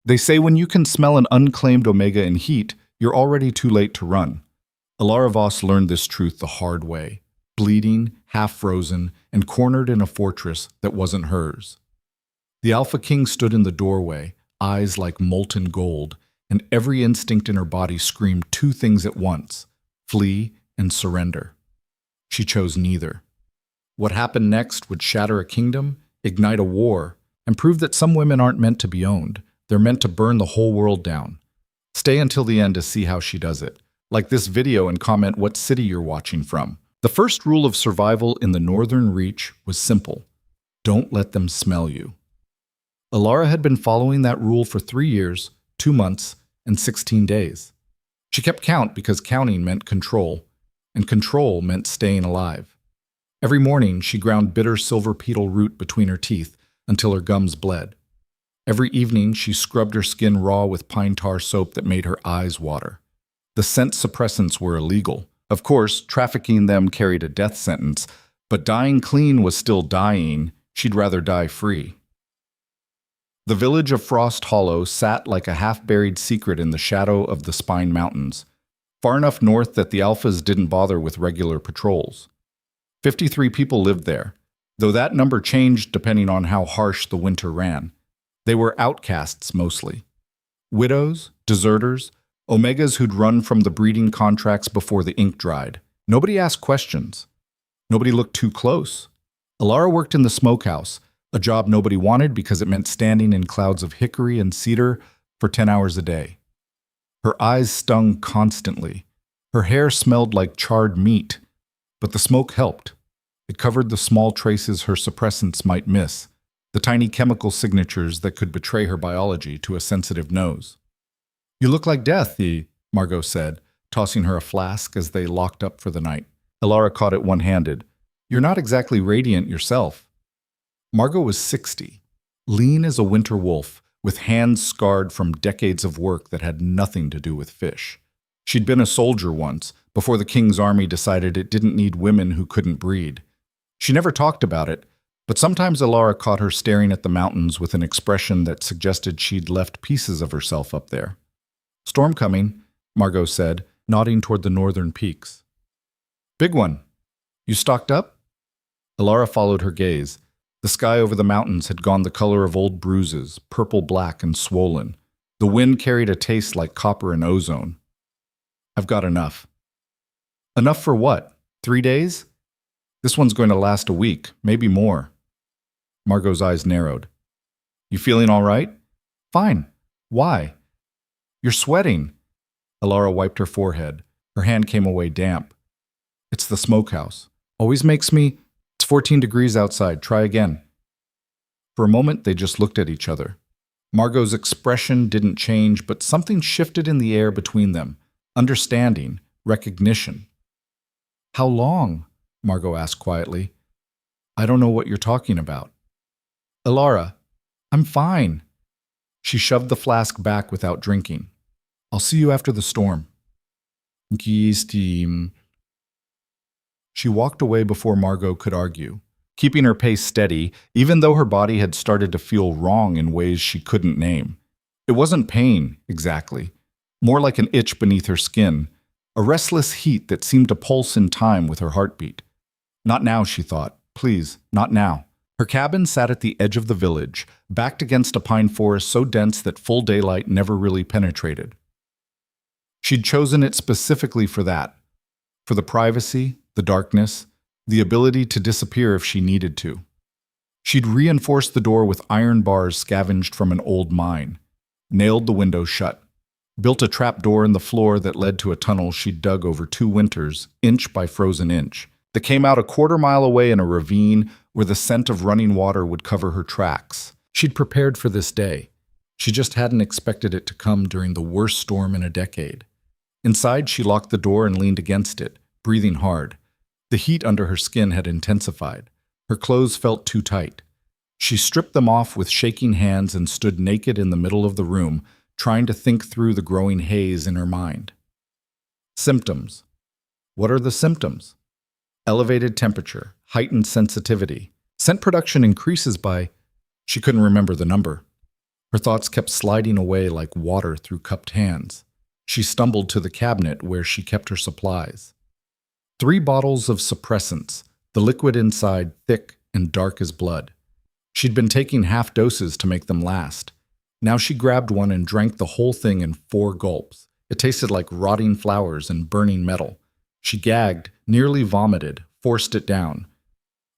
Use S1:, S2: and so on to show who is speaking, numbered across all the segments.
S1: They say when you can smell an unclaimed omega in heat, you're already too late to run. Alara Voss learned this truth the hard way, bleeding, half-frozen, and cornered in a fortress that wasn't hers. The Alpha King stood in the doorway, eyes like molten gold, and every instinct in her body screamed two things at once: flee and surrender. She chose neither. What happened next would shatter a kingdom, ignite a war, and prove that some women aren't meant to be owned. They're meant to burn the whole world down. Stay until the end to see how she does it. Like this video and comment what city you're watching from. The first rule of survival in the Northern Reach was simple: don't let them smell you. Alara had been following that rule for 3 years, 2 months, and 16 days. She kept count because counting meant control, and control meant staying alive. Every morning, she ground bitter silver petal root between her teeth until her gums bled. Every evening, she scrubbed her skin raw with pine tar soap that made her eyes water. The scent suppressants were illegal. Of course, trafficking them carried a death sentence, but dying clean was still dying. She'd rather die free. The village of Frost Hollow sat like a half-buried secret in the shadow of the Spine Mountains, far enough north that the Alphas didn't bother with regular patrols. 53 people lived there, though that number changed depending on how harsh the winter ran. They were outcasts mostly. Widows, deserters, Omegas who'd run from the breeding contracts before the ink dried. Nobody asked questions. Nobody looked too close. Alara worked in the smokehouse, a job nobody wanted because it meant standing in clouds of hickory and cedar for 10 hours a day. Her eyes stung constantly. Her hair smelled like charred meat, but the smoke helped. It covered the small traces her suppressants might miss, the tiny chemical signatures that could betray her biology to a sensitive nose. "You look like death," Margot said, tossing her a flask as they locked up for the night. Alara caught it one-handed. "You're not exactly radiant yourself." Margot was 60, lean as a winter wolf, with hands scarred from decades of work that had nothing to do with fish. She'd been a soldier once, before the king's army decided it didn't need women who couldn't breed. She never talked about it, but sometimes Alara caught her staring at the mountains with an expression that suggested she'd left pieces of herself up there. "Storm coming," Margot said, nodding toward the northern peaks. "Big one. You stocked up?" Alara followed her gaze. The sky over the mountains had gone the color of old bruises, purple-black and swollen. The wind carried a taste like copper and ozone. "I've got enough." "Enough for what? 3 days?" "This one's going to last a week, maybe more." Margot's eyes narrowed. "You feeling all right?" "Fine. Why?" "You're sweating." Alara wiped her forehead. Her hand came away damp. "It's the smokehouse. Always makes me... It's 14 degrees outside. Try again." For a moment, they just looked at each other. Margot's expression didn't change, but something shifted in the air between them. Understanding, recognition. "How long?" Margot asked quietly. "I don't know what you're talking about." "Alara, I'm fine." She shoved the flask back without drinking. "I'll see you after the storm." She walked away before Margot could argue, keeping her pace steady, even though her body had started to feel wrong in ways she couldn't name. It wasn't pain, exactly. More like an itch beneath her skin, a restless heat that seemed to pulse in time with her heartbeat. Not now, she thought. Please, not now. Her cabin sat at the edge of the village, backed against a pine forest so dense that full daylight never really penetrated. She'd chosen it specifically for that, for the privacy, the darkness, the ability to disappear if she needed to. She'd reinforced the door with iron bars scavenged from an old mine, nailed the window shut, built a trap door in the floor that led to a tunnel she'd dug over 2 winters, inch by frozen inch, that came out a quarter-mile away in a ravine where the scent of running water would cover her tracks. She'd prepared for this day. She just hadn't expected it to come during the worst storm in a decade. Inside, she locked the door and leaned against it, breathing hard. The heat under her skin had intensified. Her clothes felt too tight. She stripped them off with shaking hands and stood naked in the middle of the room, trying to think through the growing haze in her mind. Symptoms. What are the symptoms? Elevated temperature, heightened sensitivity. Scent production increases by... She couldn't remember the number. Her thoughts kept sliding away like water through cupped hands. She stumbled to the cabinet where she kept her supplies. 3 bottles of suppressants, the liquid inside thick and dark as blood. She'd been taking half doses to make them last. Now she grabbed one and drank the whole thing in 4 gulps. It tasted like rotting flowers and burning metal. She gagged, nearly vomited, forced it down.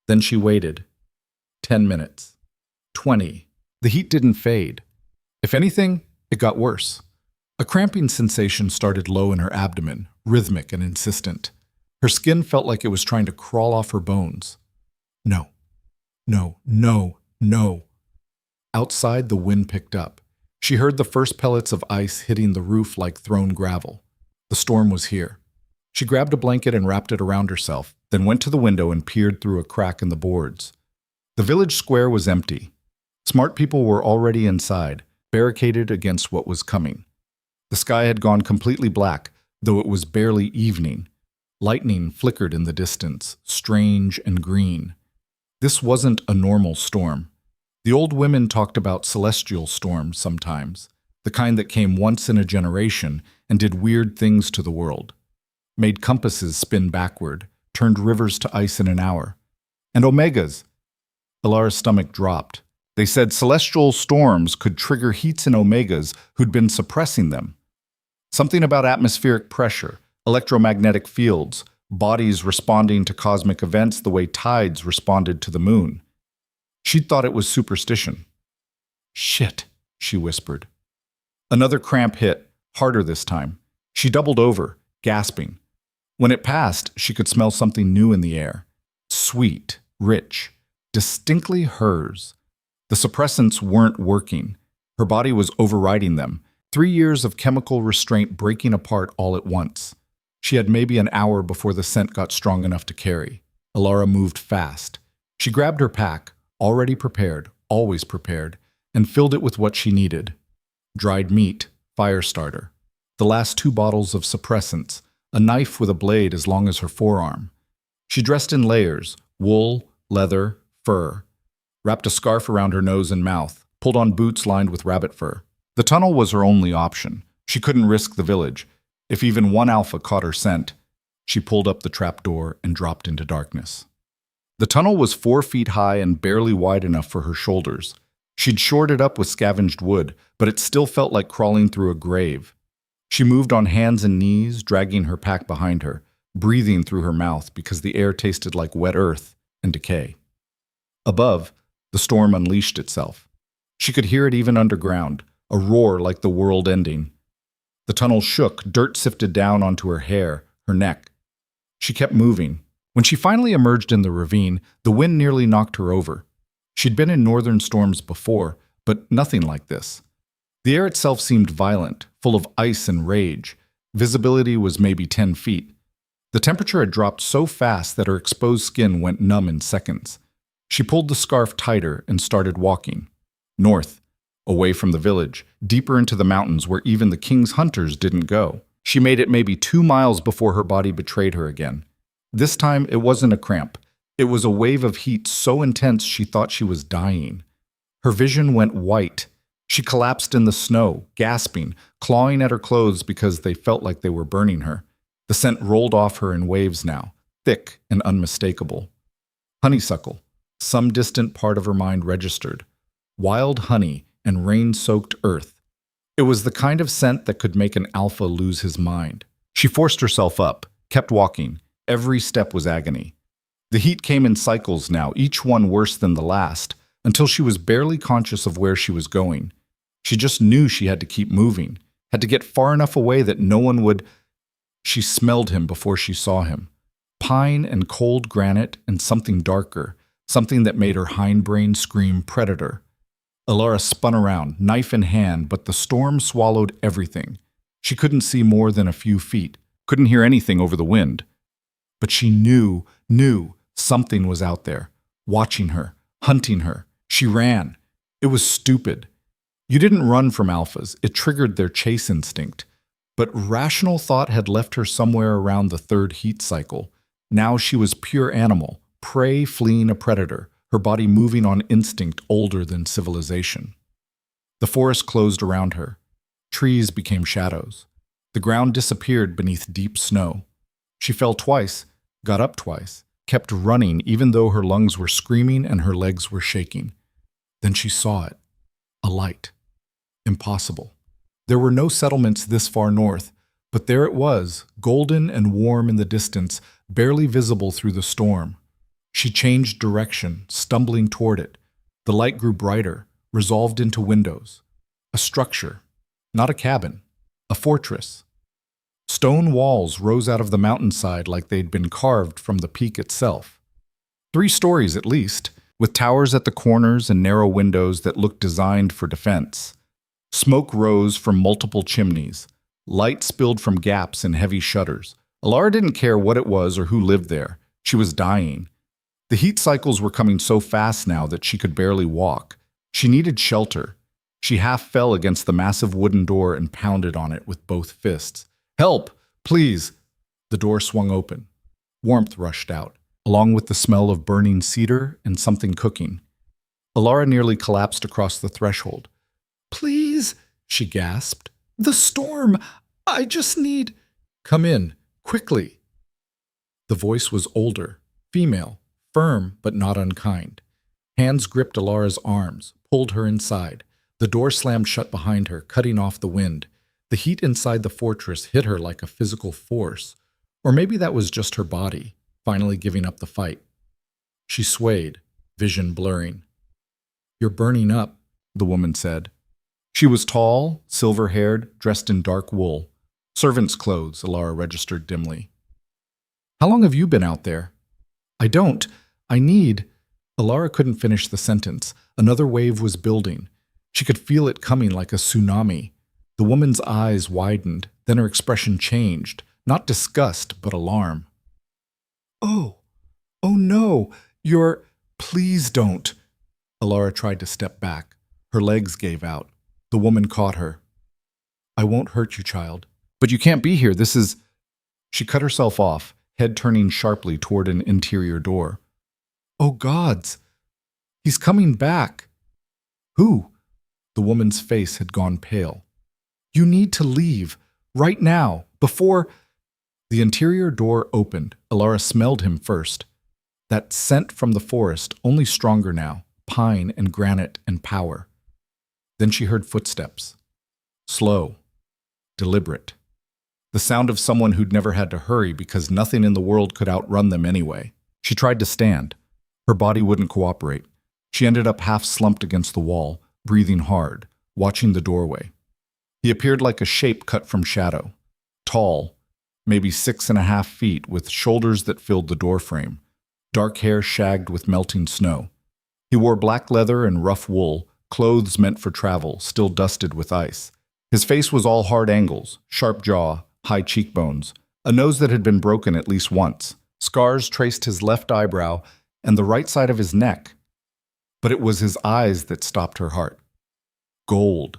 S1: Then she waited. 10 minutes. 20. The heat didn't fade. If anything, it got worse. A cramping sensation started low in her abdomen, rhythmic and insistent. Her skin felt like it was trying to crawl off her bones. No. No, no, no. Outside, the wind picked up. She heard the first pellets of ice hitting the roof like thrown gravel. The storm was here. She grabbed a blanket and wrapped it around herself, then went to the window and peered through a crack in the boards. The village square was empty. Smart people were already inside, barricaded against what was coming. The sky had gone completely black, though it was barely evening. Lightning flickered in the distance, strange and green. This wasn't a normal storm. The old women talked about celestial storms sometimes, the kind that came once in a generation and did weird things to the world. Made compasses spin backward, turned rivers to ice in an hour. And omegas. Ilara's stomach dropped. They said celestial storms could trigger heats in omegas who'd been suppressing them. Something about atmospheric pressure, electromagnetic fields, bodies responding to cosmic events the way tides responded to the moon. She'd thought it was superstition. Shit, she whispered. Another cramp hit, harder this time. She doubled over, gasping. When it passed, she could smell something new in the air. Sweet, rich, distinctly hers. The suppressants weren't working. Her body was overriding them. 3 years of chemical restraint breaking apart all at once. She had maybe an hour before the scent got strong enough to carry. Ilara moved fast. She grabbed her pack, already prepared, always prepared, and filled it with what she needed. Dried meat, fire starter, the last 2 bottles of suppressants, a knife with a blade as long as her forearm. She dressed in layers, wool, leather, fur, wrapped a scarf around her nose and mouth, pulled on boots lined with rabbit fur. The tunnel was her only option. She couldn't risk the village. If even one alpha caught her scent, she pulled up the trapdoor and dropped into darkness. The tunnel was 4 feet high and barely wide enough for her shoulders. She'd shored it up with scavenged wood, but it still felt like crawling through a grave. She moved on hands and knees, dragging her pack behind her, breathing through her mouth because the air tasted like wet earth and decay. Above, the storm unleashed itself. She could hear it even underground, a roar like the world ending. The tunnel shook, dirt sifted down onto her hair, her neck. She kept moving. When she finally emerged in the ravine, the wind nearly knocked her over. She'd been in northern storms before, but nothing like this. The air itself seemed violent, full of ice and rage. Visibility was maybe 10 feet. The temperature had dropped so fast that her exposed skin went numb in seconds. She pulled the scarf tighter and started walking. North, away from the village, deeper into the mountains where even the king's hunters didn't go. She made it maybe 2 miles before her body betrayed her again. This time, it wasn't a cramp. It was a wave of heat so intense she thought she was dying. Her vision went white. She collapsed in the snow, gasping, clawing at her clothes because they felt like they were burning her. The scent rolled off her in waves now, thick and unmistakable. Honeysuckle, some distant part of her mind registered. Wild honey and rain-soaked earth. It was the kind of scent that could make an alpha lose his mind. She forced herself up, kept walking. Every step was agony. The heat came in cycles now, each one worse than the last, until she was barely conscious of where she was going. She just knew she had to keep moving, had to get far enough away that no one would... She smelled him before she saw him. Pine and cold granite and something darker, something that made her hindbrain scream predator. Ilara spun around, knife in hand, but the storm swallowed everything. She couldn't see more than a few feet, couldn't hear anything over the wind. But she knew something was out there, watching her, hunting her. She ran. It was stupid. You didn't run from alphas. It triggered their chase instinct. But rational thought had left her somewhere around the 3rd heat cycle. Now she was pure animal, prey fleeing a predator, her body moving on instinct older than civilization. The forest closed around her. Trees became shadows. The ground disappeared beneath deep snow. She fell twice, got up twice, kept running even though her lungs were screaming and her legs were shaking. Then she saw it. A light. Impossible. There were no settlements this far north, but there it was, golden and warm in the distance, barely visible through the storm. She changed direction, stumbling toward it. The light grew brighter, resolved into windows. A structure. Not a cabin. A fortress. Stone walls rose out of the mountainside like they'd been carved from the peak itself. 3 stories at least, with towers at the corners and narrow windows that looked designed for defense. Smoke rose from multiple chimneys. Light spilled from gaps in heavy shutters. Alara didn't care what it was or who lived there. She was dying. The heat cycles were coming so fast now that she could barely walk. She needed shelter. She half fell against the massive wooden door and pounded on it with both fists. "Help! Please!" The door swung open. Warmth rushed out, along with the smell of burning cedar and something cooking. Alara nearly collapsed across the threshold. "Please," she gasped. "The storm! I just need—" "Come in, quickly." The voice was older, female, firm but not unkind. Hands gripped Alara's arms, pulled her inside. The door slammed shut behind her, cutting off the wind. The heat inside the fortress hit her like a physical force. Or maybe that was just her body, finally giving up the fight. She swayed, vision blurring. "You're burning up," the woman said. She was tall, silver-haired, dressed in dark wool. "Servant's clothes," Alara registered dimly. "How long have you been out there?" I need—" Alara couldn't finish the sentence. Another wave was building. She could feel it coming like a tsunami. The woman's eyes widened, then her expression changed, not disgust, but alarm. Oh no, please don't." Alara tried to step back. Her legs gave out. The woman caught her. "I won't hurt you, child. But you can't be here, this is—" She cut herself off, head turning sharply toward an interior door. "Oh gods! He's coming back!" "Who?" The woman's face had gone pale. "You need to leave, right now, before—" The interior door opened. Alara smelled him first. That scent from the forest, only stronger now, pine and granite and power. Then she heard footsteps. Slow, deliberate. The sound of someone who'd never had to hurry because nothing in the world could outrun them anyway. She tried to stand. Her body wouldn't cooperate. She ended up half slumped against the wall, breathing hard, watching the doorway. He appeared like a shape cut from shadow. Tall, maybe 6.5 feet, with shoulders that filled the doorframe. Dark hair shagged with melting snow. He wore black leather and rough wool, clothes meant for travel, still dusted with ice. His face was all hard angles, sharp jaw, high cheekbones, a nose that had been broken at least once. Scars traced his left eyebrow and the right side of his neck. But it was his eyes that stopped her heart. Gold.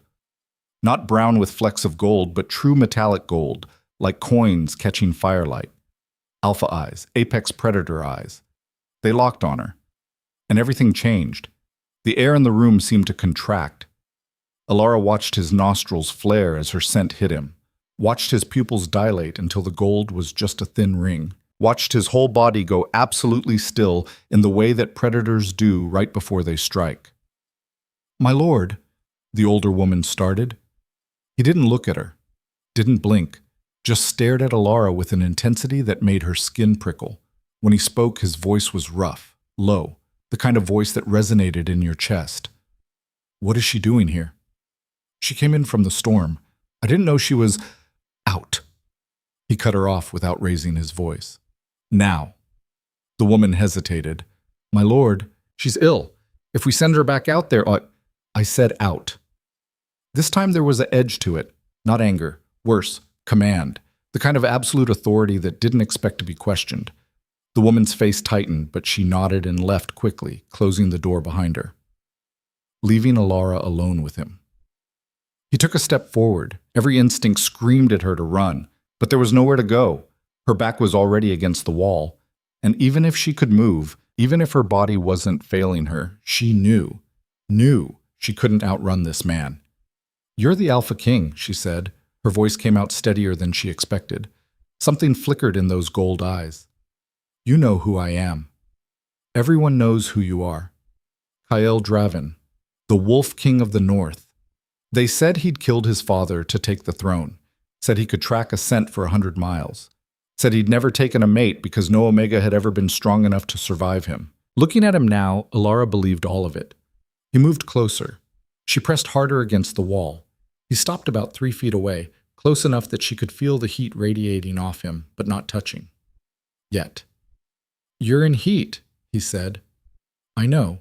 S1: Not brown with flecks of gold, but true metallic gold, like coins catching firelight. Alpha eyes, apex predator eyes. They locked on her. And everything changed. The air in the room seemed to contract. Alara watched his nostrils flare as her scent hit him. Watched his pupils dilate until the gold was just a thin ring. Watched his whole body go absolutely still in the way that predators do right before they strike. "My lord," the older woman started. He didn't look at her, didn't blink, just stared at Alara with an intensity that made her skin prickle. When he spoke, his voice was rough, low, the kind of voice that resonated in your chest. "What is she doing here?" "She came in from the storm. I didn't know she was out." He cut her off without raising his voice. "Now." The woman hesitated. "My lord, she's ill. If we send her back out there, I said out." This time there was an edge to it, not anger, worse, command, the kind of absolute authority that didn't expect to be questioned. The woman's face tightened, but she nodded and left quickly, closing the door behind her, leaving Alara alone with him. He took a step forward. Every instinct screamed at her to run, but there was nowhere to go. Her back was already against the wall, and even if she could move, even if her body wasn't failing her, she knew she couldn't outrun this man. You're the Alpha King, she said. Her voice came out steadier than she expected. Something flickered in those gold eyes. You know who I am. Everyone knows who you are. Kyle Draven, the Wolf King of the North. They said he'd killed his father to take the throne, said he could track a scent for 100 miles, said he'd never taken a mate because no Omega had ever been strong enough to survive him. Looking at him now, Alara believed all of it. He moved closer. She pressed harder against the wall. He stopped about 3 feet away, close enough that she could feel the heat radiating off him, but not touching. Yet. You're in heat, he said. I know.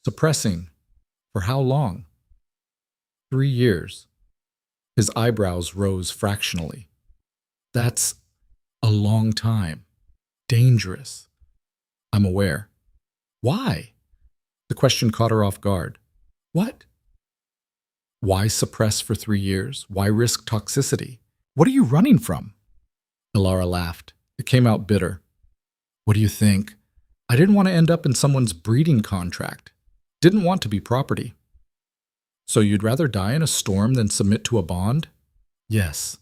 S1: Suppressing. For how long? 3 years. His eyebrows rose fractionally. That's a long time. Dangerous. I'm aware. Why? The question caught her off guard. What? Why suppress for 3 years? Why risk toxicity? What are you running from? Alara laughed. It came out bitter. What do you think? I didn't want to end up in someone's breeding contract. Didn't want to be property. So you'd rather die in a storm than submit to a bond? Yes.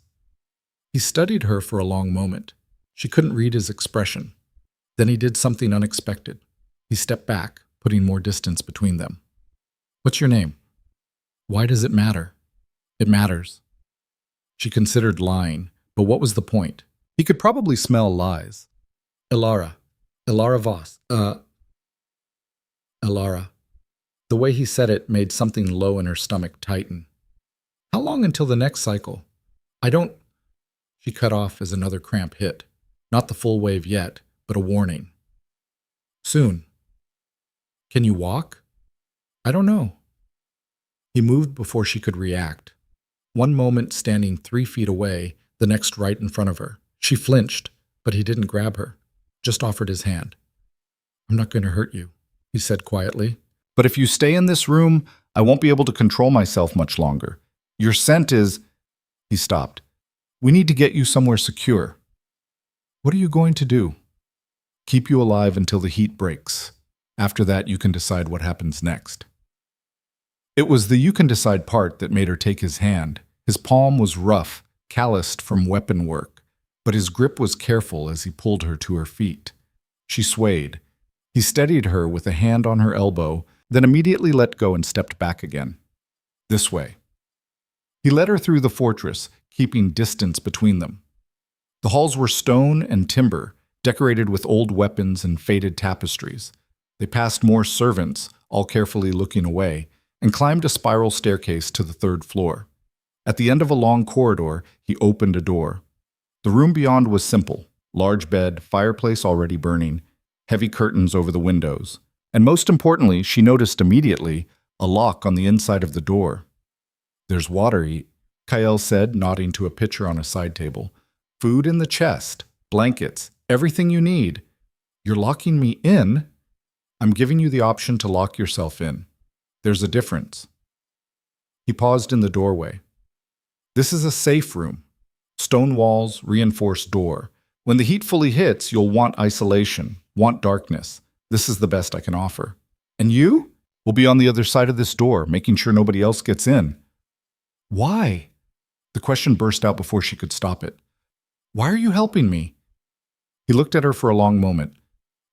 S1: He studied her for a long moment. She couldn't read his expression. Then he did something unexpected. He stepped back, putting more distance between them. What's your name? Why does it matter? It matters. She considered lying, but what was the point? He could probably smell lies. Alara Voss. Alara. The way he said it made something low in her stomach tighten. How long until the next cycle? I don't... She cut off as another cramp hit. Not the full wave yet, but a warning. Soon. Can you walk? I don't know. He moved before she could react. One moment standing 3 feet away, the next right in front of her. She flinched, but he didn't grab her, just offered his hand. I'm not going to hurt you, he said quietly. But if you stay in this room, I won't be able to control myself much longer. Your scent is... He stopped. We need to get you somewhere secure. What are you going to do? Keep you alive until the heat breaks. After that, you can decide what happens next. It was the you can decide part that made her take his hand. His palm was rough, calloused from weapon work, but his grip was careful as he pulled her to her feet. She swayed. He steadied her with a hand on her elbow, then immediately let go and stepped back again. This way. He led her through the fortress, keeping distance between them. The halls were stone and timber, decorated with old weapons and faded tapestries. They passed more servants, all carefully looking away, and climbed a spiral staircase to the 3rd floor. At the end of a long corridor, he opened a door. The room beyond was simple: large bed, fireplace already burning, heavy curtains over the windows. And most importantly, she noticed immediately a lock on the inside of the door. There's water, Kyle said, nodding to a pitcher on a side table. Food in the chest, blankets, everything you need. You're locking me in? I'm giving you the option to lock yourself in. There's a difference. He paused in the doorway. This is a safe room. Stone walls, reinforced door. When the heat fully hits, you'll want isolation, want darkness. This is the best I can offer. And you? Will be on the other side of this door, making sure nobody else gets in. Why? The question burst out before she could stop it. Why are you helping me? He looked at her for a long moment.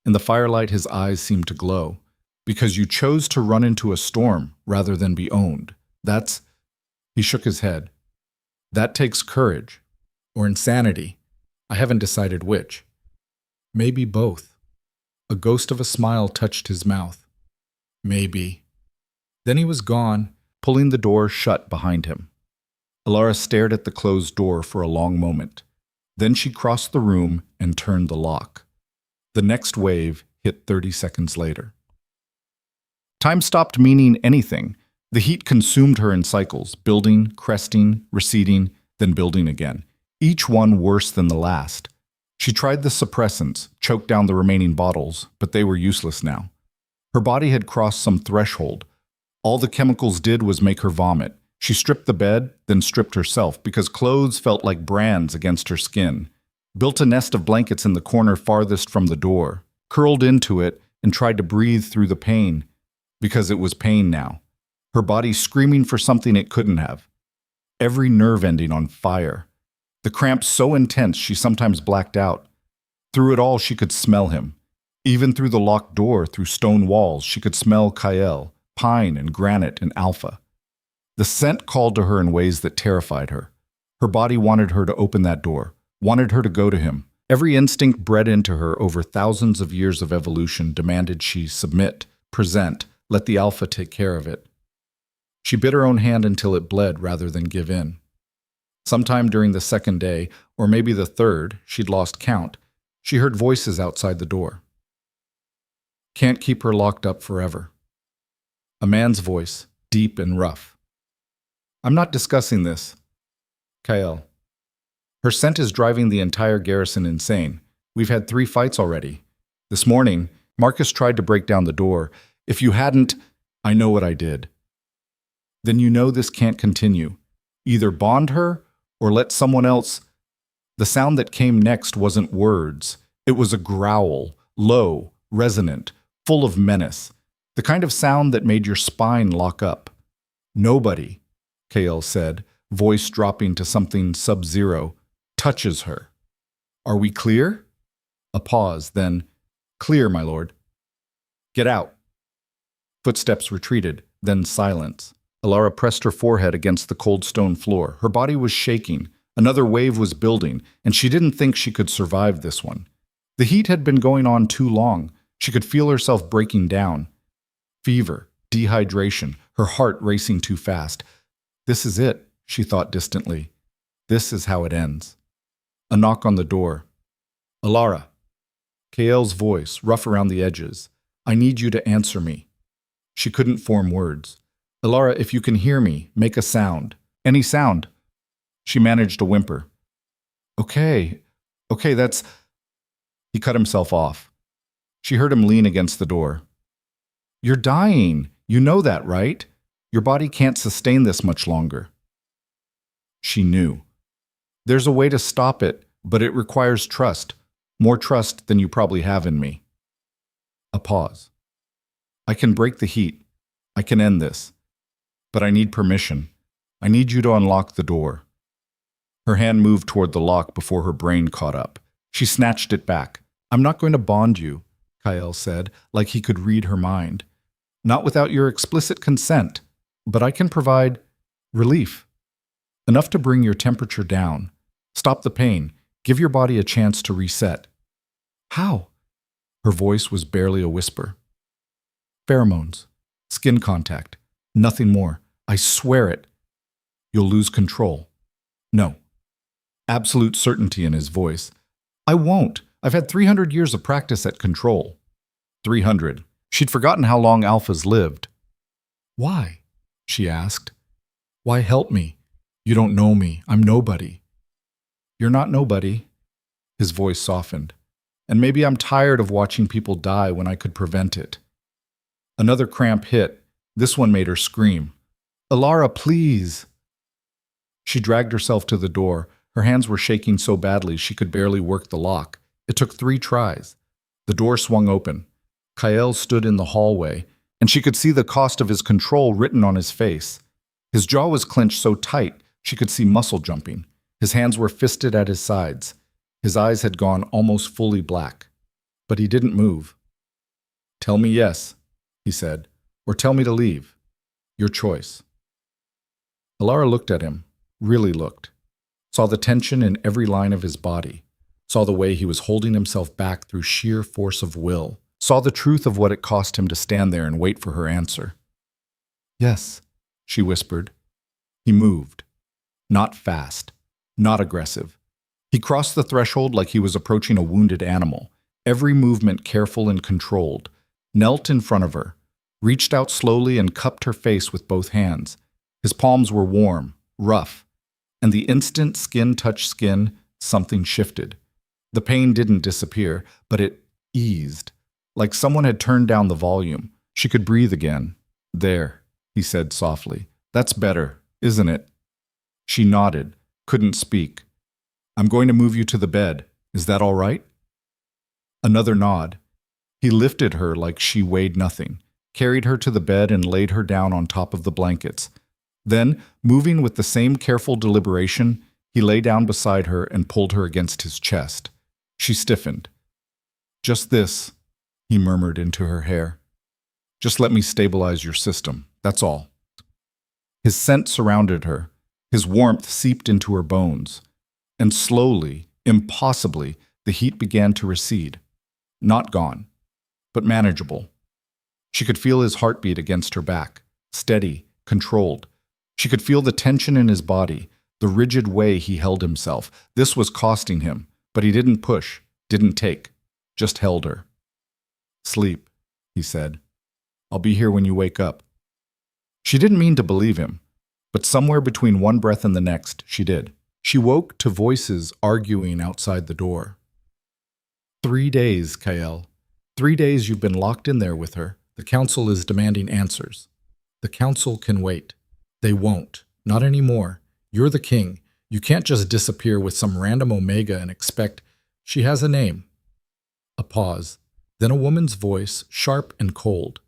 S1: In the firelight, his eyes seemed to glow. Because you chose to run into a storm rather than be owned. That's... He shook his head. That takes courage. Or insanity. I haven't decided which. Maybe both. A ghost of a smile touched his mouth. Maybe. Then he was gone, pulling the door shut behind him. Alara stared at the closed door for a long moment. Then she crossed the room and turned the lock. The next wave hit 30 seconds later. Time stopped meaning anything. The heat consumed her in cycles, building, cresting, receding, then building again, each one worse than the last. She tried the suppressants, choked down the remaining bottles, but they were useless now. Her body had crossed some threshold. All the chemicals did was make her vomit. She stripped the bed, then stripped herself, because clothes felt like brands against her skin. Built a nest of blankets in the corner farthest from the door, curled into it, and tried to breathe through the pain, because it was pain now. her body screaming for something it couldn't have, every nerve ending on fire. The cramp so intense she sometimes blacked out. Through it all, she could smell him. Even through the locked door, through stone walls, she could smell Kael, pine and granite and alpha. The scent called to her in ways that terrified her. Her body wanted her to open that door, wanted her to go to him. Every instinct bred into her over thousands of years of evolution demanded she submit, present, let the alpha take care of it. She bit her own hand until it bled rather than give in. Sometime during the second day, or maybe the third, she'd lost count, she heard voices outside the door. Can't keep her locked up forever. A man's voice, deep and rough. I'm not discussing this. Kael. Her scent is driving the entire garrison insane. We've had 3 fights already. This morning, Marcus tried to break down the door. If you hadn't, I know what I did. Then you know this can't continue. Either bond her or let someone else. The sound that came next wasn't words. It was a growl, low, resonant, full of menace. The kind of sound that made your spine lock up. Nobody, Kael said, voice dropping to something sub-zero, touches her. Are we clear? A pause, then, clear, my lord. Get out. Footsteps retreated, then silence. Alara pressed her forehead against the cold stone floor. Her body was shaking. Another wave was building, and she didn't think she could survive this one. The heat had been going on too long. She could feel herself breaking down. Fever, dehydration, her heart racing too fast. This is it, she thought distantly. This is how it ends. A knock on the door. Alara. Kael's voice, rough around the edges. I need you to answer me. She couldn't form words. Alara, if you can hear me, make a sound. Any sound. She managed a whimper. Okay, that's... He cut himself off. She heard him lean against the door. You're dying. You know that, right? Your body can't sustain this much longer. She knew. There's a way to stop it, but it requires trust. More trust than you probably have in me. A pause. I can break the heat. I can end this. But I need permission. I need you to unlock the door. Her hand moved toward the lock before her brain caught up. She snatched it back. I'm not going to bond you, Kael said, like he could read her mind. Not without your explicit consent, but I can provide relief. Enough to bring your temperature down. Stop the pain. Give your body a chance to reset. How? Her voice was barely a whisper. Pheromones. Skin contact. Nothing more. I swear it. You'll lose control. No. Absolute certainty in his voice. I won't. I've had 300 years of practice at control. 300. She'd forgotten how long alphas lived. Why? She asked. Why help me? You don't know me. I'm nobody. You're not nobody. His voice softened. And maybe I'm tired of watching people die when I could prevent it. Another cramp hit. This one made her scream. Alara, please. She dragged herself to the door. Her hands were shaking so badly she could barely work the lock. It took 3 tries. The door swung open. Kael stood in the hallway, and she could see the cost of his control written on his face. His jaw was clenched so tight she could see muscle jumping. His hands were fisted at his sides. His eyes had gone almost fully black. But he didn't move. Tell me yes, he said, or tell me to leave. Your choice. Alara looked at him, really looked. Saw the tension in every line of his body. Saw the way he was holding himself back through sheer force of will. Saw the truth of what it cost him to stand there and wait for her answer. Yes, she whispered. He moved. Not fast. Not aggressive. He crossed the threshold like he was approaching a wounded animal, every movement careful and controlled, knelt in front of her, reached out slowly and cupped her face with both hands. His palms were warm, rough, and the instant skin touched skin, something shifted. The pain didn't disappear, but it eased, like someone had turned down the volume. She could breathe again. There, he said softly. That's better, isn't it? She nodded, couldn't speak. I'm going to move you to the bed. Is that all right? Another nod. He lifted her like she weighed nothing. carried her to the bed and laid her down on top of the blankets. Then, moving with the same careful deliberation, he lay down beside her and pulled her against his chest. She stiffened. "Just this," he murmured into her hair. "Just let me stabilize your system, that's all." His scent surrounded her. His warmth seeped into her bones. And slowly, impossibly, the heat began to recede. Not gone, but manageable. She could feel his heartbeat against her back, steady, controlled. She could feel the tension in his body, the rigid way he held himself. This was costing him, but he didn't push, didn't take, just held her. "Sleep," he said. "I'll be here when you wake up." She didn't mean to believe him, but somewhere between one breath and the next, she did. She woke to voices arguing outside the door. 3 days, Kael. 3 days you've been locked in there with her. The council is demanding answers. The council can wait. They won't. Not anymore. You're the king. You can't just disappear with some random Omega and expect she has a name. A pause. Then a woman's voice, sharp and cold.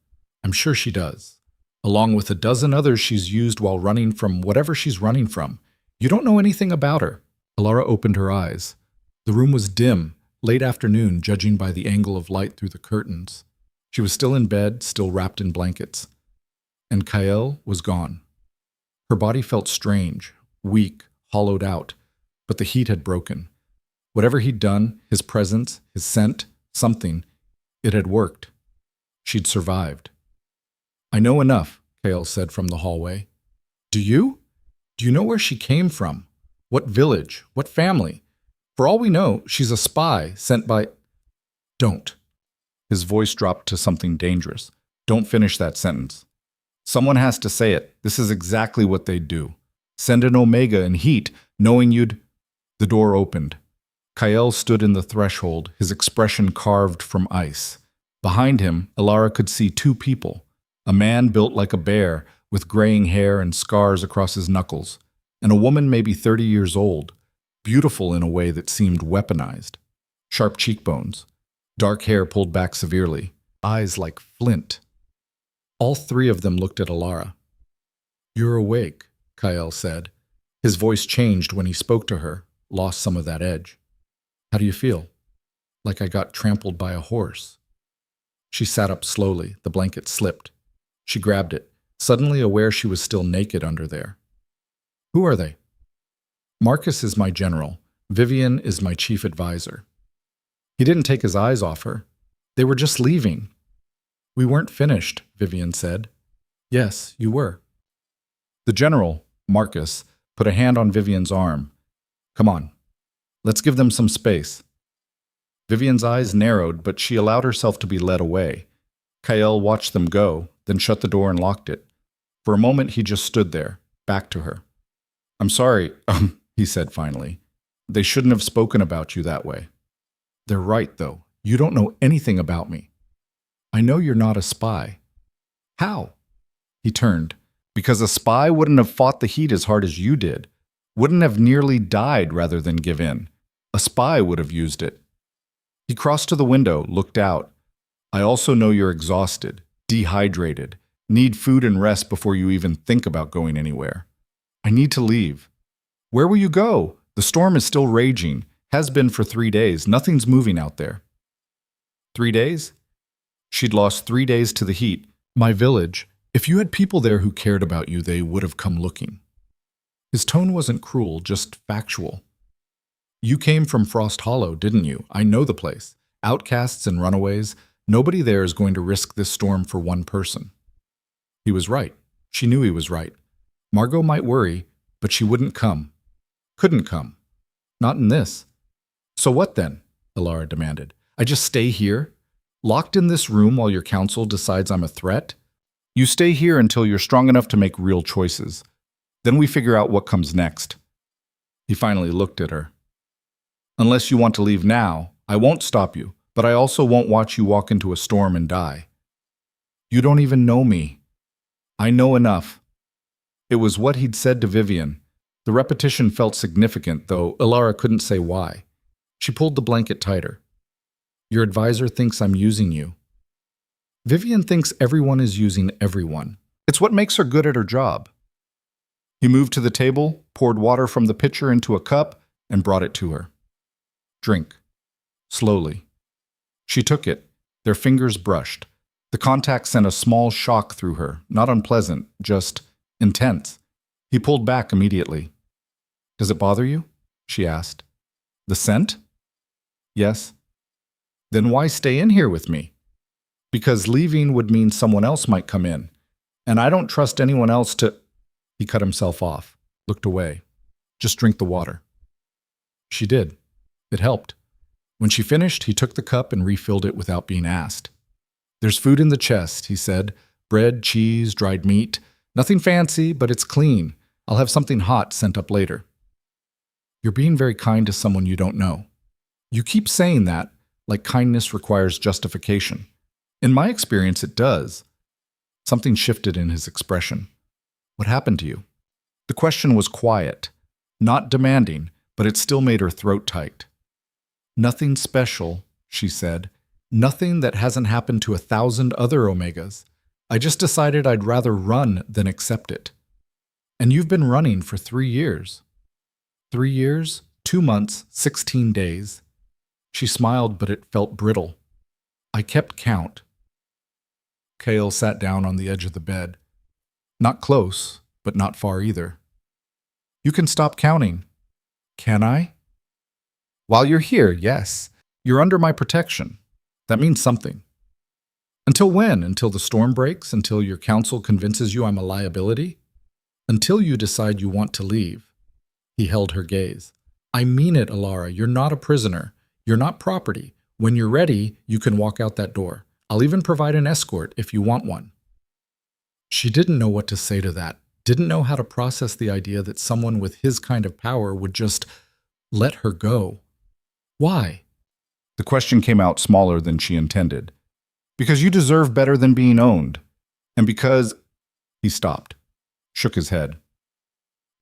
S1: "I'm sure she does. Along with a dozen others she's used while running from whatever she's running from. You don't know anything about her." Alara opened her eyes. The room was dim, late afternoon, judging by the angle of light through the curtains. She was still in bed, still wrapped in blankets. And Kael was gone. Her body felt strange, weak, hollowed out, but the heat had broken. Whatever he'd done, his presence, his scent, something, it had worked. She'd survived. "I know enough," Kael said from the hallway. "Do you? Do you know where she came from? What village? What family? For all we know, she's a spy sent by—" "Don't." His voice dropped to something dangerous. "Don't finish that sentence. Someone has to say it. This is exactly what they'd do. Send an Omega in heat, knowing you'd—" The door opened. Kael stood in the threshold, his expression carved from ice. Behind him, Alara could see 2 people. A man built like a bear, with graying hair and scars across his knuckles, and a woman maybe 30 years old, beautiful in a way that seemed weaponized. Sharp cheekbones, dark hair pulled back severely, eyes like flint. All 3 of them looked at Alara. "You're awake," Kael said. His voice changed when he spoke to her, lost some of that edge. "How do you feel?" "Like I got trampled by a horse." She sat up slowly, the blanket slipped. She grabbed it, suddenly aware she was still naked under there. "Who are they?" "Marcus is my general. Vivian is my chief advisor." He didn't take his eyes off her. "They were just leaving." "We weren't finished," Vivian said. "Yes, you were." The general, Marcus, put a hand on Vivian's arm. "Come on. Let's give them some space." Vivian's eyes narrowed, but she allowed herself to be led away. Kael watched them go, then shut the door and locked it. For a moment he just stood there, back to her. "I'm sorry," he said finally. "They shouldn't have spoken about you that way." "They're right, though. You don't know anything about me." "I know you're not a spy." "How?" He turned. "Because a spy wouldn't have fought the heat as hard as you did. Wouldn't have nearly died rather than give in. A spy would have used it." He crossed to the window, looked out. "I also know you're exhausted, dehydrated, need food and rest before you even think about going anywhere. I need to leave." "Where will you go? The storm is still raging. Has been for 3 days. Nothing's moving out there." 3 days? She'd lost 3 days to the heat. "My village. If you had people there who cared about you, they would have come looking." His tone wasn't cruel, just factual. "You came from Frost Hollow, didn't you? I know the place. Outcasts and runaways. Nobody there is going to risk this storm for one person." He was right. She knew he was right. Margot might worry, but she wouldn't come. Couldn't come. Not in this. "So what then?" Alara demanded. "I just stay here? Locked in this room while your council decides I'm a threat? You stay here until you're strong enough to make real choices. Then we figure out what comes next." He finally looked at her. "Unless you want to leave now, I won't stop you, but I also won't watch you walk into a storm and die." "You don't even know me." "I know enough." It was what he'd said to Vivian. The repetition felt significant, though Alara couldn't say why. She pulled the blanket tighter. "Your advisor thinks I'm using you." Vivian thinks everyone is using everyone. It's what makes her good at her job. He moved to the table, poured water from the pitcher into a cup, and brought it to her. Drink. Slowly. She took it. Their fingers brushed. The contact sent a small shock through her, not unpleasant, just intense. He pulled back immediately. Does it bother you? She asked. The scent? Yes. Then why stay in here with me? Because leaving would mean someone else might come in, and I don't trust anyone else to... He cut himself off, looked away. Just drink the water. She did. It helped. When she finished, he took the cup and refilled it without being asked. There's food in the chest, he said. Bread, cheese, dried meat. Nothing fancy, but it's clean. I'll have something hot sent up later. You're being very kind to someone you don't know. You keep saying that, like kindness requires justification. In my experience, it does. Something shifted in his expression. What happened to you? The question was quiet, not demanding, but it still made her throat tight. Nothing special, she said. Nothing that hasn't happened to 1,000 other Omegas. I just decided I'd rather run than accept it. And you've been running for 3 years. 3 years, 2 months, 16 days. She smiled, but it felt brittle. I kept count. Kale sat down on the edge of the bed. Not close, but not far either. You can stop counting. Can I? While you're here, yes. You're under my protection. That means something. Until when? Until the storm breaks? Until your counsel convinces you I'm a liability? Until you decide you want to leave. He held her gaze. I mean it, Alara. You're not a prisoner. You're not property. When you're ready, you can walk out that door. I'll even provide an escort if you want one. She didn't know what to say to that. Didn't know how to process the idea that someone with his kind of power would just let her go. Why? The question came out smaller than she intended. Because you deserve better than being owned. And because... He stopped, shook his head.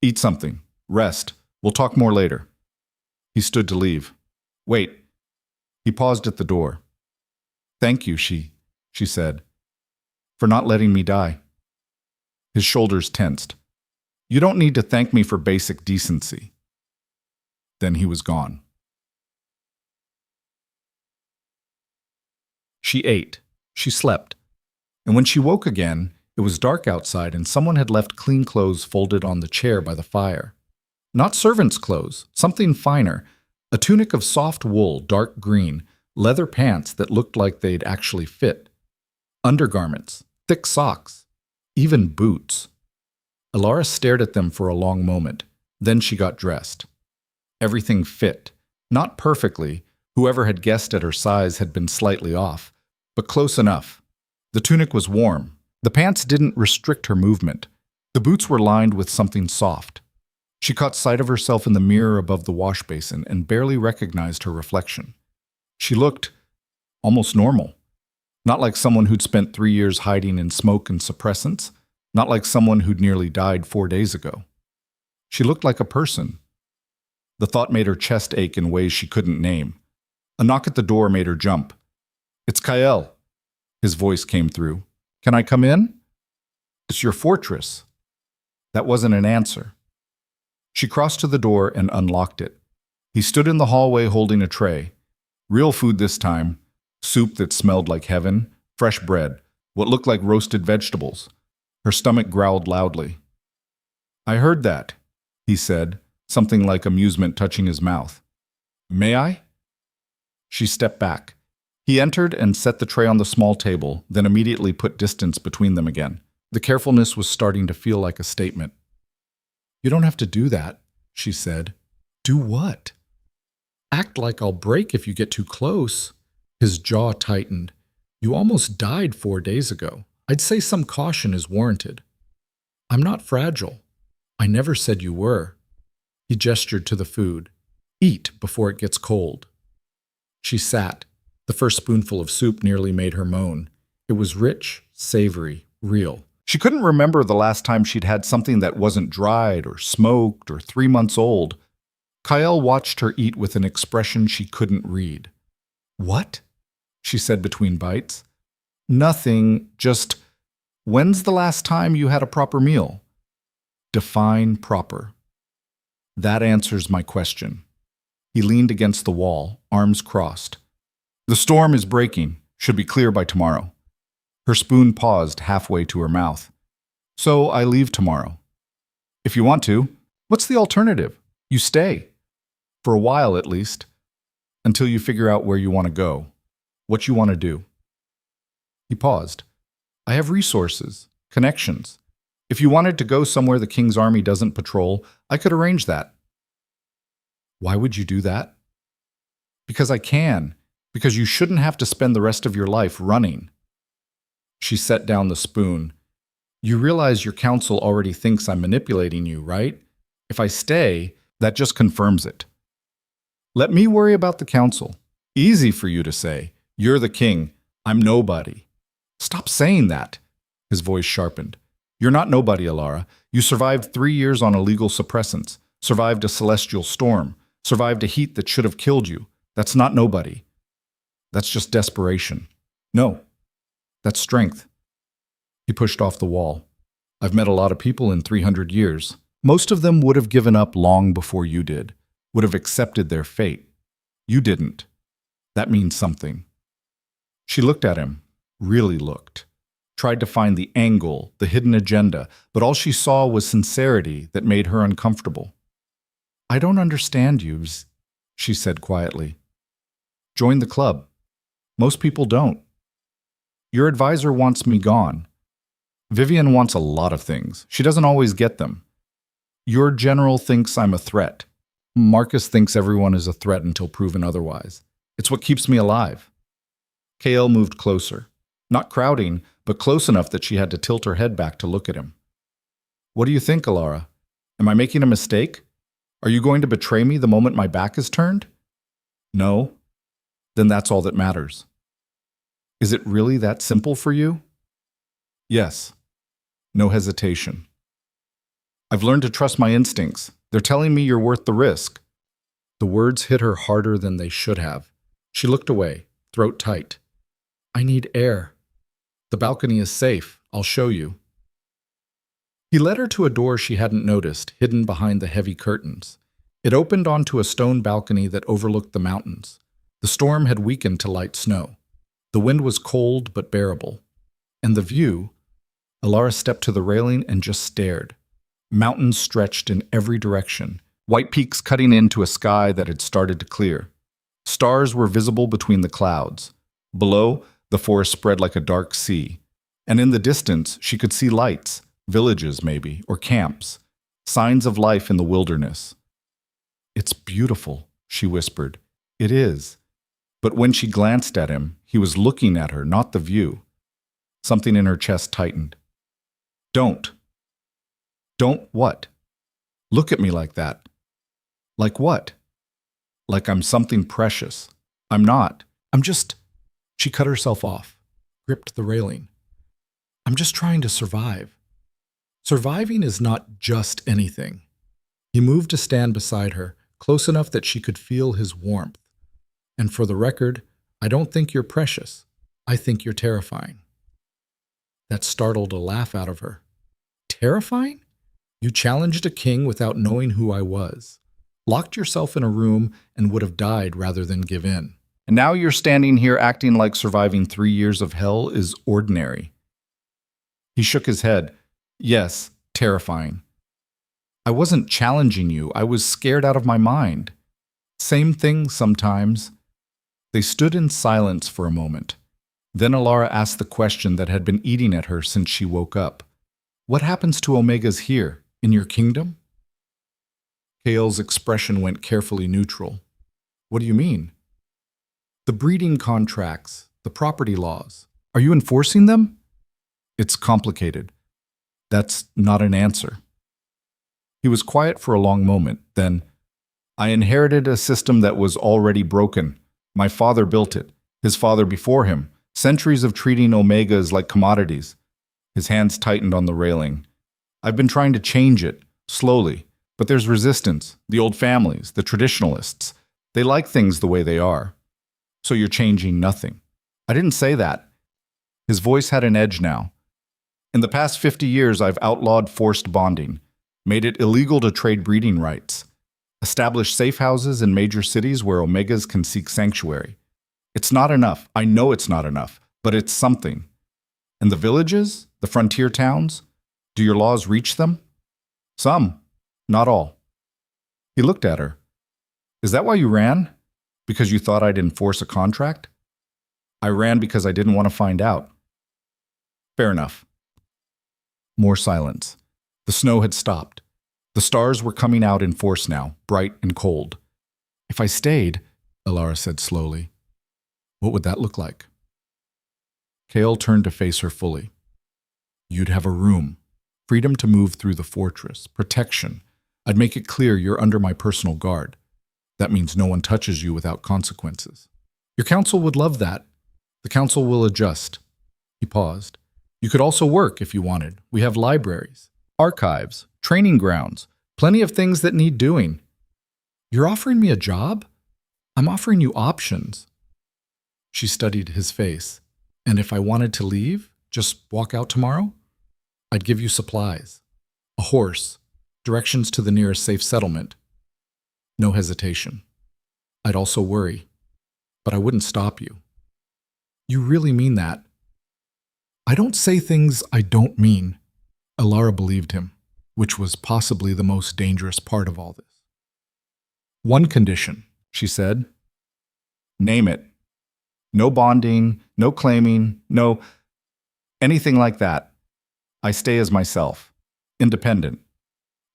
S1: Eat something. Rest. We'll talk more later. He stood to leave. Wait. He paused at the door. Thank you, she said, for not letting me die. His shoulders tensed. You don't need to thank me for basic decency. Then he was gone. She ate. She slept. And when she woke again, it was dark outside and someone had left clean clothes folded on the chair by the fire. Not servants' clothes, something finer. A tunic of soft wool, dark green, leather pants that looked like they'd actually fit. Undergarments, thick socks, even boots. Alara stared at them for a long moment. Then she got dressed. Everything fit. Not perfectly. Whoever had guessed at her size had been slightly off, but close enough. The tunic was warm. The pants didn't restrict her movement. The boots were lined with something soft. She caught sight of herself in the mirror above the wash basin and barely recognized her reflection. She looked almost normal. Not like someone who'd spent 3 years hiding in smoke and suppressants. Not like someone who'd nearly died 4 days ago. She looked like a person. The thought made her chest ache in ways she couldn't name. A knock at the door made her jump. It's Kyle. His voice came through. Can I come in? It's your fortress. That wasn't an answer. She crossed to the door and unlocked it. He stood in the hallway holding a tray. Real food this time. Soup that smelled like heaven. Fresh bread. What looked like roasted vegetables. Her stomach growled loudly. I heard that, he said, something like amusement touching his mouth. May I? She stepped back. He entered and set the tray on the small table, then immediately put distance between them again. The carefulness was starting to feel like a statement. You don't have to do that, she said. Do what? Act like I'll break if you get too close. His jaw tightened. You almost died 4 days ago. I'd say some caution is warranted. I'm not fragile. I never said you were. He gestured to the food. Eat before it gets cold. She sat. The first spoonful of soup nearly made her moan. It was rich, savory, real. She couldn't remember the last time she'd had something that wasn't dried or smoked or 3 months old. Kyle watched her eat with an expression she couldn't read. What? She said between bites. Nothing, just when's the last time you had a proper meal? Define proper. That answers my question. He leaned against the wall, arms crossed. The storm is breaking, should be clear by tomorrow. Her spoon paused halfway to her mouth. So I leave tomorrow. If you want to, what's the alternative? You stay. For a while at least. Until you figure out where you want to go. What you want to do. He paused. I have resources, connections. If you wanted to go somewhere the king's army doesn't patrol, I could arrange that. Why would you do that? Because I can. Because you shouldn't have to spend the rest of your life running. She set down the spoon. You realize your council already thinks I'm manipulating you, right? If I stay, that just confirms it. Let me worry about the council. Easy for you to say. You're the king. I'm nobody. Stop saying that. His voice sharpened. You're not nobody, Alara. You survived 3 years on illegal suppressants, survived a celestial storm, survived a heat that should have killed you. That's not nobody. That's just desperation. No, that's strength. He pushed off the wall. I've met a lot of people in 300 years. Most of them would have given up long before you did, would have accepted their fate. You didn't. That means something. She looked at him, really looked, tried to find the angle, the hidden agenda, but all she saw was sincerity that made her uncomfortable. I don't understand you, she said quietly. Join the club. Most people don't. Your advisor wants me gone. Vivian wants a lot of things. She doesn't always get them. Your general thinks I'm a threat. Marcus thinks everyone is a threat until proven otherwise. It's what keeps me alive. KL moved closer. Not crowding, but close enough that she had to tilt her head back to look at him. What do you think, Alara? Am I making a mistake? Are you going to betray me the moment my back is turned? No. Then that's all that matters. Is it really that simple for you? Yes. No hesitation. I've learned to trust my instincts. They're telling me you're worth the risk. The words hit her harder than they should have. She looked away, throat tight. I need air. The balcony is safe. I'll show you. He led her to a door she hadn't noticed, hidden behind the heavy curtains. It opened onto a stone balcony that overlooked the mountains. The storm had weakened to light snow. The wind was cold but bearable. And the view, Alara stepped to the railing and just stared. Mountains stretched in every direction, white peaks cutting into a sky that had started to clear. Stars were visible between the clouds. Below, the forest spread like a dark sea. And in the distance, she could see lights, villages maybe, or camps, signs of life in the wilderness. It's beautiful, she whispered. It is. But when she glanced at him, he was looking at her, not the view. Something in her chest tightened. Don't. Don't what? Look at me like that. Like what? Like I'm something precious. I'm not. I'm just... She cut herself off, gripped the railing. I'm just trying to survive. Surviving is not just anything. He moved to stand beside her, close enough that she could feel his warmth. And for the record, I don't think you're precious. I think you're terrifying. That startled a laugh out of her. Terrifying? You challenged a king without knowing who I was. Locked yourself in a room and would have died rather than give in. And now you're standing here acting like surviving 3 years of hell is ordinary. He shook his head. Yes, terrifying. I wasn't challenging you. I was scared out of my mind. Same thing sometimes. They stood in silence for a moment. Then Alara asked the question that had been eating at her since she woke up. What happens to Omegas here, in your kingdom? Kale's expression went carefully neutral. What do you mean? The breeding contracts, the property laws. Are you enforcing them? It's complicated. That's not an answer. He was quiet for a long moment, then, I inherited a system that was already broken. My father built it, his father before him, centuries of treating Omegas like commodities. His hands tightened on the railing. I've been trying to change it, slowly, but there's resistance, the old families, the traditionalists. They like things the way they are. So you're changing nothing. I didn't say that. His voice had an edge now. In the past 50 years, I've outlawed forced bonding, made it illegal to trade breeding rights, established safe houses in major cities where omegas can seek sanctuary. It's not enough. I know it's not enough, but it's something. And the villages, the frontier towns, do your laws reach them? Some, not all. He looked at her. Is that why you ran? Because you thought I'd enforce a contract? I ran because I didn't want to find out. Fair enough. More silence. The snow had stopped. The stars were coming out in force now, bright and cold. If I stayed, Alara said slowly, what would that look like? Kale turned to face her fully. You'd have a room, freedom to move through the fortress, protection. I'd make it clear you're under my personal guard. That means no one touches you without consequences. Your council would love that. The council will adjust. He paused. You could also work if you wanted. We have libraries, archives, training grounds, plenty of things that need doing. You're offering me a job? I'm offering you options. She studied his face. And if I wanted to leave, just walk out tomorrow? I'd give you supplies, a horse, directions to the nearest safe settlement. No hesitation. I'd also worry, but I wouldn't stop you. You really mean that? I don't say things I don't mean. Alara believed him, which was possibly the most dangerous part of all this. One condition, she said. Name it. No bonding, no claiming, no anything like that. I stay as myself, independent.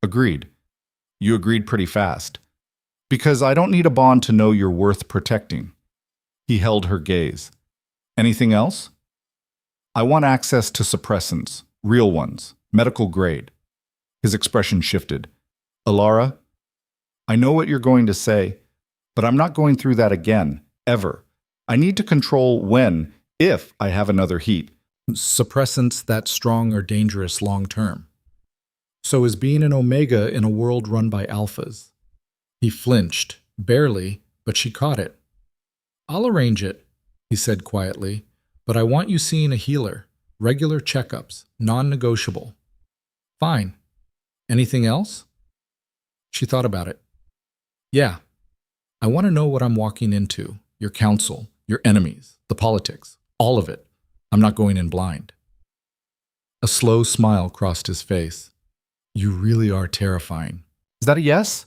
S1: Agreed. You agreed pretty fast. Because I don't need a bond to know you're worth protecting. He held her gaze. Anything else? I want access to suppressants, real ones, medical grade. His expression shifted. Alara, I know what you're going to say, but I'm not going through that again, ever. I need to control when, if I have another heat. Suppressants that strong are dangerous long term. So is being an omega in a world run by alphas. He flinched, barely, but she caught it. I'll arrange it, he said quietly, but I want you seeing a healer, regular checkups, non-negotiable. Fine. Anything else? She thought about it. Yeah. I want to know what I'm walking into, your council, your enemies, the politics, all of it. I'm not going in blind. A slow smile crossed his face. You really are terrifying. Is that a yes?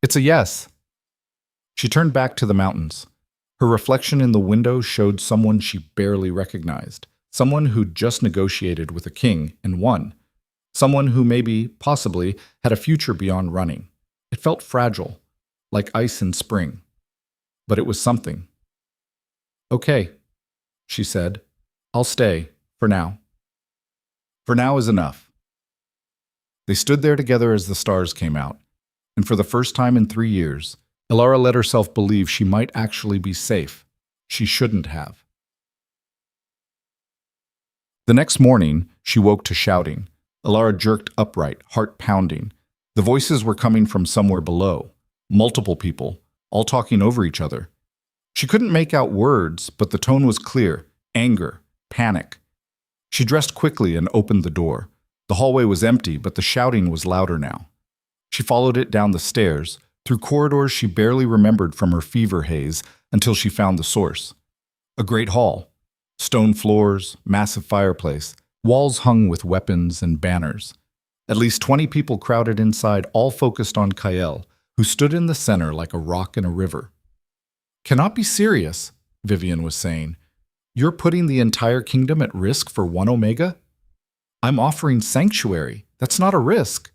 S1: It's a yes. She turned back to the mountains. Her reflection in the window showed someone she barely recognized, someone who'd just negotiated with a king and won, someone who maybe, possibly, had a future beyond running. It felt fragile, like ice in spring. But it was something. Okay, she said. I'll stay, for now. For now is enough. They stood there together as the stars came out, and for the first time in 3 years, Alara let herself believe she might actually be safe. She shouldn't have. The next morning, she woke to shouting. Alara jerked upright, heart pounding. The voices were coming from somewhere below. Multiple people, all talking over each other. She couldn't make out words, but the tone was clear. Anger, panic. She dressed quickly and opened the door. The hallway was empty, but the shouting was louder now. She followed it down the stairs, through corridors she barely remembered from her fever haze, until she found the source. A great hall. Stone floors, massive fireplace, walls hung with weapons and banners. At least 20 people crowded inside, all focused on Kael, who stood in the center like a rock in a river. Cannot be serious, Vivian was saying. You're putting the entire kingdom at risk for one Omega? I'm offering sanctuary. That's not a risk.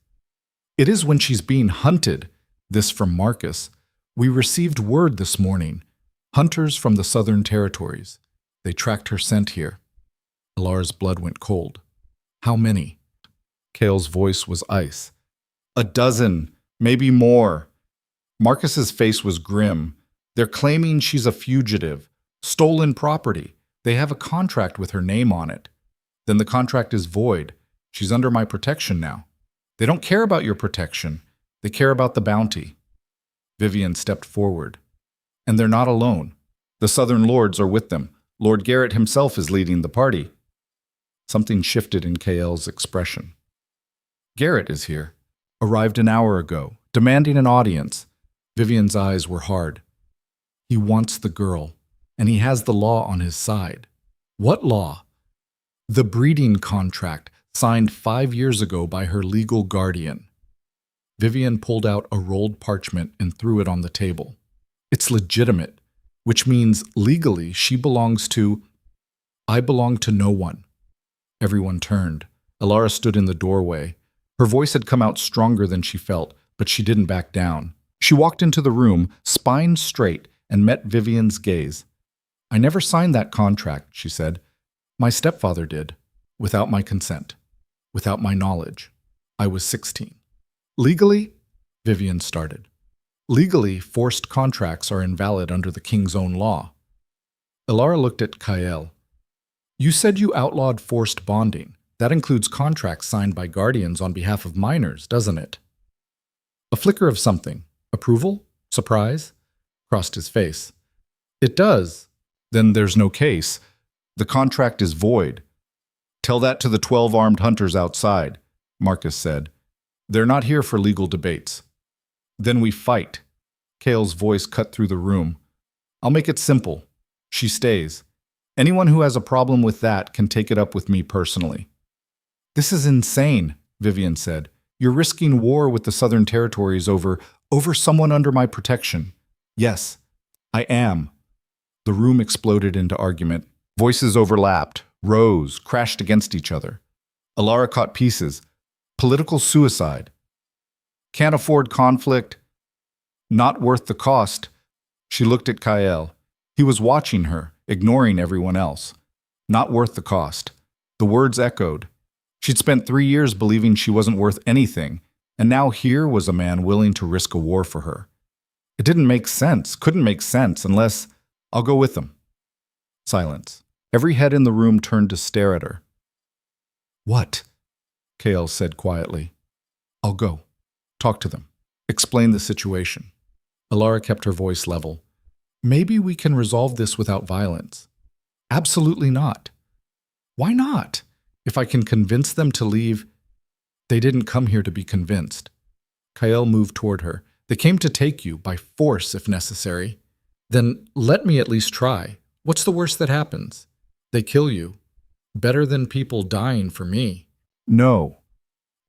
S1: It is when she's being hunted. This from Marcus. We received word this morning. Hunters from the southern territories. They tracked her scent here. Alara's blood went cold. How many? Kale's voice was ice. 12, maybe more. Marcus's face was grim. They're claiming she's a fugitive. Stolen property. They have a contract with her name on it. Then the contract is void. She's under my protection now. They don't care about your protection. They care about the bounty. Vivian stepped forward. And they're not alone. The Southern Lords are with them. Lord Garrett himself is leading the party. Something shifted in KL's expression. Garrett is here. Arrived an hour ago, demanding an audience. Vivian's eyes were hard. He wants the girl, and he has the law on his side. What law? The breeding contract signed 5 years ago by her legal guardian. Vivian pulled out a rolled parchment and threw it on the table. It's legitimate, which means legally she belongs to... I belong to no one. Everyone turned. Alara stood in the doorway. Her voice had come out stronger than she felt, but she didn't back down. She walked into the room, spine straight, and met Vivian's gaze. I never signed that contract, she said. My stepfather did, without my consent, without my knowledge. I was 16. Legally, Vivian started. Legally, forced contracts are invalid under the king's own law. Alara looked at Kael. You said you outlawed forced bonding. That includes contracts signed by guardians on behalf of minors, doesn't it? A flicker of something. Approval? Surprise? Crossed his face. It does. Then there's no case. The contract is void. Tell that to the 12 armed hunters outside, Marcus said. They're not here for legal debates. Then we fight. Kale's voice cut through the room. I'll make it simple. She stays. Anyone who has a problem with that can take it up with me personally. This is insane, Vivian said. You're risking war with the Southern Territories over someone under my protection. Yes, I am. The room exploded into argument. Voices overlapped, rose, crashed against each other. Alara caught pieces. Political suicide. Can't afford conflict. Not worth the cost. She looked at Kael. He was watching her, ignoring everyone else. Not worth the cost. The words echoed. She'd spent 3 years believing she wasn't worth anything, and now here was a man willing to risk a war for her. It didn't make sense, couldn't make sense, unless I'll go with them. Silence. Every head in the room turned to stare at her. What? Kael said quietly. I'll go. Talk to them. Explain the situation. Alara kept her voice level. Maybe we can resolve this without violence. Absolutely not. Why not? If I can convince them to leave, they didn't come here to be convinced. Kael moved toward her. They came to take you, by force if necessary. Then let me at least try. What's the worst that happens? They kill you. Better than people dying for me. No.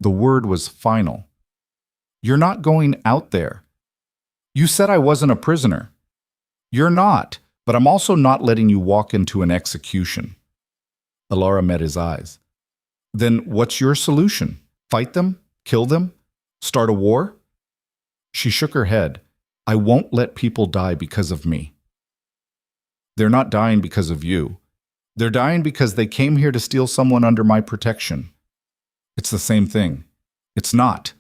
S1: The word was final. You're not going out there. You said I wasn't a prisoner. You're not, but I'm also not letting you walk into an execution. Alara met his eyes. Then what's your solution? Fight them? Kill them? Start a war? She shook her head. I won't let people die because of me. They're not dying because of you. They're dying because they came here to steal someone under my protection. It's the same thing. It's not.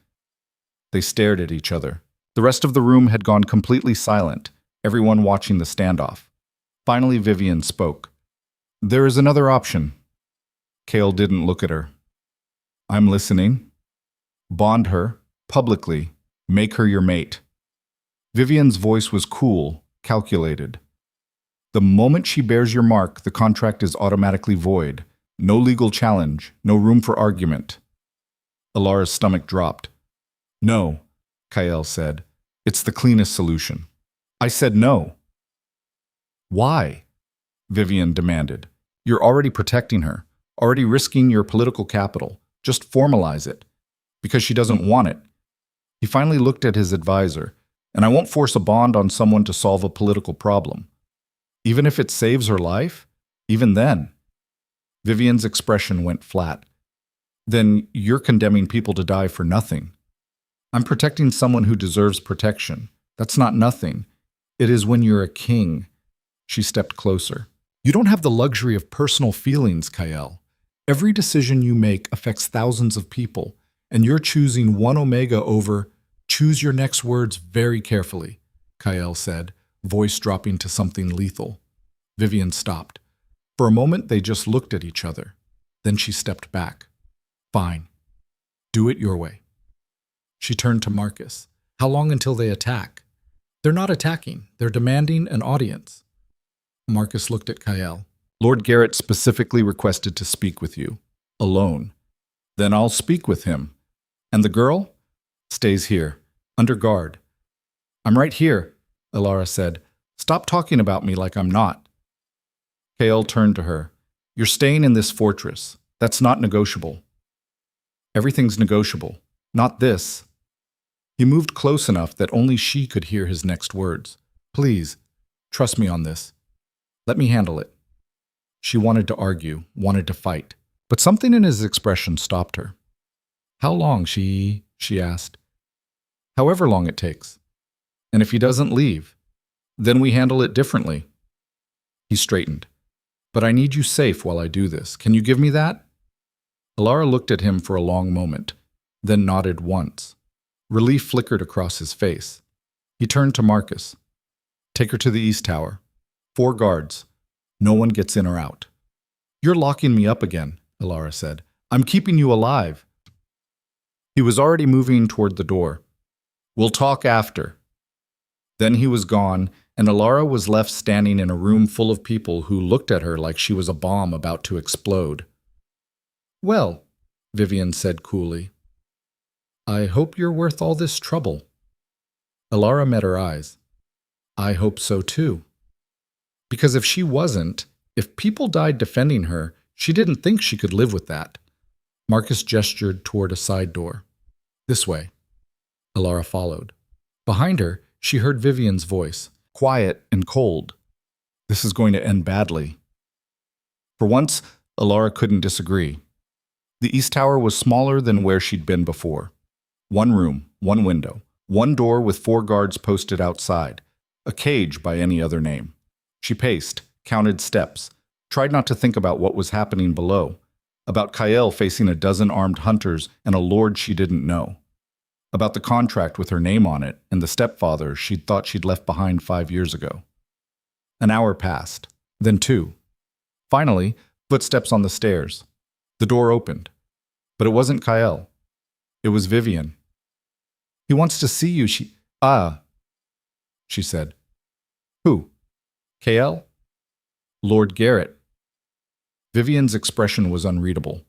S1: They stared at each other. The rest of the room had gone completely silent, everyone watching the standoff. Finally, Vivian spoke. There is another option. Kael didn't look at her. I'm listening. Bond her, publicly. Make her your mate. Vivian's voice was cool, calculated. The moment she bears your mark, the contract is automatically void. No legal challenge, no room for argument. Alara's stomach dropped. No, Kael said. It's the cleanest solution. I said no. Why? Vivian demanded. You're already protecting her, already risking your political capital. Just formalize it. Because she doesn't want it. He finally looked at his advisor. And I won't force a bond on someone to solve a political problem. Even if it saves her life? Even then. Vivian's expression went flat. Then you're condemning people to die for nothing. I'm protecting someone who deserves protection. That's not nothing. It is when you're a king. She stepped closer. You don't have the luxury of personal feelings, Kael. Every decision you make affects thousands of people, and you're choosing one Omega over... Choose your next words very carefully, Kael said, voice dropping to something lethal. Vivian stopped. For a moment, they just looked at each other. Then she stepped back. Fine. Do it your way. She turned to Marcus. How long until they attack? They're not attacking. They're demanding an audience. Marcus looked at Kael. Lord Garrett specifically requested to speak with you. alone. Then I'll speak with him. And the girl? Stays here, under guard. I'm right here, Alara said. Stop talking about me like I'm not. Kael turned to her. You're staying in this fortress. That's not negotiable. Everything's negotiable. Not this. He moved close enough that only she could hear his next words. Please, trust me on this. Let me handle it. She wanted to argue, wanted to fight, but something in his expression stopped her. How long, she asked. However long it takes. And if he doesn't leave, then we handle it differently. He straightened. But I need you safe while I do this. Can you give me that? Alara looked at him for a long moment, then nodded once. Relief flickered across his face. He turned to Marcus. Take her to the East Tower. 4 guards. No one gets in or out. You're locking me up again, Alara said. I'm keeping you alive. He was already moving toward the door. We'll talk after. Then he was gone, and Alara was left standing in a room full of people who looked at her like she was a bomb about to explode. Well, Vivian said coolly, I hope you're worth all this trouble. Alara met her eyes. I hope so too. Because if she wasn't, if people died defending her, she didn't think she could live with that. Marcus gestured toward a side door. This way. Alara followed. Behind her, she heard Vivian's voice, quiet and cold. This is going to end badly. For once, Alara couldn't disagree. The East Tower was smaller than where she'd been before. 1 room, 1 window, 1 door with 4 guards posted outside, a cage by any other name. She paced, counted steps, tried not to think about what was happening below, about Kael facing a dozen armed hunters and a lord she didn't know, about the contract with her name on it and the stepfather she'd thought she'd left behind 5 years ago. An hour passed, then 2. Finally, footsteps on the stairs. The door opened, but it wasn't Kael. It was Vivian. He wants to see you, she said. Who? Kael? Lord Garrett. Vivian's expression was unreadable.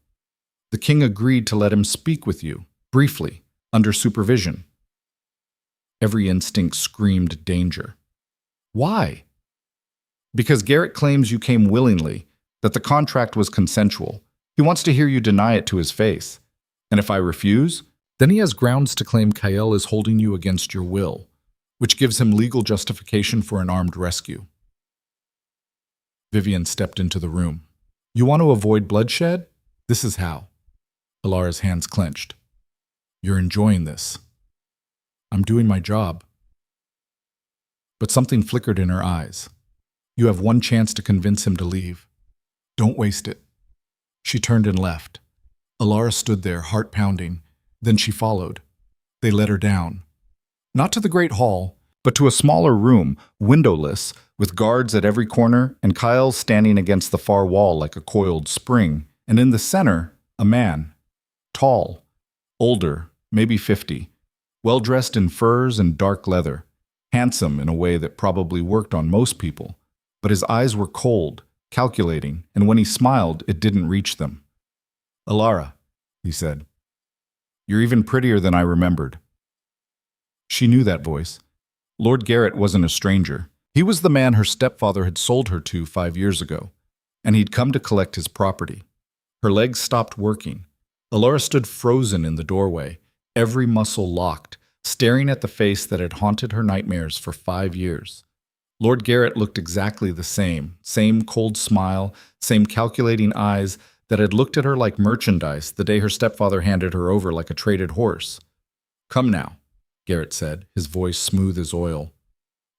S1: The king agreed to let him speak with you, briefly, under supervision. Every instinct screamed danger. Why? Because Garrett claims you came willingly, that the contract was consensual. He wants to hear you deny it to his face. And if I refuse, then he has grounds to claim Kael is holding you against your will, which gives him legal justification for an armed rescue. Vivian stepped into the room. You want to avoid bloodshed? This is how. Alara's hands clenched. You're enjoying this. I'm doing my job. But something flickered in her eyes. You have 1 chance to convince him to leave. Don't waste it. She turned and left. Alara stood there, heart pounding. Then she followed. They led her down. Not to the great hall, but to a smaller room, windowless, with guards at every corner and Kael standing against the far wall like a coiled spring. And in the center, a man. Tall, older, maybe 50, well-dressed in furs and dark leather, handsome in a way that probably worked on most people, but his eyes were cold, calculating, and when he smiled, it didn't reach them. Alara, he said, you're even prettier than I remembered. She knew that voice. Lord Garrett wasn't a stranger. He was the man her stepfather had sold her to 5 years ago, and he'd come to collect his property. Her legs stopped working. Alara stood frozen in the doorway, every muscle locked, staring at the face that had haunted her nightmares for 5 years. Lord Garrett looked exactly the same cold smile, same calculating eyes that had looked at her like merchandise the day her stepfather handed her over like a traded horse. Come now, Garrett said, his voice smooth as oil.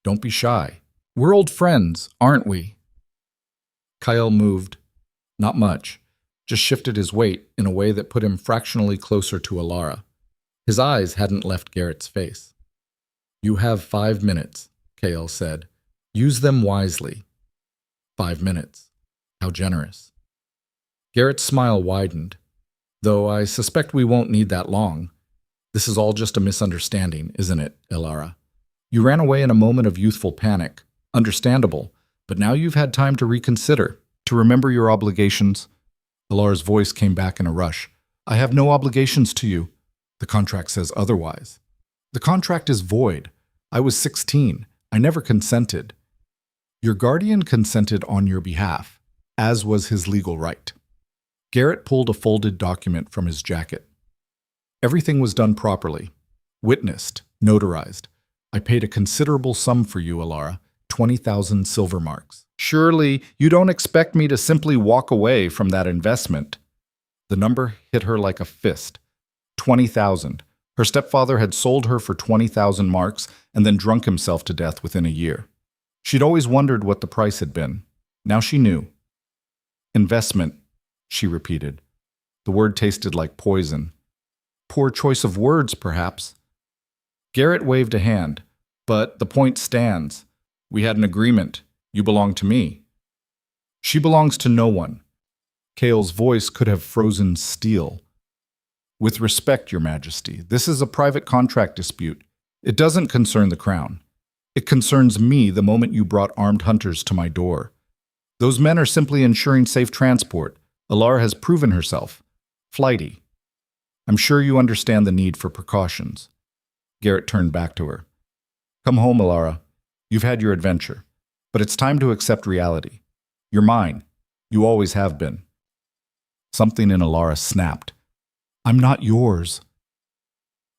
S1: Don't be shy. We're old friends, aren't we? Kael moved. Not much. Just shifted his weight in a way that put him fractionally closer to Alara. His eyes hadn't left Garrett's face. You have 5 minutes, Kael said. Use them wisely. 5 minutes. How generous. Garrett's smile widened. Though I suspect we won't need that long. This is all just a misunderstanding, isn't it, Alara? You ran away in a moment of youthful panic. Understandable, but now you've had time to reconsider, to remember your obligations. Alara's voice came back in a rush. I have no obligations to you. The contract says otherwise. The contract is void. I was 16. I never consented. Your guardian consented on your behalf, as was his legal right. Garrett pulled a folded document from his jacket. Everything was done properly. Witnessed, notarized. I paid a considerable sum for you, Alara, 20,000 silver marks. Surely you don't expect me to simply walk away from that investment. The number hit her like a fist. 20,000. Her stepfather had sold her for 20,000 marks and then drunk himself to death within a year. She'd always wondered what the price had been. Now she knew. Investment, she repeated. The word tasted like poison. Poor choice of words, perhaps. Garrett waved a hand. But the point stands. We had an agreement. You belong to me. She belongs to no one. Cale's voice could have frozen steel. With respect, Your Majesty, this is a private contract dispute. It doesn't concern the crown. It concerns me the moment you brought armed hunters to my door. Those men are simply ensuring safe transport. Alara has proven herself. Flighty. I'm sure you understand the need for precautions. Garrett turned back to her. Come home, Alara. You've had your adventure. But it's time to accept reality. You're mine. You always have been. Something in Alara snapped. I'm not yours.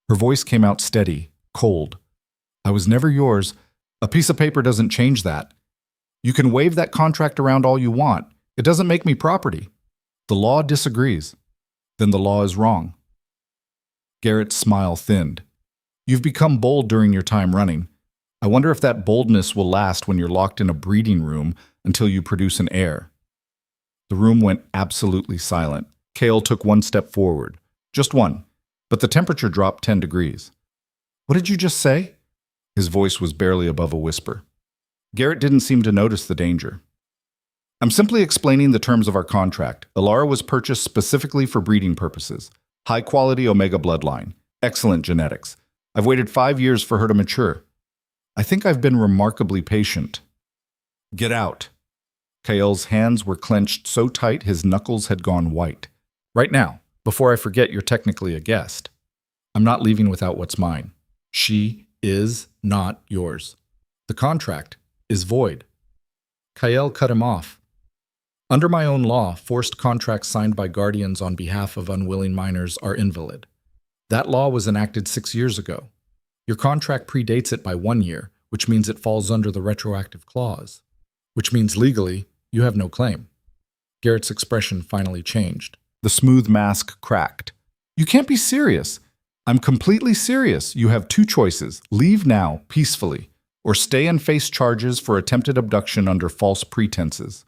S1: Her voice came out steady, cold. I was never yours. A piece of paper doesn't change that. You can wave that contract around all you want. It doesn't make me property. The law disagrees. Then the law is wrong. Garrett's smile thinned. You've become bold during your time running. I wonder if that boldness will last when you're locked in a breeding room until you produce an heir. The room went absolutely silent. Cale took one step forward. Just one. But the temperature dropped 10 degrees. What did you just say? His voice was barely above a whisper. Garrett didn't seem to notice the danger. I'm simply explaining the terms of our contract. Alara was purchased specifically for breeding purposes. High-quality Omega bloodline. Excellent genetics. I've waited 5 years for her to mature. I think I've been remarkably patient. Get out. Cale's hands were clenched so tight his knuckles had gone white. Right now, before I forget you're technically a guest. I'm not leaving without what's mine. She is not yours. The contract is void. Kyle cut him off. Under my own law, forced contracts signed by guardians on behalf of unwilling minors are invalid. That law was enacted 6 years ago. Your contract predates it by 1 year, which means it falls under the retroactive clause, which means legally you have no claim. Garrett's expression finally changed. The smooth mask cracked. You can't be serious. I'm completely serious. You have 2 choices. Leave now, peacefully, or stay and face charges for attempted abduction under false pretenses.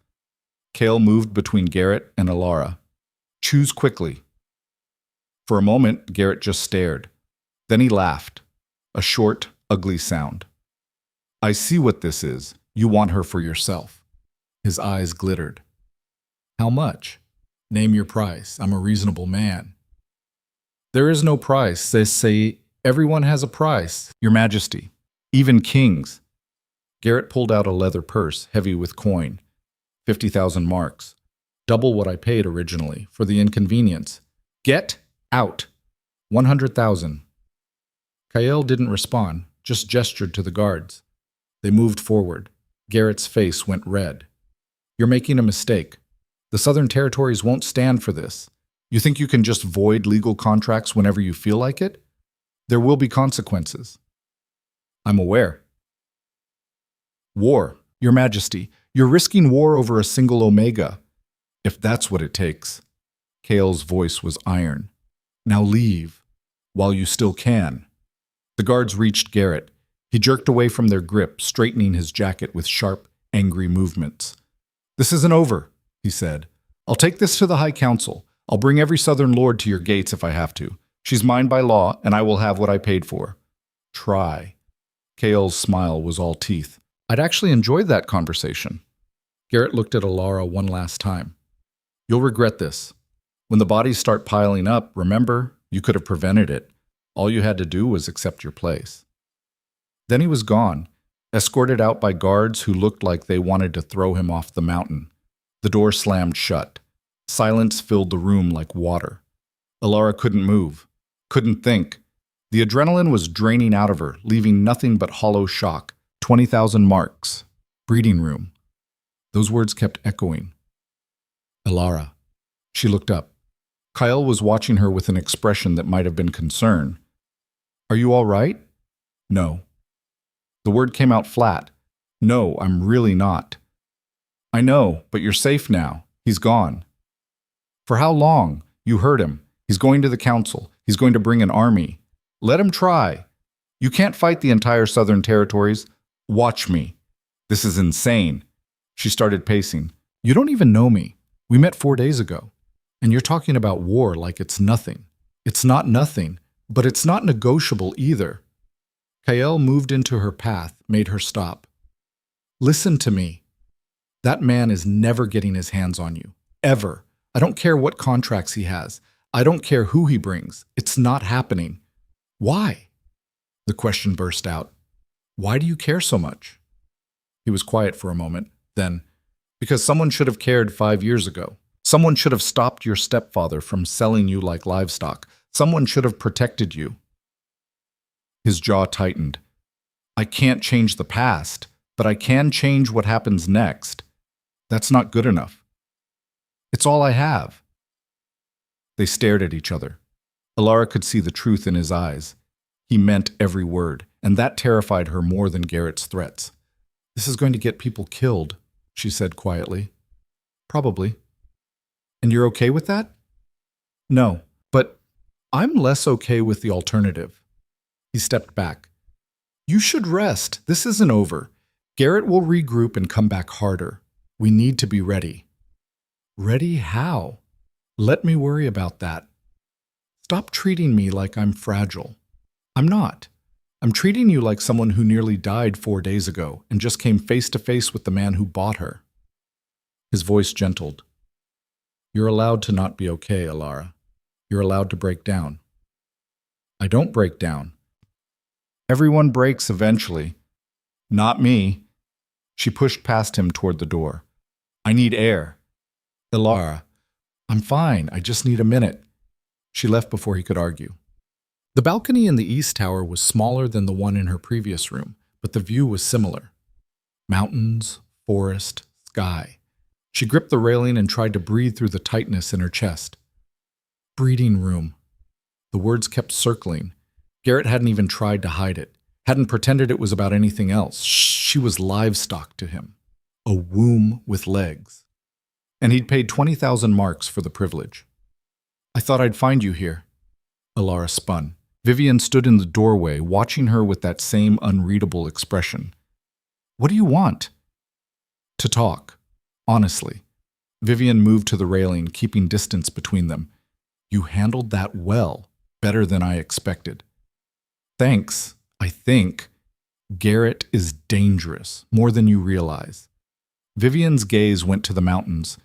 S1: Cale moved between Garrett and Alara. Choose quickly. For a moment, Garrett just stared. Then he laughed. A short, ugly sound. I see what this is. You want her for yourself. His eyes glittered. How much? Name your price. I'm a reasonable man. There is no price. They say everyone has a price, Your Majesty. Even kings. Garrett pulled out a leather purse, heavy with coin. 50,000 marks. Double what I paid originally, for the inconvenience. Get out. 100,000. Kyle didn't respond, just gestured to the guards. They moved forward. Garrett's face went red. You're making a mistake. The Southern Territories won't stand for this. You think you can just void legal contracts whenever you feel like it? There will be consequences. I'm aware. War, Your Majesty. You're risking war over a single Omega. If that's what it takes. Cale's voice was iron. Now leave, while you still can. The guards reached Garrett. He jerked away from their grip, straightening his jacket with sharp, angry movements. This isn't over, he said. I'll take this to the High Council. I'll bring every Southern lord to your gates if I have to. She's mine by law, and I will have what I paid for. Try. Cale's smile was all teeth. I'd actually enjoyed that conversation. Garrett looked at Alara one last time. You'll regret this. When the bodies start piling up, remember, you could have prevented it. All you had to do was accept your place. Then he was gone, escorted out by guards who looked like they wanted to throw him off the mountain. The door slammed shut. Silence filled the room like water. Alara couldn't move, couldn't think. The adrenaline was draining out of her, leaving nothing but hollow shock. 20,000 marks. Breeding room. Those words kept echoing. Alara. She looked up. Kyle was watching her with an expression that might have been concern. Are you all right? No. The word came out flat. No, I'm really not. I know, but you're safe now. He's gone. For how long? You heard him. He's going to the council. He's going to bring an army. Let him try. You can't fight the entire southern territories. Watch me. This is insane. She started pacing. You don't even know me. We met 4 days ago. And you're talking about war like it's nothing. It's not nothing, but it's not negotiable either. Kael moved into her path, made her stop. Listen to me. That man is never getting his hands on you. Ever. I don't care what contracts he has. I don't care who he brings. It's not happening. Why? The question burst out. Why do you care so much? He was quiet for a moment. Then, because someone should have cared 5 years ago. Someone should have stopped your stepfather from selling you like livestock. Someone should have protected you. His jaw tightened. I can't change the past, but I can change what happens next. That's not good enough. It's all I have. They stared at each other. Alara could see the truth in his eyes. He meant every word, and that terrified her more than Garrett's threats. This is going to get people killed, she said quietly. Probably. And you're okay with that? No, but I'm less okay with the alternative. He stepped back. You should rest. This isn't over. Garrett will regroup and come back harder. We need to be ready. Ready how? Let me worry about that. Stop treating me like I'm fragile. I'm not. I'm treating you like someone who nearly died 4 days ago and just came face to face with the man who bought her. His voice gentled. You're allowed to not be okay, Alara. You're allowed to break down. I don't break down. Everyone breaks eventually. Not me. She pushed past him toward the door. I need air. Alara, I'm fine. I just need a minute. She left before he could argue. The balcony in the east tower was smaller than the one in her previous room, but the view was similar. Mountains, forest, sky. She gripped the railing and tried to breathe through the tightness in her chest. Breeding room. The words kept circling. Garrett hadn't even tried to hide it, hadn't pretended it was about anything else. She was livestock to him, a womb with legs. And he'd paid 20,000 marks for the privilege. I thought I'd find you here. Alara spun. Vivian stood in the doorway, watching her with that same unreadable expression. What do you want? To talk. Honestly. Vivian moved to the railing, keeping distance between them. You handled that well, better than I expected. Thanks, I think. Garrett is dangerous, more than you realize. Vivian's gaze went to the mountains.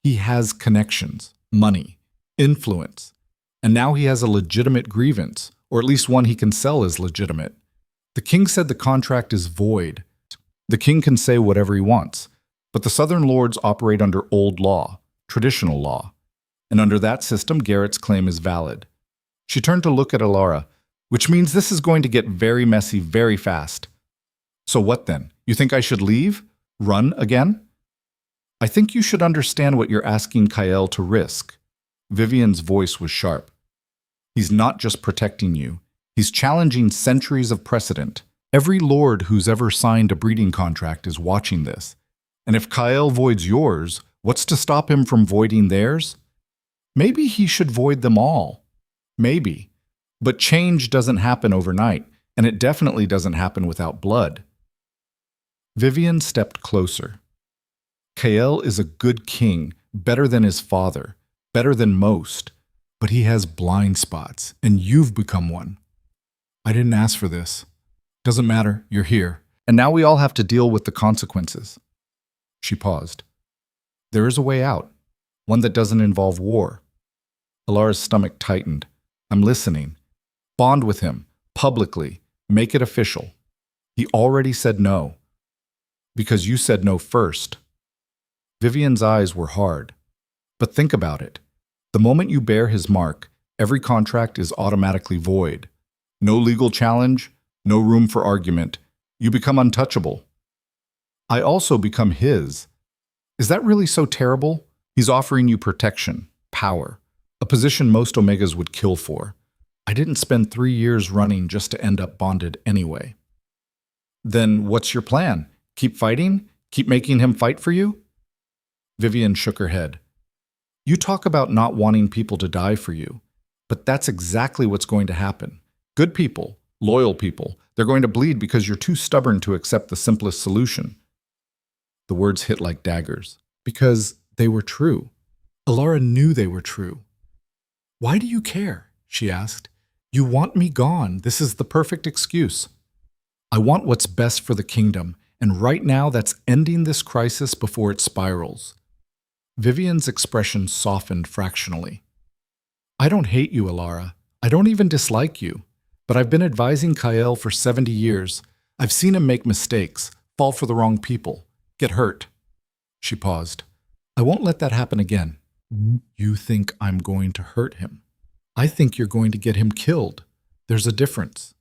S1: He has connections, money, influence, and now he has a legitimate grievance, or at least one he can sell as legitimate. The king said the contract is void. The king can say whatever he wants, but the southern lords operate under old law, traditional law, and under that system, Garrett's claim is valid. She turned to look at Alara, which means this is going to get very messy very fast. So what then? You think I should leave? Run again? I think you should understand what you're asking Kael to risk. Vivian's voice was sharp. He's not just protecting you. He's challenging centuries of precedent. Every lord who's ever signed a breeding contract is watching this. And if Kael voids yours, what's to stop him from voiding theirs? Maybe he should void them all. Maybe. But change doesn't happen overnight, and it definitely doesn't happen without blood. Vivian stepped closer. Kael is a good king, better than his father, better than most, but he has blind spots, and you've become one. I didn't ask for this. Doesn't matter, you're here, and now we all have to deal with the consequences. She paused. There is a way out, one that doesn't involve war. Alara's stomach tightened. I'm listening. Bond with him, publicly, make it official. He already said no. Because you said no first. Vivian's eyes were hard. But think about it. The moment you bear his mark, every contract is automatically void. No legal challenge, no room for argument. You become untouchable. I also become his. Is that really so terrible? He's offering you protection, power, a position most Omegas would kill for. I didn't spend 3 years running just to end up bonded anyway. Then what's your plan? Keep fighting? Keep making him fight for you? Vivian shook her head. You talk about not wanting people to die for you, but that's exactly what's going to happen. Good people, loyal people, they're going to bleed because you're too stubborn to accept the simplest solution. The words hit like daggers, because they were true. Alara knew they were true. Why do you care? She asked. You want me gone. This is the perfect excuse. I want what's best for the kingdom, and right now that's ending this crisis before it spirals. Vivian's expression softened fractionally. I don't hate you, Alara. I don't even dislike you. But I've been advising Kael for 70 years. I've seen him make mistakes, fall for the wrong people, get hurt. She paused. I won't let that happen again. You think I'm going to hurt him. I think you're going to get him killed. There's a difference.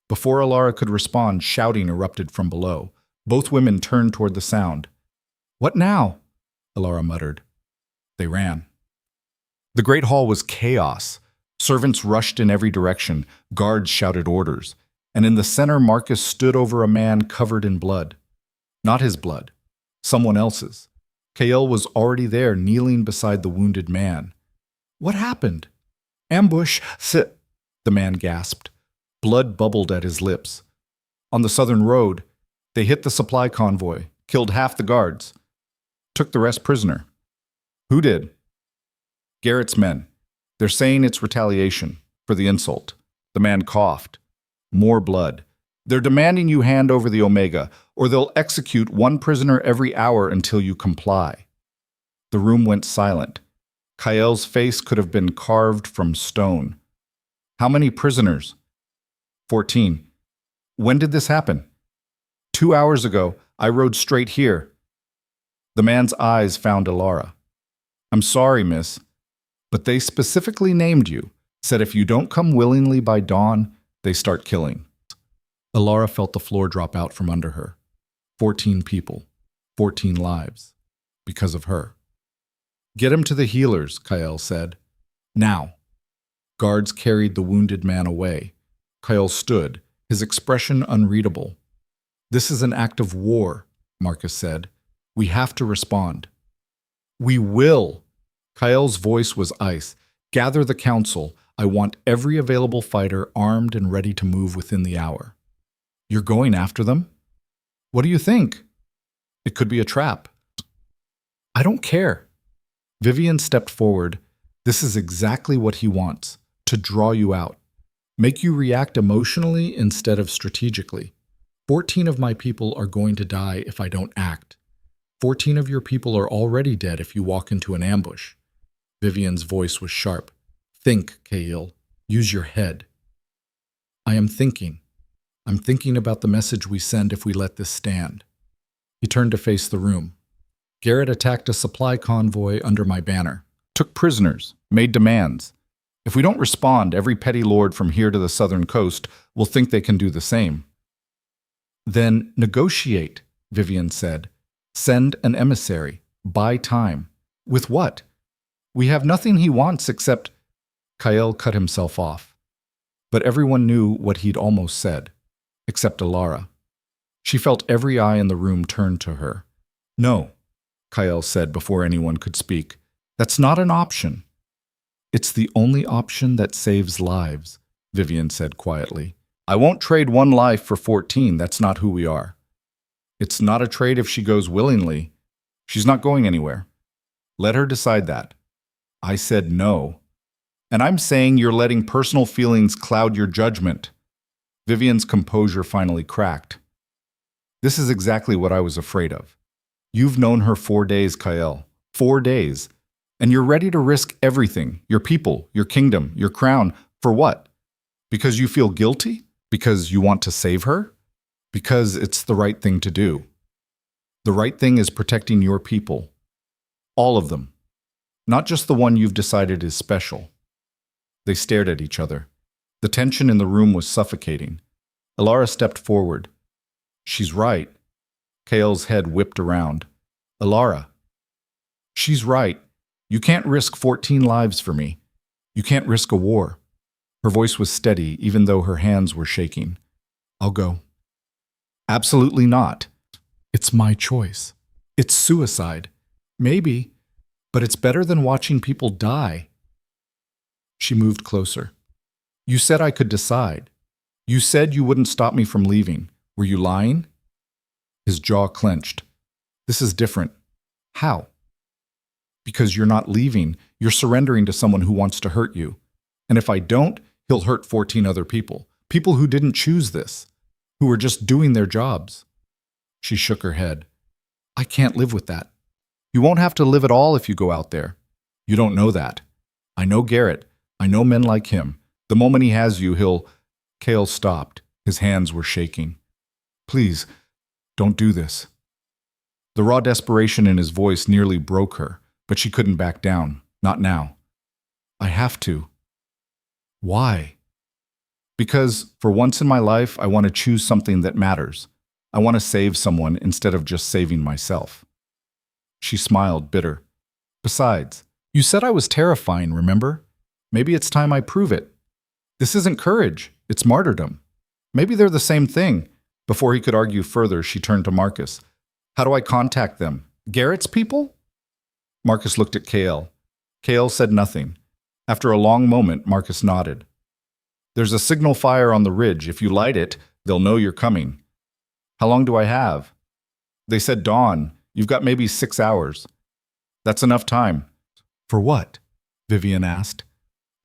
S1: Before Alara could respond, shouting erupted from below. Both women turned toward the sound. What now? Alara muttered. They ran. The great hall was chaos. Servants rushed in every direction. Guards shouted orders. And in the center, Marcus stood over a man covered in blood. Not his blood. Someone else's. Kael was already there, kneeling beside the wounded man. What happened? Ambush, the man gasped. Blood bubbled at his lips. On the southern road, they hit the supply convoy, killed half the guards, took the rest prisoner. Who did? Garrett's men. They're saying it's retaliation for the insult. The man coughed. More blood. They're demanding you hand over the Omega, or they'll execute one prisoner every hour until you comply. The room went silent. Kael's face could have been carved from stone. How many prisoners? 14. When did this happen? 2 hours ago. I rode straight here. The man's eyes found Alara. I'm sorry, miss, but they specifically named you, said if you don't come willingly by dawn, they start killing. Alara felt the floor drop out from under her. 14 people, 14 lives, because of her. Get him to the healers, Kael said. Now. Guards carried the wounded man away. Kael stood, his expression unreadable. This is an act of war, Marcus said. We have to respond. We will. Kael's voice was ice. Gather the council. I want every available fighter armed and ready to move within the hour. You're going after them? What do you think? It could be a trap. I don't care. Vivian stepped forward. This is exactly what he wants, to draw you out, make you react emotionally instead of strategically. 14 of my people are going to die if I don't act. 14 of your people are already dead if you walk into an ambush. Vivian's voice was sharp. Think, Kael. Use your head. I am thinking. I'm thinking about the message we send if we let this stand. He turned to face the room. Garrett attacked a supply convoy under my banner, took prisoners, made demands. If we don't respond, every petty lord from here to the southern coast will think they can do the same. Then negotiate, Vivian said. Send an emissary. Buy time. With what? We have nothing he wants except... Kael cut himself off. But everyone knew what he'd almost said, except Alara. She felt every eye in the room turn to her. No, Kael said before anyone could speak. That's not an option. It's the only option that saves lives, Vivian said quietly. I won't trade one life for 14. That's not who we are. It's not a trade if she goes willingly. She's not going anywhere. Let her decide that. I said no. And I'm saying you're letting personal feelings cloud your judgment. Vivian's composure finally cracked. This is exactly what I was afraid of. You've known her 4 days, Kael. 4 days. And you're ready to risk everything, your people, your kingdom, your crown, for what? Because you feel guilty? Because you want to save her? Because it's the right thing to do. The right thing is protecting your people. All of them. Not just the one you've decided is special. They stared at each other. The tension in the room was suffocating. Alara stepped forward. She's right. Kale's head whipped around. Alara. She's right. You can't risk 14 lives for me. You can't risk a war. Her voice was steady, even though her hands were shaking. I'll go. Absolutely not. It's my choice. It's suicide. Maybe, but it's better than watching people die. She moved closer. You said I could decide. You said you wouldn't stop me from leaving. Were you lying? His jaw clenched. This is different. How? Because you're not leaving. You're surrendering to someone who wants to hurt you. And if I don't, he'll hurt 14 other people. People who didn't choose this. Who were just doing their jobs. She shook her head. I can't live with that. You won't have to live at all if you go out there. You don't know that. I know Garrett. I know men like him. The moment he has you, he'll... Kale stopped. His hands were shaking. Please, don't do this. The raw desperation in his voice nearly broke her, but she couldn't back down. Not now. I have to. Why? Because, for once in my life, I want to choose something that matters. I want to save someone instead of just saving myself. She smiled, bitter. Besides, you said I was terrifying, remember? Maybe it's time I prove it. This isn't courage, it's martyrdom. Maybe they're the same thing. Before he could argue further, she turned to Marcus. How do I contact them? Garrett's people? Marcus looked at Kale. Kale said nothing. After a long moment, Marcus nodded. There's a signal fire on the ridge. If you light it, they'll know you're coming. How long do I have? They said dawn. You've got maybe 6 hours. That's enough time. For what? Vivian asked.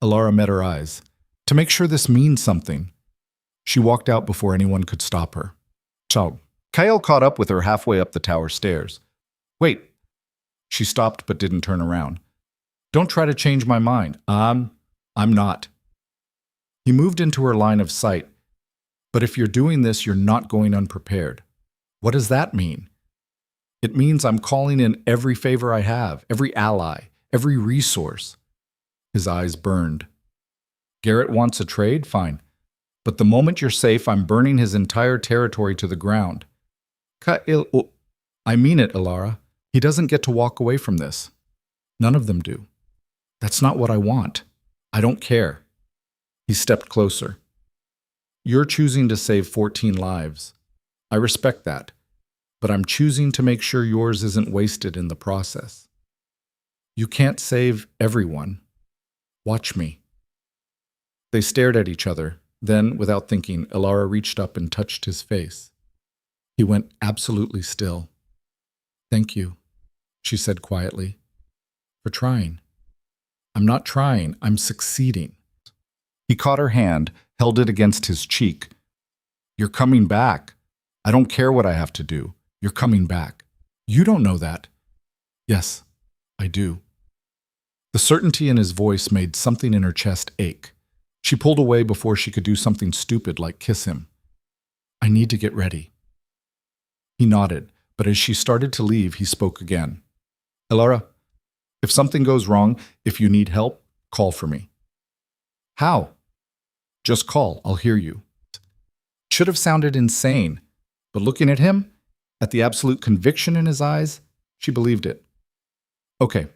S1: Alara met her eyes. To make sure this means something. She walked out before anyone could stop her. Ciao. Kyle caught up with her halfway up the tower stairs. Wait. She stopped but didn't turn around. Don't try to change my mind. I'm not. He moved into her line of sight. But if you're doing this, you're not going unprepared. What does that mean? It means I'm calling in every favor I have, every ally, every resource. His eyes burned. Garrett wants a trade? Fine. But the moment you're safe, I'm burning his entire territory to the ground. I mean it, Alara. He doesn't get to walk away from this. None of them do. That's not what I want. I don't care. He stepped closer. You're choosing to save 14 lives. I respect that. But I'm choosing to make sure yours isn't wasted in the process. You can't save everyone. Watch me. They stared at each other. Then, without thinking, Alara reached up and touched his face. He went absolutely still. Thank you, she said quietly, for trying. I'm not trying, I'm succeeding. He caught her hand, held it against his cheek. You're coming back. I don't care what I have to do. You're coming back. You don't know that. Yes, I do. The certainty in his voice made something in her chest ache. She pulled away before she could do something stupid like kiss him. I need to get ready. He nodded, but as she started to leave, he spoke again. Alara, if something goes wrong, if you need help, call for me. How? Just call, I'll hear you. Should have sounded insane, but looking at him, at the absolute conviction in his eyes, she believed it. Okay.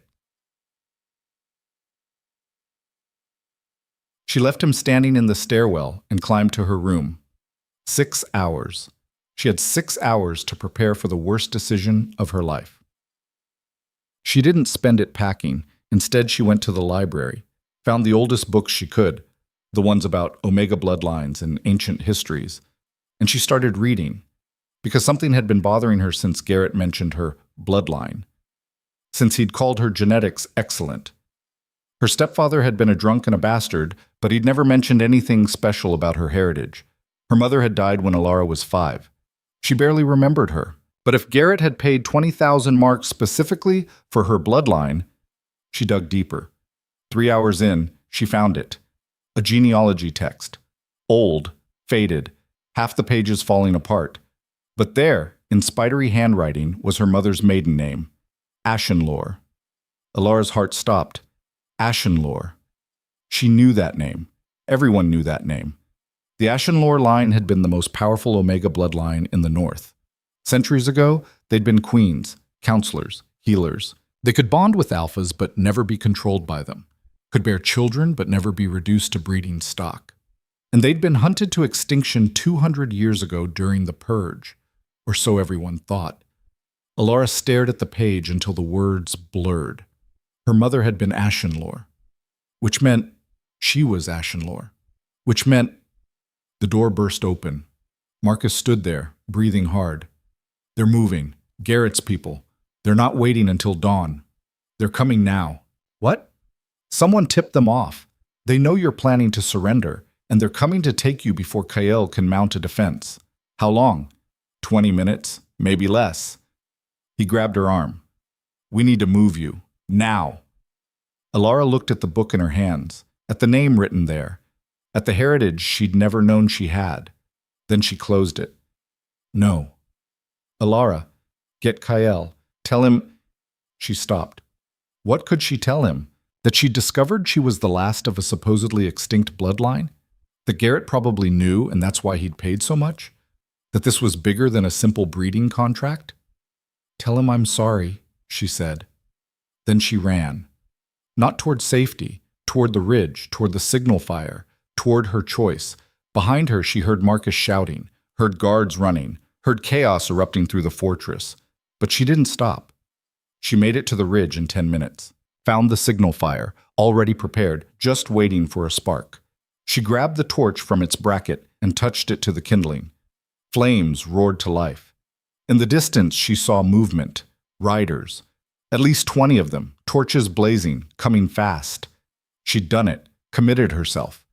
S1: She left him standing in the stairwell and climbed to her room. 6 hours. She had 6 hours to prepare for the worst decision of her life. She didn't spend it packing. Instead, she went to the library, found the oldest books she could, the ones about Omega bloodlines and ancient histories, and she started reading, because something had been bothering her since Garrett mentioned her bloodline, since he'd called her genetics excellent. Her stepfather had been a drunk and a bastard, but he'd never mentioned anything special about her heritage. Her mother had died when Alara was 5. She barely remembered her. But if Garrett had paid 20,000 marks specifically for her bloodline, she dug deeper. 3 hours in, she found it. A genealogy text. Old, faded, half the pages falling apart. But there, in spidery handwriting, was her mother's maiden name, Ashenlore. Alara's heart stopped. Ashenlore. She knew that name. Everyone knew that name. The Ashenlore line had been the most powerful Omega bloodline in the North. Centuries ago, they'd been queens, counselors, healers. They could bond with alphas but never be controlled by them, could bear children but never be reduced to breeding stock. And they'd been hunted to extinction 200 years ago during the Purge, or so everyone thought. Alara stared at the page until the words blurred. Her mother had been Ashenlore, which meant she was Ashenlore, which meant the door burst open. Marcus stood there, breathing hard. They're moving. Garrett's people. They're not waiting until dawn. They're coming now. What? Someone tipped them off. They know you're planning to surrender, and they're coming to take you before Kael can mount a defense. How long? 20 minutes, maybe less. He grabbed her arm. We need to move you. Now. Alara looked at the book in her hands, at the name written there, at the heritage she'd never known she had. Then she closed it. No. Alara, get Kael. Tell him. She stopped. What could she tell him? That she'd discovered she was the last of a supposedly extinct bloodline? That Garrett probably knew and that's why he'd paid so much? That this was bigger than a simple breeding contract? Tell him I'm sorry, she said. Then she ran. Not toward safety, toward the ridge, toward the signal fire, toward her choice. Behind her she heard Marcus shouting, heard guards running, heard chaos erupting through the fortress. But she didn't stop. She made it to the ridge in 10 minutes, found the signal fire, already prepared, just waiting for a spark. She grabbed the torch from its bracket and touched it to the kindling. Flames roared to life. In the distance she saw movement, riders. At least 20 of them, torches blazing, coming fast. She'd done it, committed herself.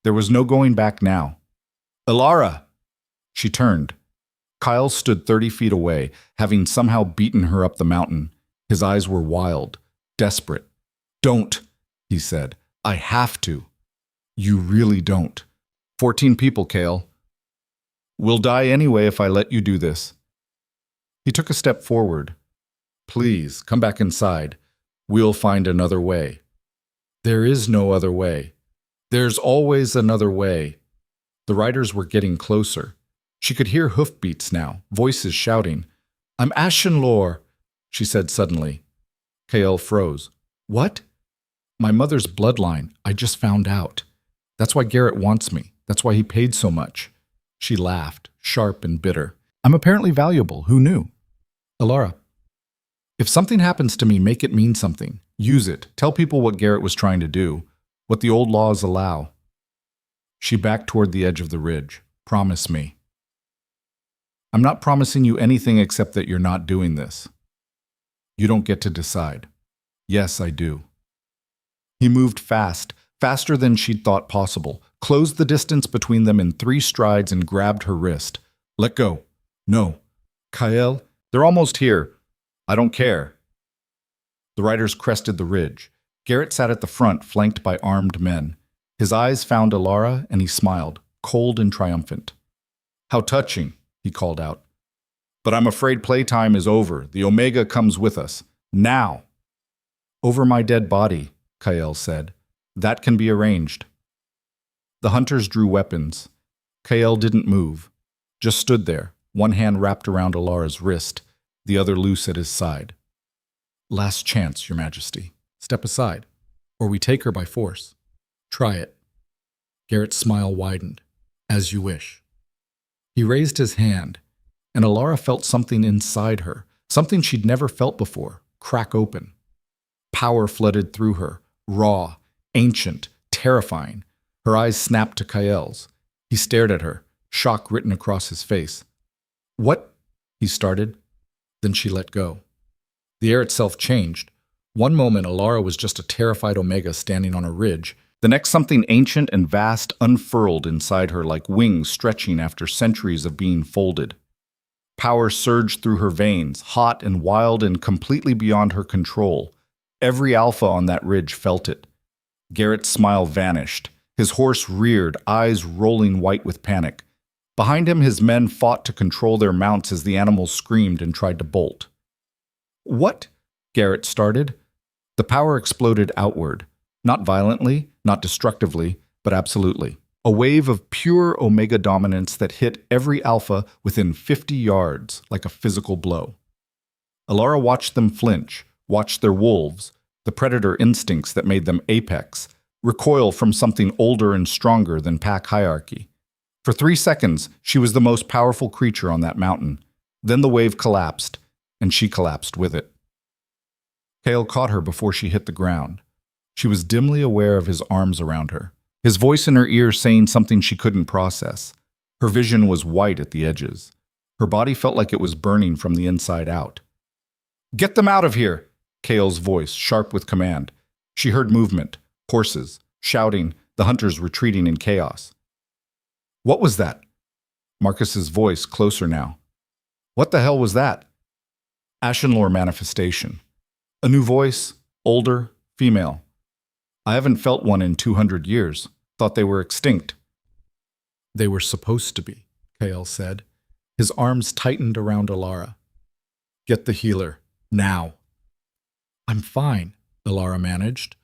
S1: There was no going back now. Alara! She turned. Kyle stood 30 feet away, having somehow beaten her up the mountain. His eyes were wild, desperate. Don't, he said. I have to. You really don't. 14 people, Kale. We'll die anyway if I let you do this. He took a step forward. Please, come back inside. We'll find another way. There is no other way. There's always another way. The riders were getting closer. She could hear hoofbeats now, voices shouting. I'm Ashenlore, she said suddenly. Kael froze. What? My mother's bloodline, I just found out. That's why Garrett wants me. That's why he paid so much. She laughed, sharp and bitter. I'm apparently valuable. Who knew? Alara, if something happens to me, make it mean something. Use it. Tell people what Garrett was trying to do, what the old laws allow. She backed toward the edge of the ridge. Promise me. I'm not promising you anything except that you're not doing this. You don't get to decide. Yes, I do. He moved fast, faster than she'd thought possible, closed the distance between them in 3 strides and grabbed her wrist. Let go. No. Kael, they're almost here. I don't care. The riders crested the ridge. Garrett sat at the front, flanked by armed men. His eyes found Alara, and he smiled, cold and triumphant. How touching, he called out. But I'm afraid playtime is over. The Omega comes with us. Now. Over my dead body, Kael said. That can be arranged. The hunters drew weapons. Kael didn't move, just stood there, one hand wrapped around Alara's wrist, the other loose at his side. Last chance, Your Majesty. Step aside, or we take her by force. Try it. Garrett's smile widened. As you wish. He raised his hand, and Alara felt something inside her, something she'd never felt before, crack open. Power flooded through her, raw, ancient, terrifying. Her eyes snapped to Kael's. He stared at her, shock written across his face. What? He started. Then she let go. The air itself changed. One moment, Alara was just a terrified Omega standing on a ridge. The next, something ancient and vast unfurled inside her like wings stretching after centuries of being folded. Power surged through her veins, hot and wild and completely beyond her control. Every alpha on that ridge felt it. Garrett's smile vanished. His horse reared, eyes rolling white with panic. Behind him, his men fought to control their mounts as the animals screamed and tried to bolt. What? Garrett started. The power exploded outward, not violently, not destructively, but absolutely. A wave of pure Omega dominance that hit every Alpha within 50 yards like a physical blow. Alara watched them flinch, watched their wolves, the predator instincts that made them apex, recoil from something older and stronger than pack hierarchy. For 3 seconds, she was the most powerful creature on that mountain. Then the wave collapsed, and she collapsed with it. Kale caught her before she hit the ground. She was dimly aware of his arms around her, his voice in her ear saying something she couldn't process. Her vision was white at the edges. Her body felt like it was burning from the inside out. "Get them out of here!" Kale's voice, sharp with command. She heard movement, horses, shouting, the hunters retreating in chaos. "What was that?" Marcus's voice, closer now. "What the hell was that?" Ashenlore manifestation. A new voice, older, female. "I haven't felt one in 200 years. Thought they were extinct." "They were supposed to be," Kale said. His arms tightened around Alara. "Get the healer. Now." "I'm fine," Alara managed.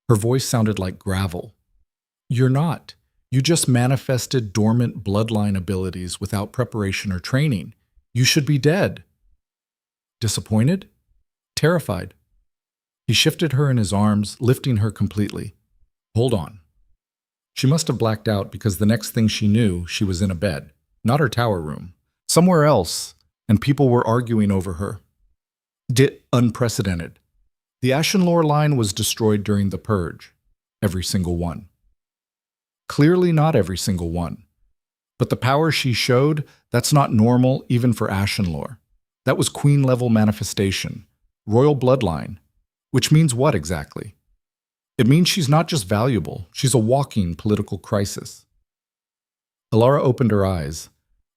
S1: Her voice sounded like gravel. "You're not. You just manifested dormant bloodline abilities without preparation or training. You should be dead." Disappointed? Terrified? He shifted her in his arms, lifting her completely. "Hold on." She must have blacked out because the next thing she knew, she was in a bed. Not her tower room. Somewhere else, and people were arguing over her. Unprecedented. The Ashenlore line was destroyed during the Purge. Every single one. Clearly not every single one. But the power she showed, that's not normal even for Ashenlore. That was queen-level manifestation. Royal bloodline. Which means what exactly? It means she's not just valuable, she's a walking political crisis. Alara opened her eyes.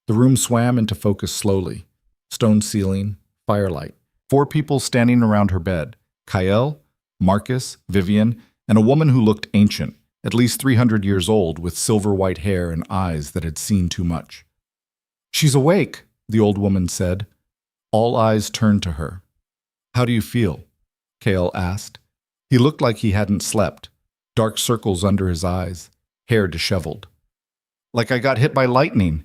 S1: The room swam into focus slowly. Stone ceiling, firelight. 4 people standing around her bed. Kael, Marcus, Vivian, and a woman who looked ancient, at least 300 years old, with silver-white hair and eyes that had seen too much. "She's awake," the old woman said. All eyes turned to her. "How do you feel?" Kael asked. He looked like he hadn't slept, dark circles under his eyes, hair disheveled. "Like I got hit by lightning."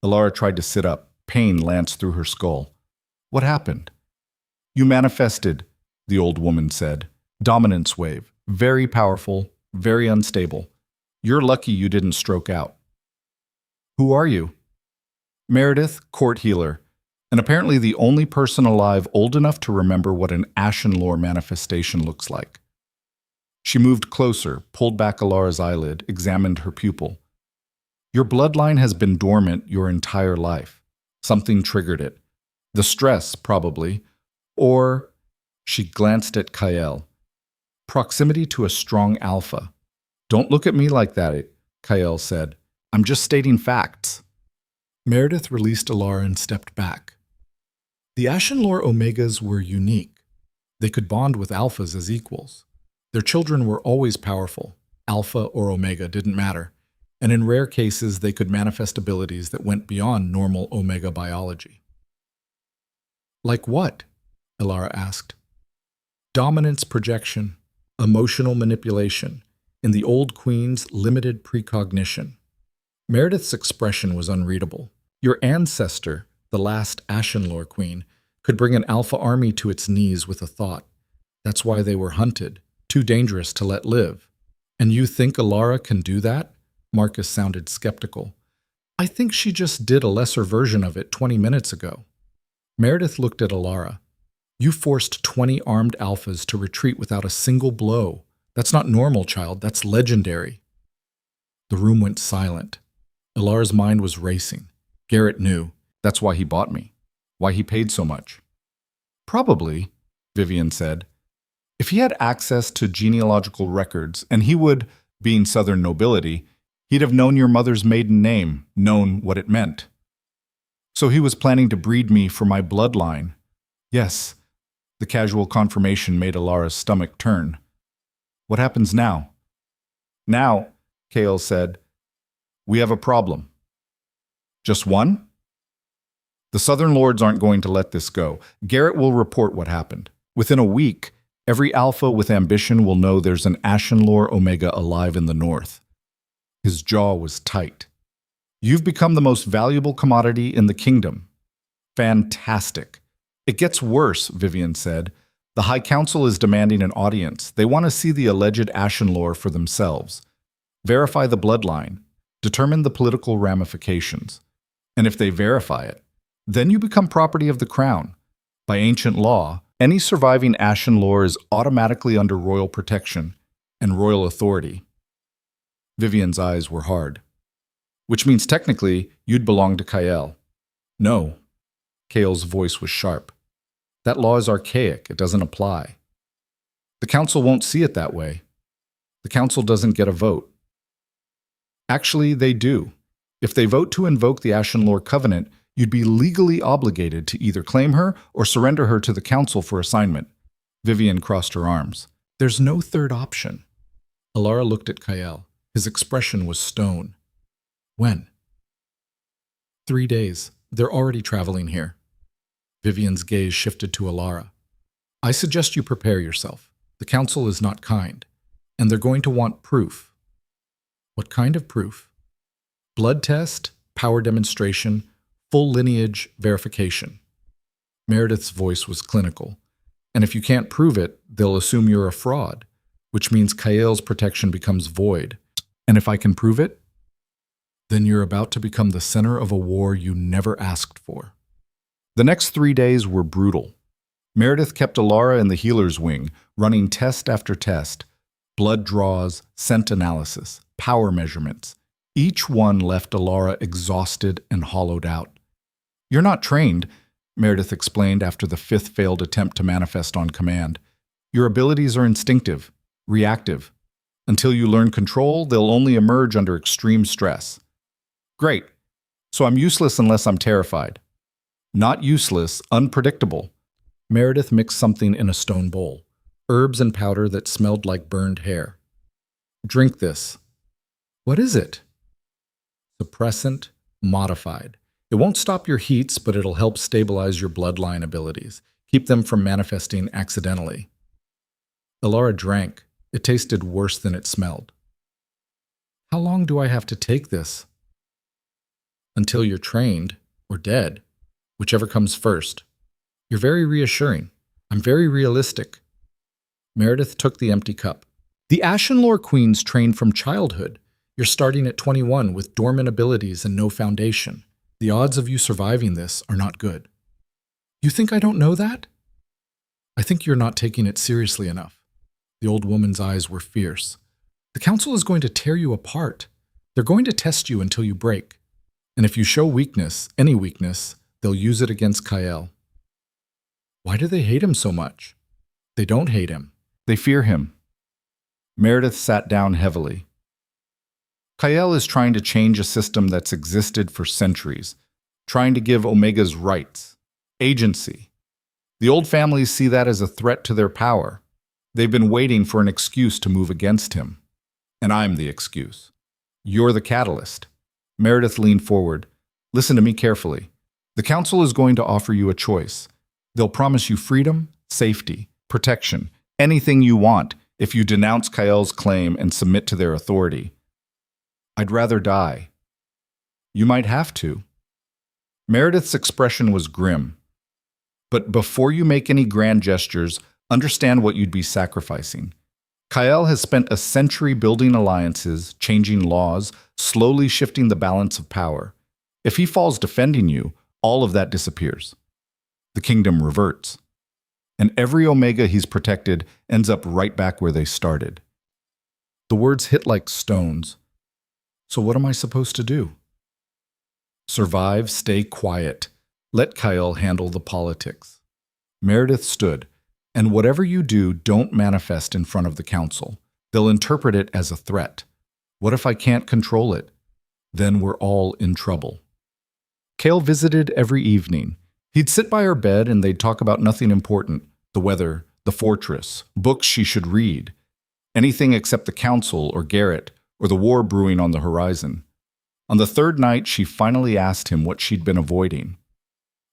S1: Alara tried to sit up. Pain lanced through her skull. "What happened?" "You manifested," the old woman said. "Dominance wave. Very powerful, very unstable. You're lucky you didn't stroke out." "Who are you?" "Meredith, court healer, and apparently the only person alive old enough to remember what an Ashenlore manifestation looks like." She moved closer, pulled back Alara's eyelid, examined her pupil. "Your bloodline has been dormant your entire life. Something triggered it. The stress, probably. Or," she glanced at Kael, "proximity to a strong alpha." "Don't look at me like that," Kael said. "I'm just stating facts." Meredith released Alara and stepped back. The Ashenlore Omegas were unique. They could bond with Alphas as equals. Their children were always powerful. Alpha or Omega didn't matter. And in rare cases, they could manifest abilities that went beyond normal Omega biology. "Like what?" Alara asked. "Dominance projection, emotional manipulation, and the old queen's limited precognition." Meredith's expression was unreadable. Your ancestor, the last Ashenlore queen, could bring an alpha army to its knees with a thought. That's why they were hunted, too dangerous to let live. "And you think Alara can do that?" Marcus sounded skeptical. "I think she just did a lesser version of it 20 minutes ago." Meredith looked at Alara. "You forced 20 armed alphas to retreat without a single blow. That's not normal, child. That's legendary." The room went silent. Alara's mind was racing. Garrett knew. That's why he bought me. Why he paid so much. "Probably," Vivian said. "If he had access to genealogical records, and he would, being Southern nobility, he'd have known your mother's maiden name, known what it meant. So he was planning to breed me for my bloodline." "Yes." The casual confirmation made Alara's stomach turn. "What happens now?" "Now," Kael said, "we have a problem." "Just one?" "The Southern Lords aren't going to let this go. Garrett will report what happened. Within a week, Every alpha with ambition will know there's an Ashenlore Omega alive in the north. His jaw was tight. You've become the most valuable commodity in the kingdom. Fantastic. It gets worse, Vivian said. The High Council is demanding an audience. They want to see the alleged Ashenlore for themselves. Verify the bloodline. Determine the political ramifications. And if they verify it, then you become property of the crown. By ancient law, any surviving Ashenlore is automatically under royal protection and royal authority. Vivian's eyes were hard. Which means technically, you'd belong to Kael. No. Kael's voice was sharp. That law is archaic. It doesn't apply. The council won't see it that way. The council doesn't get a vote. Actually, they do. If they vote to invoke the Ashenlore Covenant, you'd be legally obligated to either claim her or surrender her to the council for assignment. Vivian crossed her arms. There's no third option. Alara looked at Kael. His expression was stone. When? 3 days. They're already traveling here. Vivian's gaze shifted to Alara. I suggest you prepare yourself. The council is not kind, and they're going to want proof. What kind of proof? Blood test, power demonstration, full lineage verification. Meredith's voice was clinical. And if you can't prove it, they'll assume you're a fraud, which means Kael's protection becomes void. And if I can prove it, then you're about to become the center of a war you never asked for. The next 3 days were brutal. Meredith kept Alara in the healer's wing, running test after test. Blood draws, scent analysis, power measurements. Each one left Alara exhausted and hollowed out. You're not trained, Meredith explained after the 5th failed attempt to manifest on command. Your abilities are instinctive, reactive. Until you learn control, they'll only emerge under extreme stress. Great. So I'm useless unless I'm terrified. Not useless, unpredictable. Meredith mixed something in a stone bowl, herbs and powder that smelled like burned hair. Drink this. What is it? Suppressant modified. It won't stop your heats, but it'll help stabilize your bloodline abilities, keep them from manifesting accidentally. Alara drank. It tasted worse than it smelled. How long do I have to take this? Until you're trained, or dead, whichever comes first. You're very reassuring. I'm very realistic. Meredith took the empty cup. The Ashenlore Queens train from childhood. You're starting at 21 with dormant abilities and no foundation. The odds of you surviving this are not good. You think I don't know that? I think you're not taking it seriously enough. The old woman's eyes were fierce. The council is going to tear you apart. They're going to test you until you break. And if you show weakness, any weakness, they'll use it against Kael. Why do they hate him so much? They don't hate him. They fear him. Meredith sat down heavily. Kael is trying to change a system that's existed for centuries, trying to give Omegas rights, agency. The old families see that as a threat to their power. They've been waiting for an excuse to move against him. And I'm the excuse. You're the catalyst. Meredith leaned forward. Listen to me carefully. The council is going to offer you a choice. They'll promise you freedom, safety, protection, anything you want if you denounce Kael's claim and submit to their authority. I'd rather die. You might have to. Meredith's expression was grim. But before you make any grand gestures, understand what you'd be sacrificing. Kael has spent a century building alliances, changing laws, slowly shifting the balance of power. If he falls defending you, all of that disappears. The kingdom reverts. And every Omega he's protected ends up right back where they started. The words hit like stones. So what am I supposed to do? Survive, stay quiet. Let Kael handle the politics. Meredith stood. And whatever you do, don't manifest in front of the council. They'll interpret it as a threat. What if I can't control it? Then we're all in trouble. Kael visited every evening. He'd sit by her bed and they'd talk about nothing important, the weather, the fortress, books she should read, anything except the council or Garrett or the war brewing on the horizon. On the 3rd night, she finally asked him what she'd been avoiding.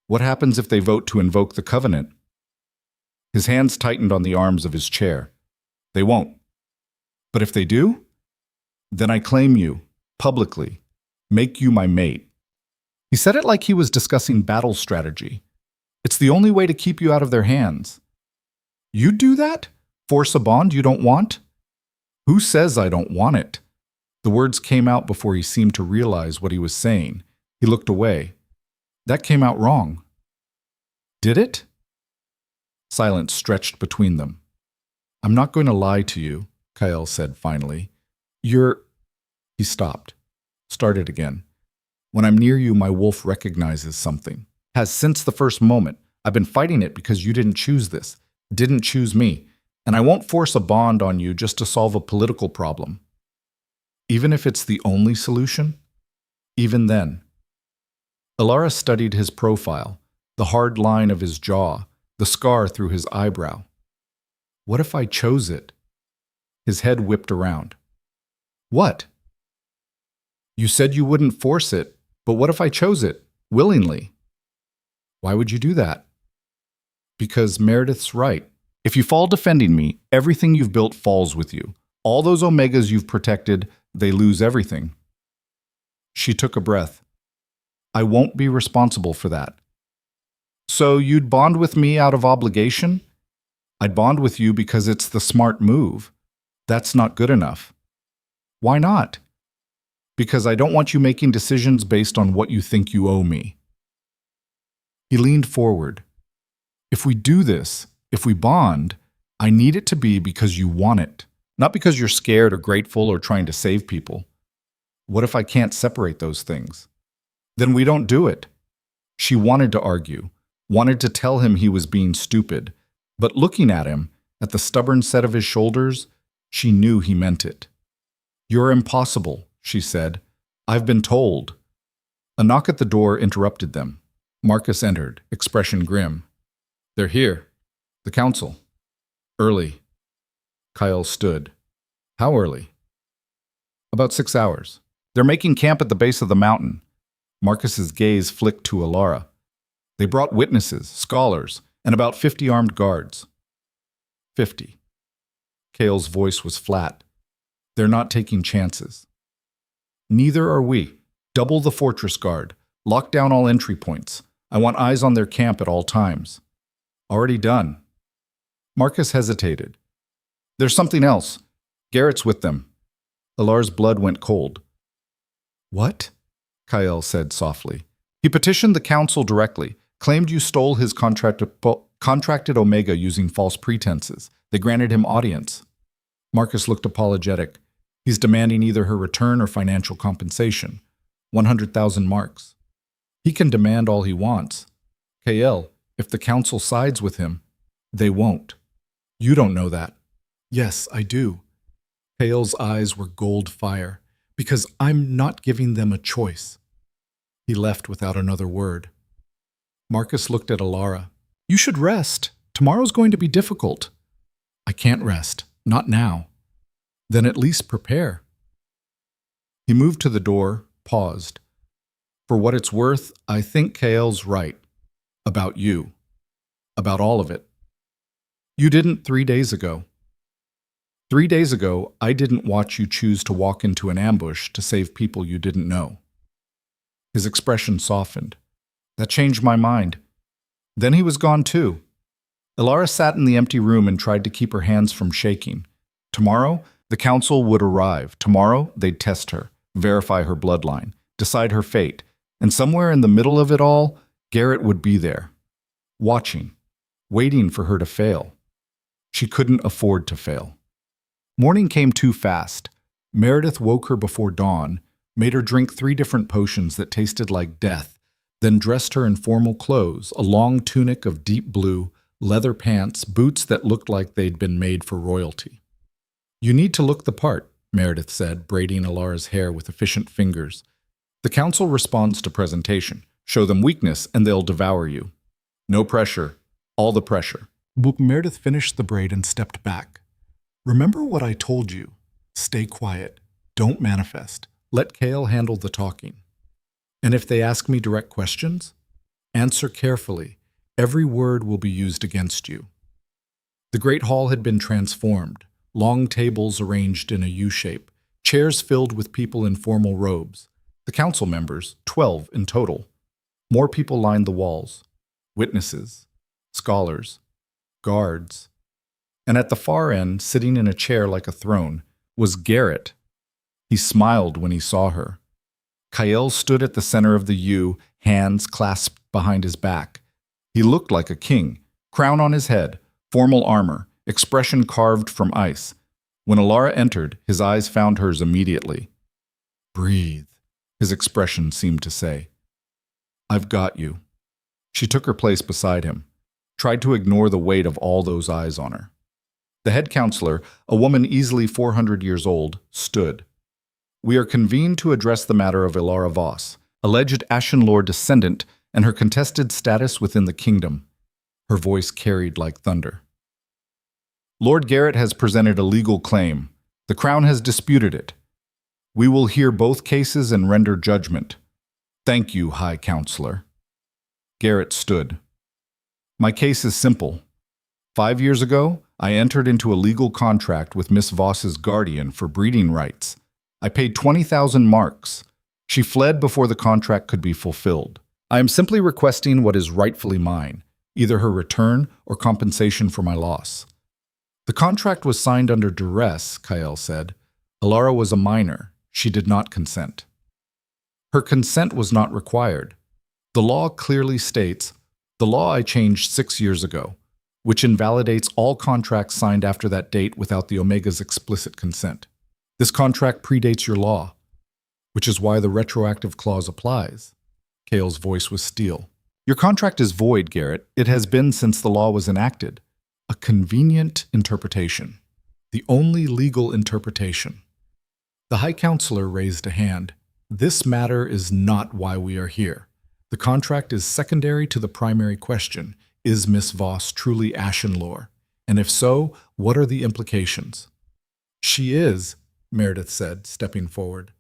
S1: What happens if they vote to invoke the covenant? His hands tightened on the arms of his chair. They won't. But if they do, then I claim you, publicly, make you my mate. He said it like he was discussing battle strategy. It's the only way to keep you out of their hands. You'd do that? Force a bond you don't want? Who says I don't want it? The words came out before he seemed to realize what he was saying. He looked away. That came out wrong. Did it? Silence stretched between them. I'm not going to lie to you, Kyle said finally. He stopped. Started again. When I'm near you, my wolf recognizes something. Has since the first moment. I've been fighting it because you didn't choose this. Didn't choose me. And I won't force a bond on you just to solve a political problem. Even if it's the only solution? Even then. Alara studied his profile, the hard line of his jaw, the scar through his eyebrow. What if I chose it? His head whipped around. What? You said you wouldn't force it, but what if I chose it, willingly? Why would you do that? Because Meredith's right. If you fall defending me, everything you've built falls with you. All those Omegas you've protected, they lose everything. She took a breath. I won't be responsible for that. So you'd bond with me out of obligation? I'd bond with you because it's the smart move. That's not good enough. Why not? Because I don't want you making decisions based on what you think you owe me. He leaned forward. If we do this, if we bond, I need it to be because you want it, not because you're scared or grateful or trying to save people. What if I can't separate those things? Then we don't do it. She wanted to argue, wanted to tell him he was being stupid, but looking at him, at the stubborn set of his shoulders, she knew he meant it. You're impossible, she said. I've been told. A knock at the door interrupted them. Marcus entered, expression grim. They're here. The council. Early. Kyle stood. How early? About 6 hours. They're making camp at the base of the mountain. Marcus's gaze flicked to Alara. They brought witnesses, scholars, and about 50 armed guards. 50. Kale's voice was flat. They're not taking chances. Neither are we. Double the fortress guard. Lock down all entry points. I want eyes on their camp at all times. Already done. Marcus hesitated. There's something else. Garrett's with them. Alara's blood went cold. What? Kyle said softly. He petitioned the council directly, claimed you stole his contracted Omega using false pretenses. They granted him audience. Marcus looked apologetic. He's demanding either her return or financial compensation. 100,000 marks. He can demand all he wants. KL, if the council sides with him, they won't. You don't know that. Yes, I do. Kale's eyes were gold fire, because I'm not giving them a choice. He left without another word. Marcus looked at Alara. You should rest. Tomorrow's going to be difficult. I can't rest. Not now. Then at least prepare. He moved to the door, paused. For what it's worth, I think Kale's right. About you. About all of it. You didn't 3 days ago. 3 days ago, I didn't watch you choose to walk into an ambush to save people you didn't know. His expression softened. That changed my mind. Then he was gone too. Alara sat in the empty room and tried to keep her hands from shaking. Tomorrow, the council would arrive. Tomorrow, they'd test her, verify her bloodline, decide her fate. And somewhere in the middle of it all, Garrett would be there, watching, waiting for her to fail. She couldn't afford to fail. Morning came too fast. Meredith woke her before dawn, made her drink 3 different potions that tasted like death, then dressed her in formal clothes, a long tunic of deep blue, leather pants, boots that looked like they'd been made for royalty. You need to look the part, Meredith said, braiding Alara's hair with efficient fingers. The council responds to presentation. Show them weakness and they'll devour you. No pressure, all the pressure. Meredith finished the braid and stepped back. Remember what I told you. Stay quiet. Don't manifest. Let Kale handle the talking. And if they ask me direct questions, answer carefully. Every word will be used against you. The great hall had been transformed, long tables arranged in a U-shape, chairs filled with people in formal robes. The council members, 12 in total. More people lined the walls. Witnesses, scholars, guards. And at the far end, sitting in a chair like a throne, was Garrett. He smiled when he saw her. Kael stood at the center of the U, hands clasped behind his back. He looked like a king, crown on his head, formal armor, expression carved from ice. When Alara entered, his eyes found hers immediately. "Breathe," his expression seemed to say. "I've got you." She took her place beside him, tried to ignore the weight of all those eyes on her. The head counselor, a woman easily 400 years old, stood. "We are convened to address the matter of Alara Voss, alleged Ashenlore descendant, and her contested status within the kingdom." Her voice carried like thunder. "Lord Garrett has presented a legal claim. The Crown has disputed it. We will hear both cases and render judgment. Thank you, High Counselor." Garrett stood. "My case is simple. 5 years ago, I entered into a legal contract with Miss Voss's guardian for breeding rights. I paid 20,000 marks. She fled before the contract could be fulfilled. I am simply requesting what is rightfully mine, either her return or compensation for my loss." "The contract was signed under duress," Kael said. "Alara was a minor. She did not consent." "Her consent was not required. The law clearly states, the law I changed 6 years ago, which invalidates all contracts signed after that date without the Omega's explicit consent. This contract predates your law, which is why the retroactive clause applies." Kael's voice was steel. "Your contract is void, Garrett. It has been since the law was enacted. A convenient interpretation. The only legal interpretation." The High Counselor raised a hand. "This matter is not why we are here. The contract is secondary to the primary question. Is Miss Voss truly Ashenlore? And if so, what are the implications?" "She is," Meredith said, stepping forward.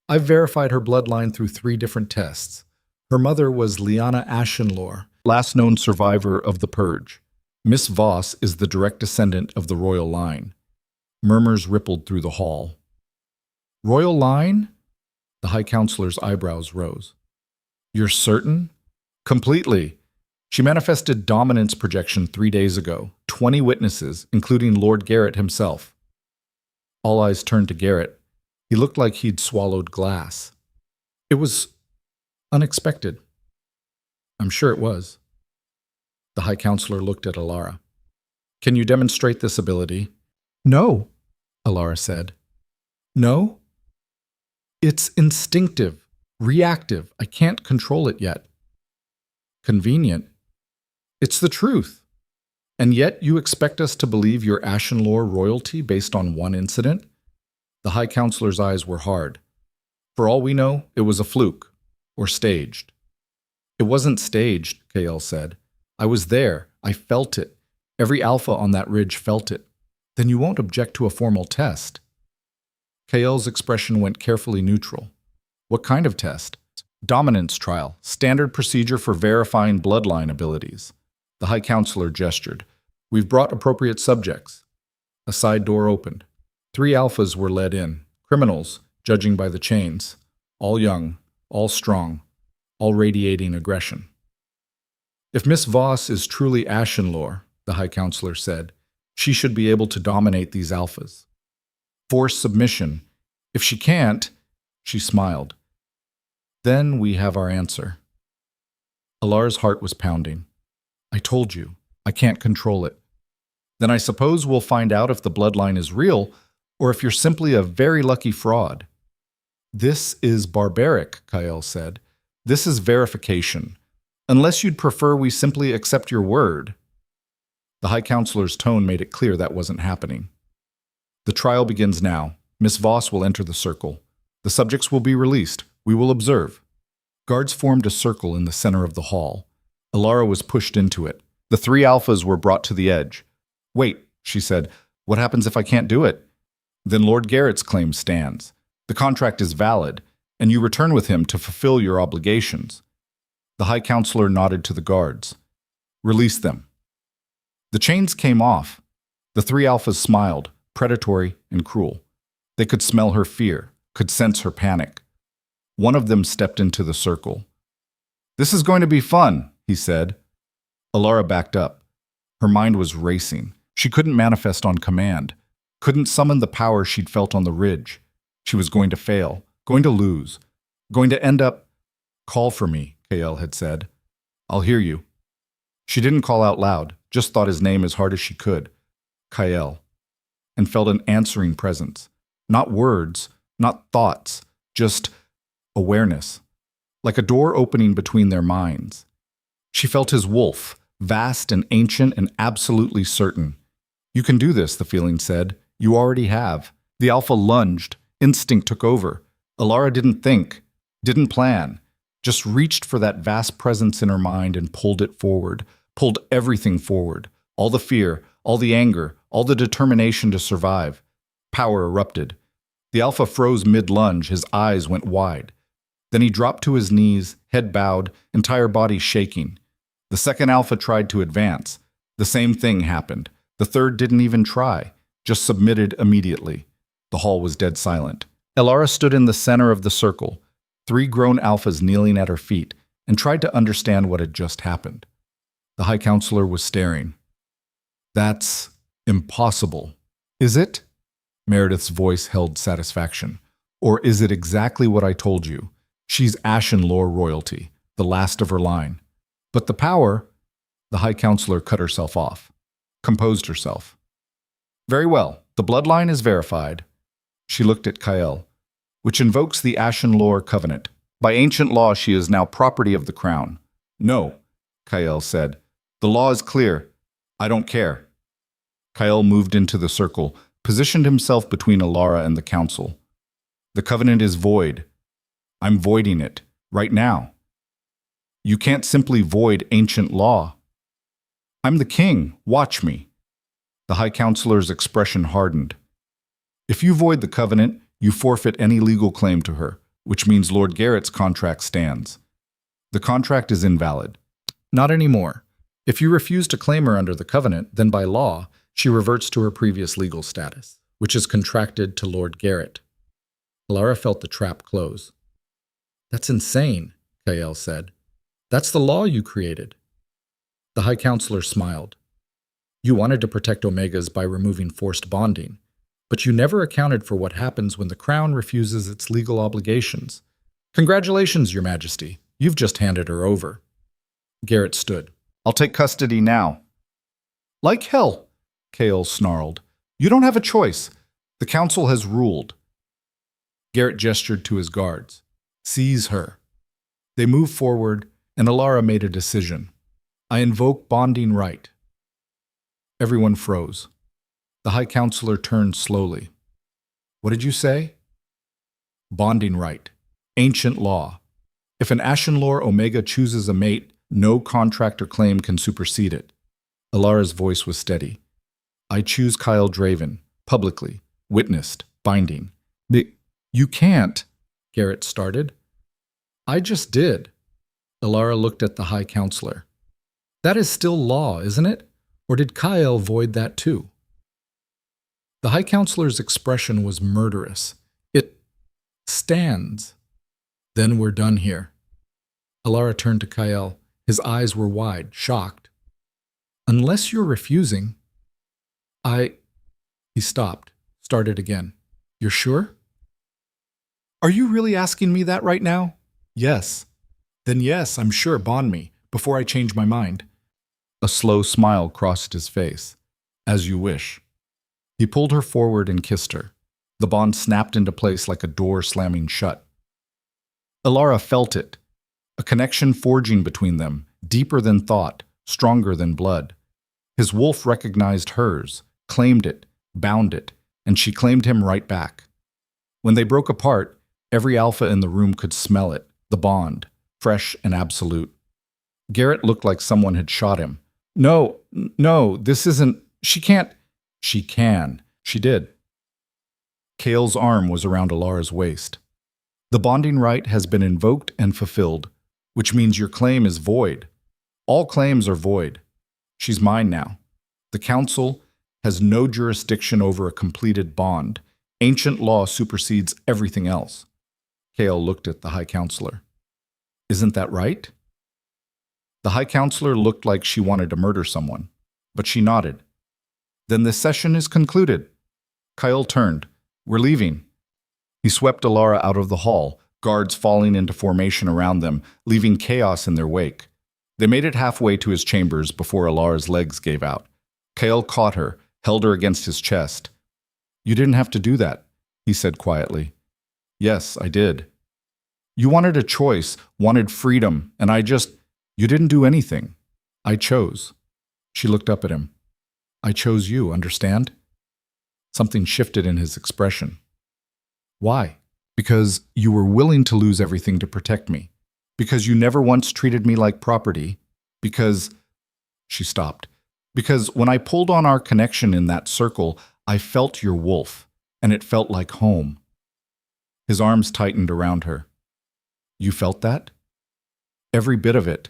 S1: "I've verified her bloodline through 3 different tests. Her mother was Liana Ashenlore, last known survivor of the Purge. Miss Voss is the direct descendant of the royal line." Murmurs rippled through the hall. "Royal line?" The High Counselor's eyebrows rose. "You're certain?" "Completely. She manifested dominance projection 3 days ago. 20 witnesses, including Lord Garrett himself." All eyes turned to Garrett. He looked like he'd swallowed glass. "It was unexpected." "I'm sure it was." The High Counselor looked at Alara. "Can you demonstrate this ability?" "No," Alara said. "No? It's instinctive, reactive. I can't control it yet." "Convenient. It's the truth. And yet you expect us to believe you're Ashenlore royalty based on one incident?" The High Counselor's eyes were hard. "For all we know, it was a fluke, or staged." "It wasn't staged," Kael said. "I was there. I felt it. Every alpha on that ridge felt it." "Then you won't object to a formal test." Kael's expression went carefully neutral. "What kind of test?" "Dominance trial, standard procedure for verifying bloodline abilities." The High Counselor gestured. "We've brought appropriate subjects." A side door opened. 3 alphas were led in, criminals, judging by the chains, all young, all strong, all radiating aggression. "If Miss Voss is truly Ashenlore," the High Counselor said, "she should be able to dominate these alphas. Force submission. If she can't," she smiled, "then we have our answer." Alara's heart was pounding. "I told you, I can't control it." "Then I suppose we'll find out if the bloodline is real, or if you're simply a very lucky fraud." "This is barbaric," Kael said. "This is verification. Unless you'd prefer we simply accept your word." The High Counselor's tone made it clear that wasn't happening. "The trial begins now. Miss Voss will enter the circle. The subjects will be released. We will observe." Guards formed a circle in the center of the hall. Alara was pushed into it. The 3 alphas were brought to the edge. "Wait," she said. "What happens if I can't do it?" "Then Lord Garrett's claim stands. The contract is valid, and you return with him to fulfill your obligations." The High Counselor nodded to the guards. "Release them." The chains came off. The three alphas smiled, predatory and cruel. They could smell her fear, could sense her panic. One of them stepped into the circle. "This is going to be fun," he said. Alara backed up. Her mind was racing. She couldn't manifest on command, couldn't summon the power she'd felt on the ridge. She was going to fail, going to lose, going to end up— "Call for me," Kael had said. "I'll hear you." She didn't call out loud, just thought his name as hard as she could. Kael. And felt an answering presence. Not words, not thoughts, just awareness. Like a door opening between their minds. She felt his wolf, vast and ancient and absolutely certain. "You can do this," the feeling said. "You already have." The alpha lunged. Instinct took over. Alara didn't think, didn't plan, just reached for that vast presence in her mind and pulled it forward, pulled everything forward. All the fear, all the anger, all the determination to survive. Power erupted. The alpha froze mid-lunge, his eyes went wide. Then he dropped to his knees, head bowed, entire body shaking. The second alpha tried to advance. The same thing happened. The third didn't even try, just submitted immediately. The hall was dead silent. Alara stood in the center of the circle, three grown alphas kneeling at her feet, and tried to understand what had just happened. The High Counselor was staring. "That's impossible. Is it?" Meredith's voice held satisfaction. "Or is it exactly what I told you? She's Ashen Lore royalty, the last of her line. But the power—" The High Counselor cut herself off, composed herself. "Very well, the bloodline is verified." She looked at Kael, "which invokes the Ashen Lore covenant. By ancient law, she is now property of the crown." "No," Kael said. "The law is clear. I don't care." Kael moved into the circle, positioned himself between Alara and the council. "The covenant is void. I'm voiding it, right now." "You can't simply void ancient law." "I'm the king. Watch me." The High Counselor's expression hardened. "If you void the covenant, you forfeit any legal claim to her, which means Lord Garrett's contract stands. The contract is invalid." "Not anymore. If you refuse to claim her under the covenant, then by law, she reverts to her previous legal status, which is contracted to Lord Garrett." Alara felt the trap close. "That's insane," Kael said. "That's the law you created." The High Counselor smiled. "You wanted to protect Omegas by removing forced bonding, but you never accounted for what happens when the Crown refuses its legal obligations. Congratulations, Your Majesty. You've just handed her over." Garrett stood. "I'll take custody now." "Like hell," Kael snarled. "You don't have a choice. The Council has ruled." Garrett gestured to his guards. "Seize her." They moved forward, and Alara made a decision. "I invoke bonding right." Everyone froze. The High Counselor turned slowly. "What did you say?" "Bonding right. Ancient law. If an Ashen Lore Omega chooses a mate, no contract or claim can supersede it." Alara's voice was steady. "I choose Kyle Draven, publicly, witnessed, binding." "You can't," Garrett started. "I just did." Alara looked at the High Counselor. "That is still law, isn't it? Or did Kyle void that too?" The High Counselor's expression was murderous. "It stands." "Then we're done here." Alara turned to Kyle. His eyes were wide, shocked. "Unless you're refusing." He stopped, started again. "You're sure?" "Are you really asking me that right now?" "Yes." "Then yes, I'm sure, bond me, before I change my mind." A slow smile crossed his face. "As you wish." He pulled her forward and kissed her. The bond snapped into place like a door slamming shut. Alara felt it. A connection forging between them, deeper than thought, stronger than blood. His wolf recognized hers, claimed it, bound it, and she claimed him right back. When they broke apart, every alpha in the room could smell it, the bond, fresh and absolute. Garrett looked like someone had shot him. No, this isn't— She can't." "She can. She did." Kael's arm was around Alara's waist. "The bonding right has been invoked and fulfilled, which means your claim is void. All claims are void. She's mine now. The Council has no jurisdiction over a completed bond. Ancient law supersedes everything else. Kael looked at the High Counselor. Isn't that right? The High Counselor looked like she wanted to murder someone, but she nodded. Then this session is concluded. Kael turned. We're leaving. He swept Alara out of the hall, guards falling into formation around them, leaving chaos in their wake. They made it halfway to his chambers before Alara's legs gave out. Kael caught her, held her against his chest. You didn't have to do that, he said quietly. Yes, I did. You wanted a choice, wanted freedom, and you didn't do anything. I chose. She looked up at him. I chose you, understand? Something shifted in his expression. Why? Because you were willing to lose everything to protect me. Because you never once treated me like property. Because... She stopped. Because when I pulled on our connection in that circle, I felt your wolf, and it felt like home. His arms tightened around her. You felt that? Every bit of it.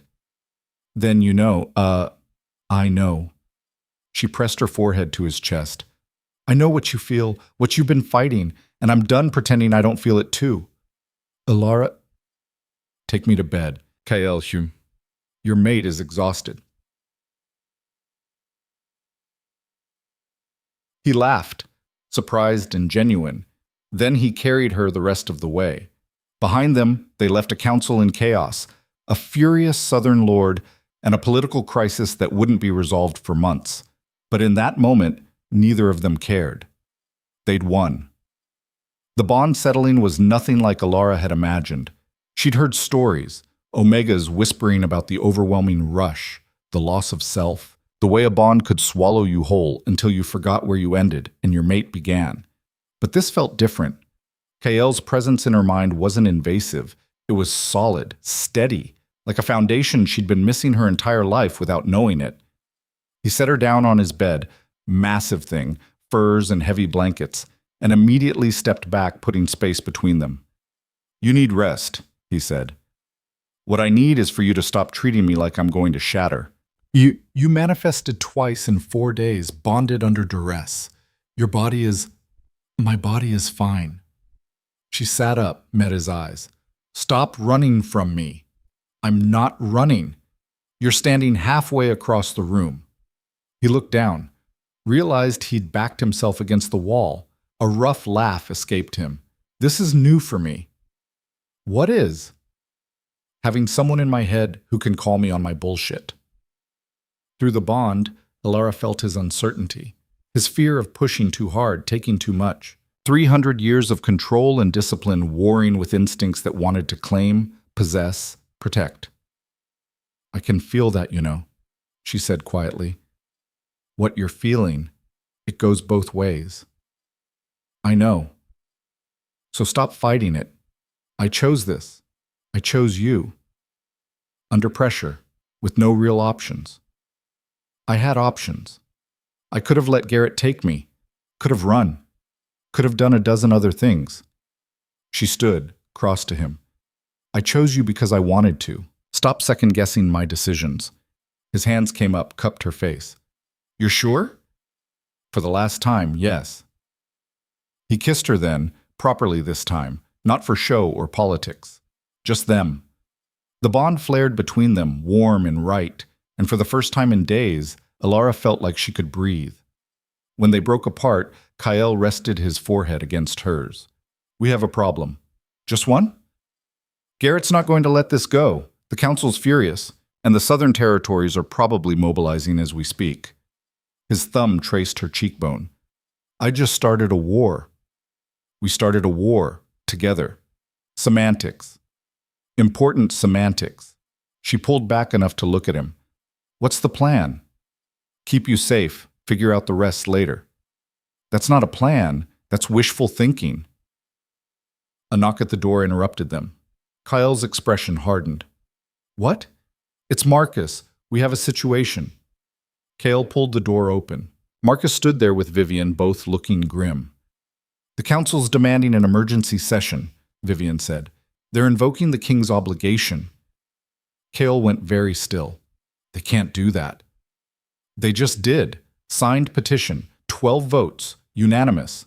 S1: Then you know, I know. She pressed her forehead to his chest. I know what you feel, what you've been fighting, and I'm done pretending I don't feel it too. Alara, take me to bed. Kael, your mate is exhausted. He laughed, surprised and genuine. Then he carried her the rest of the way. Behind them, they left a council in chaos, a furious southern lord, and a political crisis that wouldn't be resolved for months. But in that moment, neither of them cared. They'd won. The bond settling was nothing like Alara had imagined. She'd heard stories, Omegas whispering about the overwhelming rush, the loss of self, the way a bond could swallow you whole until you forgot where you ended and your mate began. But this felt different. Kael's presence in her mind wasn't invasive. It was solid, steady, like a foundation she'd been missing her entire life without knowing it. He set her down on his bed, massive thing, furs and heavy blankets, and immediately stepped back, putting space between them. You need rest, he said. What I need is for you to stop treating me like I'm going to shatter. You manifested twice in 4 days, bonded under duress. My body is fine. She sat up, met his eyes. Stop running from me. I'm not running. You're standing halfway across the room. He looked down, realized he'd backed himself against the wall. A rough laugh escaped him. This is new for me. What is? Having someone in my head who can call me on my bullshit. Through the bond, Alara felt his uncertainty, his fear of pushing too hard, taking too much. 300 years of control and discipline warring with instincts that wanted to claim, possess, protect. I can feel that, she said quietly. What you're feeling, it goes both ways. I know. So stop fighting it. I chose this. I chose you. Under pressure, with no real options. I had options. I could have let Garrett take me, could have run, could have done a dozen other things. She stood, crossed to him. I chose you because I wanted to. Stop second-guessing my decisions. His hands came up, cupped her face. You're sure? For the last time, yes. He kissed her then, properly this time, not for show or politics. Just them. The bond flared between them, warm and right, and for the first time in days, Alara felt like she could breathe. When they broke apart, Kael rested his forehead against hers. We have a problem. Just one? Garrett's not going to let this go. The council's furious, and the southern territories are probably mobilizing as we speak. His thumb traced her cheekbone. I just started a war. We started a war, together. Semantics. Important semantics. She pulled back enough to look at him. What's the plan? Keep you safe, figure out the rest later. That's not a plan, that's wishful thinking. A knock at the door interrupted them. Kael's expression hardened. What? It's Marcus. We have a situation. Kael pulled the door open. Marcus stood there with Vivian, both looking grim. The council's demanding an emergency session, Vivian said. They're invoking the king's obligation. Kael went very still. They can't do that. They just did. Signed petition. 12 votes, unanimous.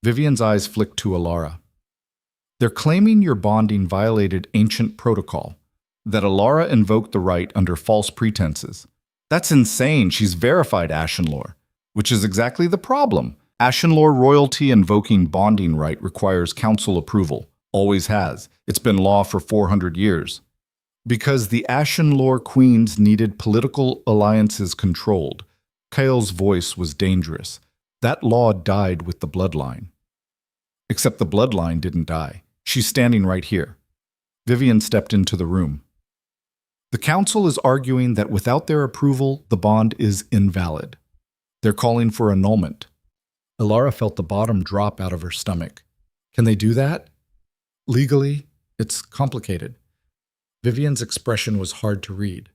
S1: Vivian's eyes flicked to Alara. They're claiming your bonding violated ancient protocol, that Alara invoked the right under false pretenses. That's insane. She's verified Ashenlore, which is exactly the problem. Ashenlore royalty invoking bonding right requires council approval. Always has. It's been law for 400 years. Because the Ashenlore queens needed political alliances controlled, Kael's voice was dangerous. That law died with the bloodline. Except the bloodline didn't die. She's standing right here. Vivian stepped into the room. The council is arguing that without their approval, the bond is invalid. They're calling for annulment. Alara felt the bottom drop out of her stomach. Can they do that? Legally, it's complicated. Vivian's expression was hard to read.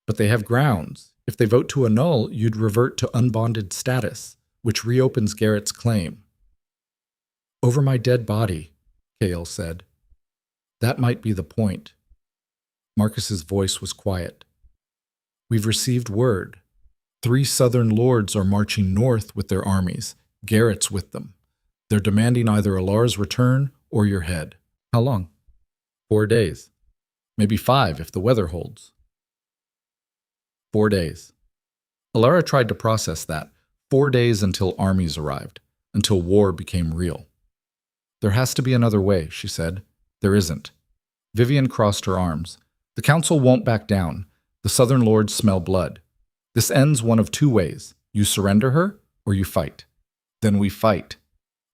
S1: But they have grounds. If they vote to annul, you'd revert to unbonded status, which reopens Garrett's claim. Over my dead body, Kael said. That might be the point. Marcus's voice was quiet. We've received word. 3 southern lords are marching north with their armies. Garrett's with them. They're demanding either Alara's return or your head. How long? 4 days. Maybe 5 if the weather holds. 4 days. Alara tried to process that. 4 days until armies arrived, until war became real. There has to be another way, she said. There isn't. Vivian crossed her arms. The council won't back down. The southern lords smell blood. This ends one of 2 ways. You surrender her, or you fight. Then we fight.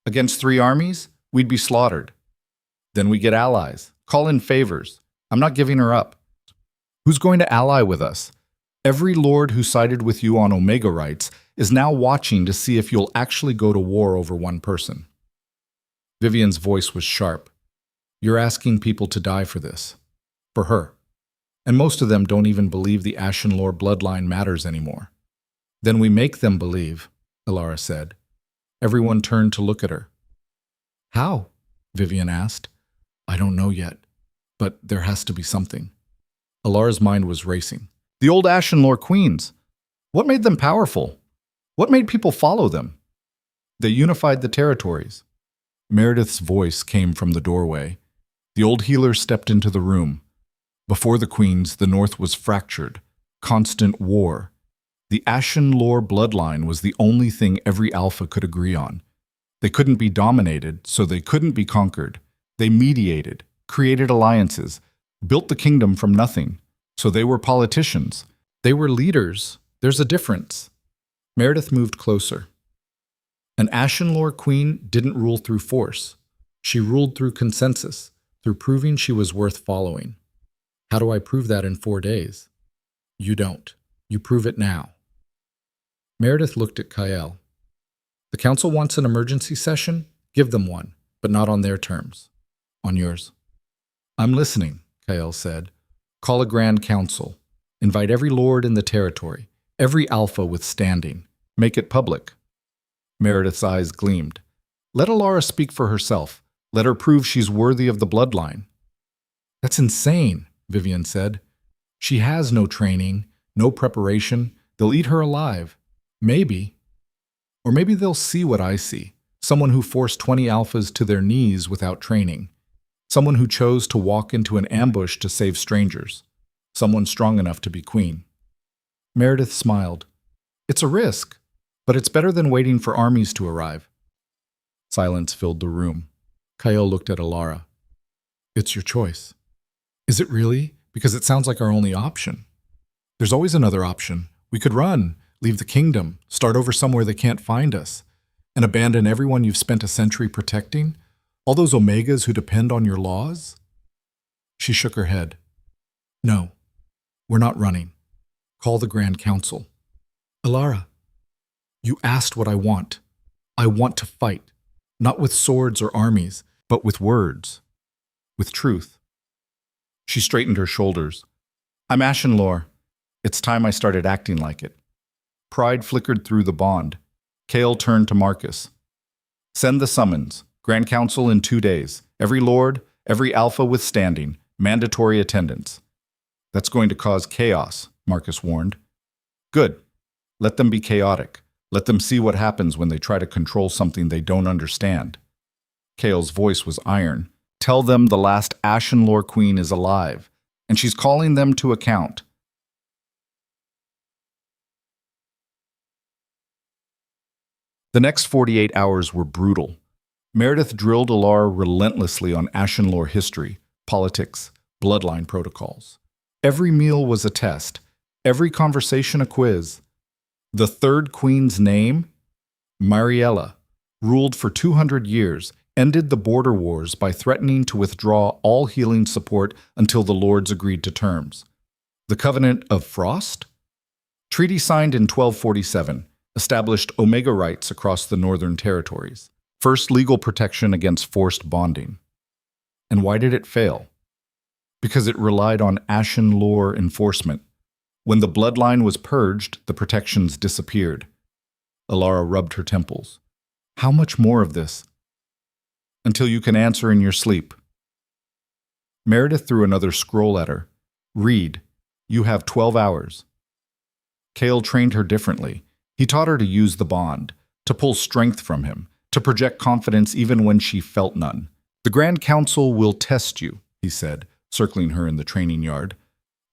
S1: Against 3 armies, we'd be slaughtered. Then we get allies. Call in favors. I'm not giving her up. Who's going to ally with us? Every lord who sided with you on Omega rights is now watching to see if you'll actually go to war over one person. Vivian's voice was sharp. You're asking people to die for this. For her. And most of them don't even believe the Ashenlore bloodline matters anymore. Then we make them believe, Alara said. Everyone turned to look at her. How? Vivian asked. I don't know yet, but there has to be something. Alara's mind was racing. The old Ashenlore queens. What made them powerful? What made people follow them? They unified the territories. Meredith's voice came from the doorway. The old healer stepped into the room. Before the queens, the North was fractured. Constant war. The Ashenlore bloodline was the only thing every alpha could agree on. They couldn't be dominated, so they couldn't be conquered. They mediated, created alliances, built the kingdom from nothing. So they were politicians. They were leaders. There's a difference. Meredith moved closer. An Ashenlore queen didn't rule through force. She ruled through consensus, through proving she was worth following. How do I prove that in 4 days? You don't. You prove it now. Meredith looked at Kael. The council wants an emergency session? Give them one, but not on their terms. On yours. I'm listening, Kael said. Call a grand council. Invite every lord in the territory, every alpha with standing. Make it public. Meredith's eyes gleamed. Let Alara speak for herself. Let her prove she's worthy of the bloodline. That's insane, Vivian said. She has no training, no preparation. They'll eat her alive. Maybe. Or maybe they'll see what I see. Someone who forced 20 alphas to their knees without training. Someone who chose to walk into an ambush to save strangers. Someone strong enough to be queen. Meredith smiled. It's a risk, but it's better than waiting for armies to arrive. Silence filled the room. Kael looked at Alara. It's your choice. Is it really? Because it sounds like our only option. There's always another option. We could run, leave the kingdom, start over somewhere they can't find us, and abandon everyone you've spent a century protecting? All those Omegas who depend on your laws? She shook her head. No, we're not running. Call the Grand Council. Alara, you asked what I want. I want to fight, not with swords or armies, but with words, with truth. She straightened her shoulders. I'm Ashenlore. It's time I started acting like it. Pride flickered through the bond. Kael turned to Marcus. Send the summons. Grand Council in 2 days. Every lord, every alpha with standing. Mandatory attendance. That's going to cause chaos, Marcus warned. Good. Let them be chaotic. Let them see what happens when they try to control something they don't understand. Kale's voice was iron. Tell them the last Ashen Lore Queen is alive, and she's calling them to account. The next 48 hours were brutal. Meredith drilled Alara relentlessly on Ashen Lore history, politics, bloodline protocols. Every meal was a test, every conversation a quiz. The third queen's name, Mariella, ruled for 200 years, ended the border wars by threatening to withdraw all healing support until the lords agreed to terms. The Covenant of Frost? Treaty signed in 1247, established Omega rights across the northern territories. First legal protection against forced bonding. And why did it fail? Because it relied on Ashen Lore enforcement. When the bloodline was purged, the protections disappeared. Alara rubbed her temples. How much more of this? Until you can answer in your sleep. Meredith threw another scroll at her. Read. You have 12 hours. Kale trained her differently. He taught her to use the bond, to pull strength from him, to project confidence even when she felt none. The Grand Council will test you, he said, circling her in the training yard.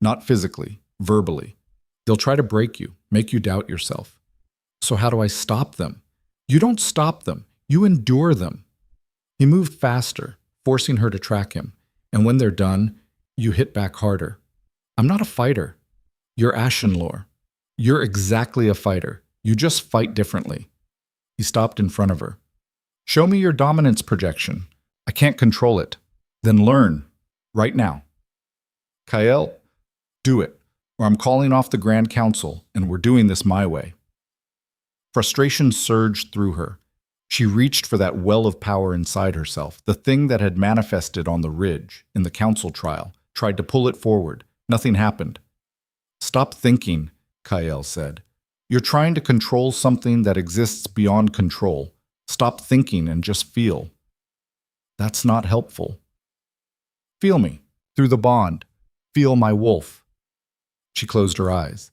S1: Not physically, verbally. They'll try to break you, make you doubt yourself. So how do I stop them? You don't stop them. You endure them. He moved faster, forcing her to track him. And when they're done, you hit back harder. I'm not a fighter. You're Ashen Lore. You're exactly a fighter. You just fight differently. He stopped in front of her. Show me your dominance projection. I can't control it. Then learn. Right now. Kyle, do it, or I'm calling off the Grand Council, and we're doing this my way. Frustration surged through her. She reached for that well of power inside herself, the thing that had manifested on the ridge, in the council trial, tried to pull it forward. Nothing happened. Stop thinking, Kyle said. You're trying to control something that exists beyond control. Stop thinking and just feel. That's not helpful. Feel me, through the bond. Feel my wolf. She closed her eyes,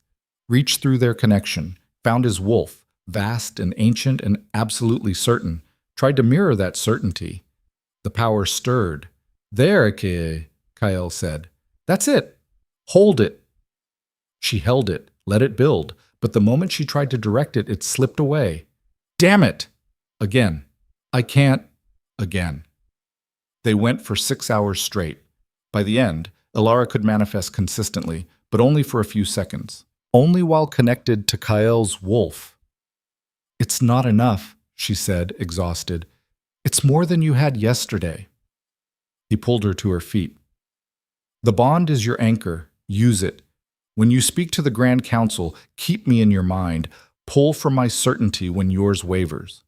S1: reached through their connection, found his wolf, vast and ancient and absolutely certain, tried to mirror that certainty. The power stirred. There, Kyle said. That's it. Hold it. She held it, let it build, but the moment she tried to direct it, it slipped away. Damn it! Again. I can't. Again. They went for 6 hours straight. By the end, Alara could manifest consistently, but only for a few seconds. Only while connected to Kyle's wolf. It's not enough, she said, exhausted. It's more than you had yesterday. He pulled her to her feet. The bond is your anchor. Use it. When you speak to the Grand Council, keep me in your mind. Pull from my certainty when yours wavers.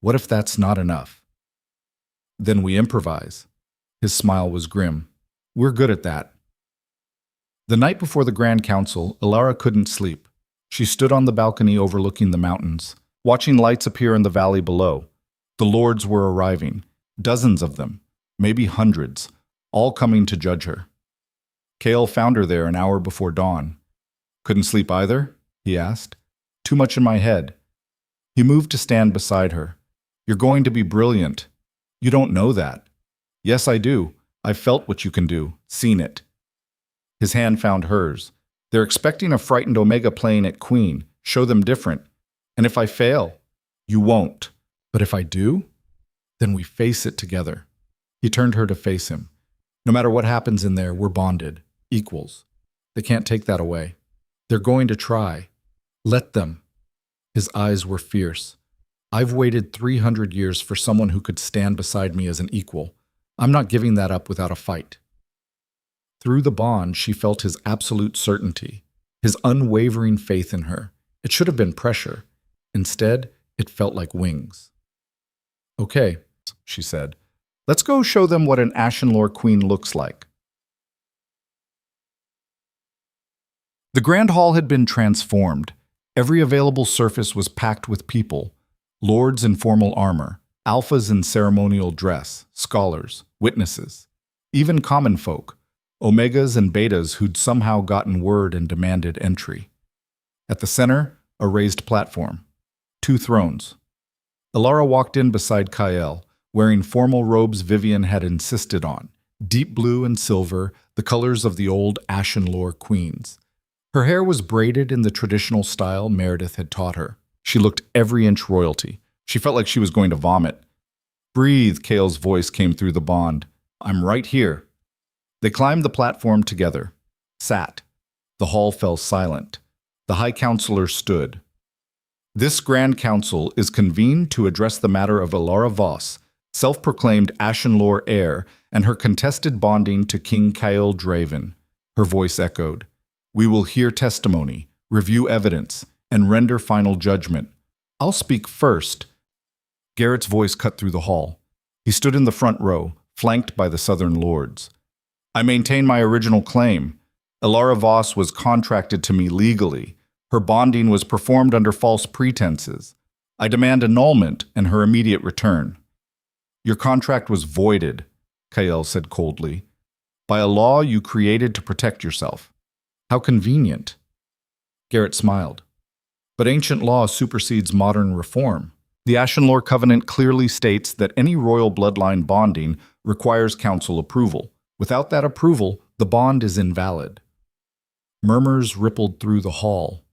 S1: What if that's not enough? Then we improvise. His smile was grim. We're good at that. The night before the Grand Council, Alara couldn't sleep. She stood on the balcony overlooking the mountains, watching lights appear in the valley below. The lords were arriving, dozens of them, maybe hundreds, all coming to judge her. Kale found her there an hour before dawn. Couldn't sleep either? He asked. Too much in my head. He moved to stand beside her. You're going to be brilliant. You don't know that. Yes, I do. I've felt what you can do, seen it. His hand found hers. They're expecting a frightened Omega playing at Queen. Show them different. And if I fail, you won't. But if I do, then we face it together. He turned her to face him. No matter what happens in there, we're bonded. Equals. They can't take that away. They're going to try. Let them. His eyes were fierce. I've waited 300 years for someone who could stand beside me as an equal. I'm not giving that up without a fight. Through the bond, she felt his absolute certainty, his unwavering faith in her. It should have been pressure. Instead, it felt like wings. Okay, she said. Let's go show them what an Ashen Lore Queen looks like. The Grand Hall had been transformed. Every available surface was packed with people, lords in formal armor, alphas in ceremonial dress, scholars, witnesses, even common folk, omegas and betas who'd somehow gotten word and demanded entry. At the center, a raised platform. 2 thrones. Alara walked in beside Kael, wearing formal robes Vivian had insisted on, deep blue and silver, the colors of the old Ashen Lore queens. Her hair was braided in the traditional style Meredith had taught her. She looked every inch royalty. She felt like she was going to vomit. "Breathe," Kael's voice came through the bond. "I'm right here." They climbed the platform together, sat. The hall fell silent. The High Counselor stood. "This Grand Council is convened to address the matter of Alara Voss, self-proclaimed Ashenlore heir, and her contested bonding to King Kael Draven." Her voice echoed. "We will hear testimony, review evidence, and render final judgment. I'll speak first." Garrett's voice cut through the hall. He stood in the front row, flanked by the Southern Lords. "I maintain my original claim. Alara Voss was contracted to me legally. Her bonding was performed under false pretenses. I demand annulment and her immediate return." "Your contract was voided," Kael said coldly, "by a law you created to protect yourself. How convenient." Garrett smiled. "But ancient law supersedes modern reform. The Ashenlore Covenant clearly states that any royal bloodline bonding requires council approval. Without that approval, the bond is invalid." Murmurs rippled through the hall.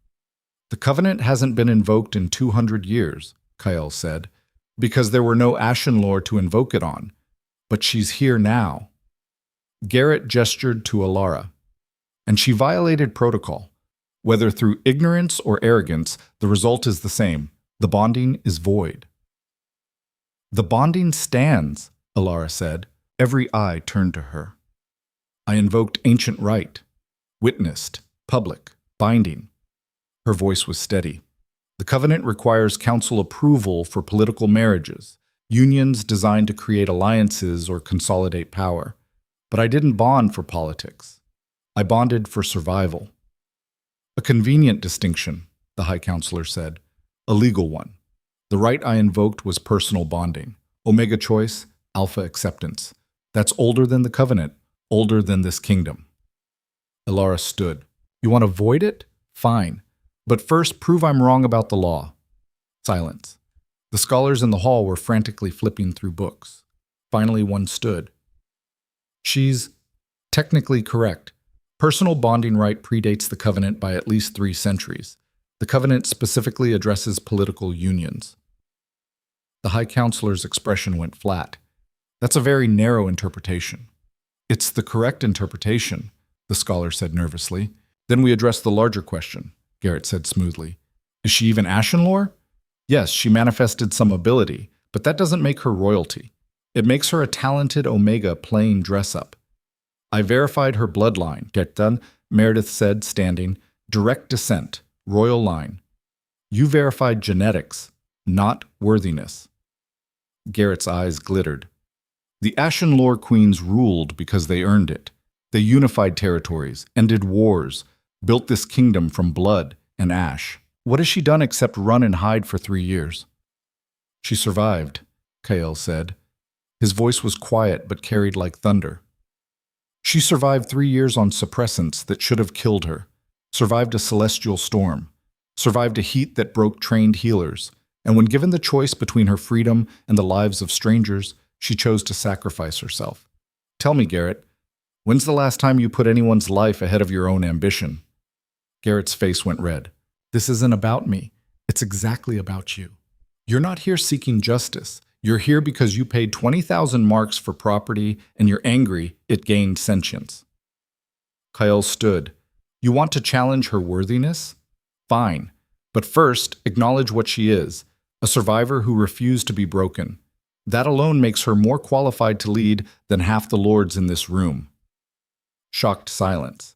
S1: "The covenant hasn't been invoked in 200 years, Kael said, "because there were no Ashenlore to invoke it on. But she's here now." Garrett gestured to Alara. "And she violated protocol. Whether through ignorance or arrogance, the result is the same. The bonding is void." "The bonding stands," Alara said. Every eye turned to her. "I invoked ancient right. Witnessed. Public. Binding." Her voice was steady. "The covenant requires council approval for political marriages, unions designed to create alliances or consolidate power. But I didn't bond for politics. I bonded for survival." "A convenient distinction," the High Counselor said. "A legal one. The right I invoked was personal bonding. Omega choice, alpha acceptance. That's older than the covenant, older than this kingdom." Alara stood. "You want to void it? Fine. But first, prove I'm wrong about the law." Silence. The scholars in the hall were frantically flipping through books. Finally, one stood. "She's technically correct. Personal bonding right predates the covenant by at least 3 centuries. The covenant specifically addresses political unions." The High Counselor's expression went flat. "That's a very narrow interpretation." "It's the correct interpretation," the scholar said nervously. "Then we address the larger question," Garrett said smoothly. "Is she even Ashenlore? Yes, she manifested some ability, but that doesn't make her royalty. It makes her a talented Omega playing dress-up." "I verified her bloodline," Gektan, Meredith said, standing. "Direct descent, royal line." "You verified genetics, not worthiness." Garrett's eyes glittered. "The Ashenlore queens ruled because they earned it. They unified territories, ended wars, built this kingdom from blood and ash. What has she done except run and hide for 3 years?" "She survived," Kael said. His voice was quiet but carried like thunder. "She survived 3 years on suppressants that should have killed her, survived a celestial storm, survived a heat that broke trained healers, and when given the choice between her freedom and the lives of strangers, she chose to sacrifice herself. Tell me, Garrett, when's the last time you put anyone's life ahead of your own ambition?" Garrett's face went red. "This isn't about me. It's exactly about you. You're not here seeking justice. You're here because you paid 20,000 marks for property and you're angry it gained sentience." Kael stood. "You want to challenge her worthiness? Fine. But first, acknowledge what she is, a survivor who refused to be broken. That alone makes her more qualified to lead than half the lords in this room." Shocked silence.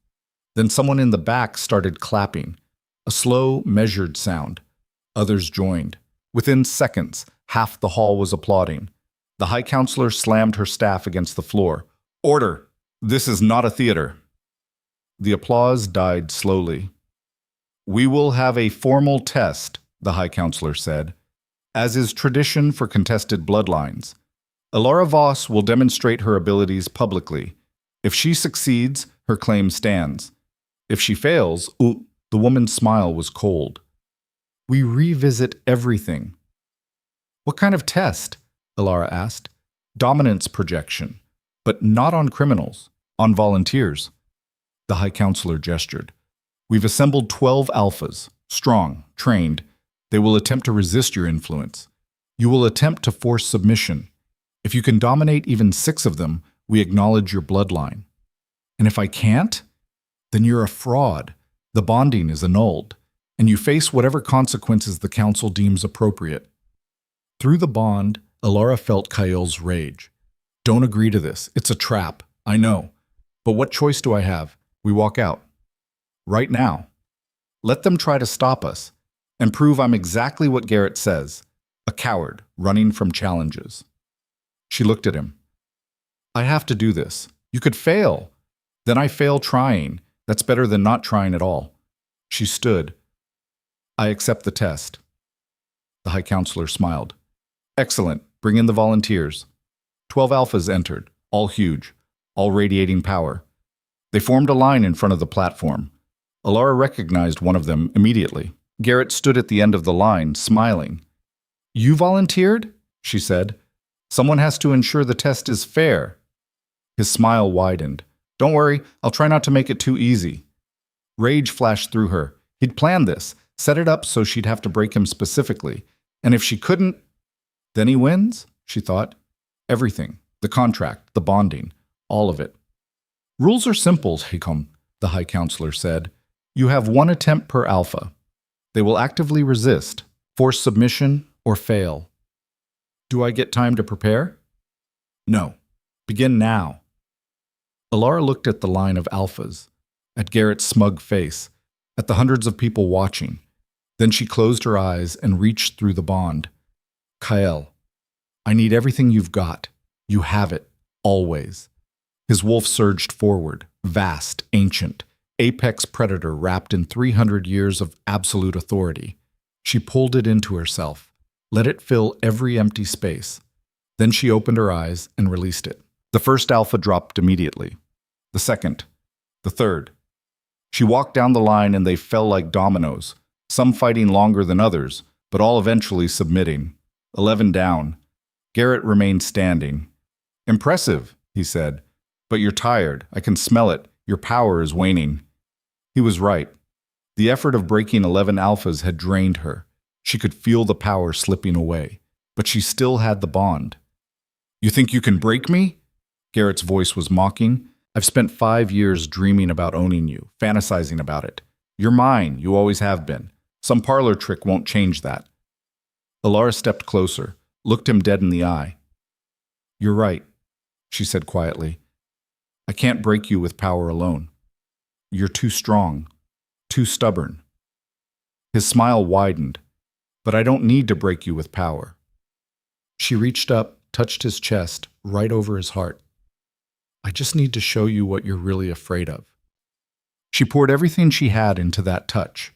S1: Then someone in the back started clapping. A slow, measured sound. Others joined. Within seconds, half the hall was applauding. The High Counselor slammed her staff against the floor. "Order! This is not a theater." The applause died slowly. "We will have a formal test," the High Counselor said, "as is tradition for contested bloodlines. Alara Voss will demonstrate her abilities publicly. If she succeeds, her claim stands. If she fails, the woman's smile was cold. We revisit everything. What kind of test? Alara asked. Dominance projection, but not on criminals, on volunteers. The High Counselor gestured. We've assembled 12 alphas, strong, trained. They will attempt to resist your influence. You will attempt to force submission. If you can dominate even 6 of them, we acknowledge your bloodline. And if I can't, then you're a fraud. The bonding is annulled, and you face whatever consequences the Council deems appropriate. Through the bond, Alara felt Kael's rage. Don't agree to this. It's a trap. I know. But what choice do I have? We walk out. Right now. Let them try to stop us and prove I'm exactly what Garrett says, a coward running from challenges. She looked at him. I have to do this. You could fail. Then I fail trying. That's better than not trying at all. She stood. I accept the test. The High Counselor smiled. Excellent. Bring in the volunteers. 12 alphas entered, all huge, all radiating power. They formed a line in front of the platform. Alara recognized one of them immediately. Garrett stood at the end of the line, smiling. You volunteered? She said. Someone has to ensure the test is fair. His smile widened. Don't worry, I'll try not to make it too easy. Rage flashed through her. He'd planned this, set it up so she'd have to break him specifically. And if she couldn't, then he wins, she thought. Everything, the contract, the bonding, all of it. Rules are simple, Hikom, the High Counselor said. You have 1 attempt per alpha. They will actively resist, force submission, or fail. Do I get time to prepare? No. Begin now. Alara looked at the line of alphas, at Garrett's smug face, at the hundreds of people watching. Then she closed her eyes and reached through the bond. Kael, I need everything you've got. You have it, always. His wolf surged forward, vast, ancient, apex predator wrapped in 300 years of absolute authority. She pulled it into herself, let it fill every empty space. Then she opened her eyes and released it. The first alpha dropped immediately. The second. The third. She walked down the line and they fell like dominoes, some fighting longer than others, but all eventually submitting. 11 down. Garrett remained standing. Impressive, he said. But you're tired. I can smell it. Your power is waning. He was right. The effort of breaking 11 alphas had drained her. She could feel the power slipping away. But she still had the bond. You think you can break me? Garrett's voice was mocking. I've spent 5 years dreaming about owning you, fantasizing about it. You're mine. You always have been. Some parlor trick won't change that. Alara stepped closer, looked him dead in the eye. You're right, she said quietly. I can't break you with power alone. You're too strong, too stubborn. His smile widened. But I don't need to break you with power. She reached up, touched his chest, right over his heart. I just need to show you what you're really afraid of. She poured everything she had into that touch.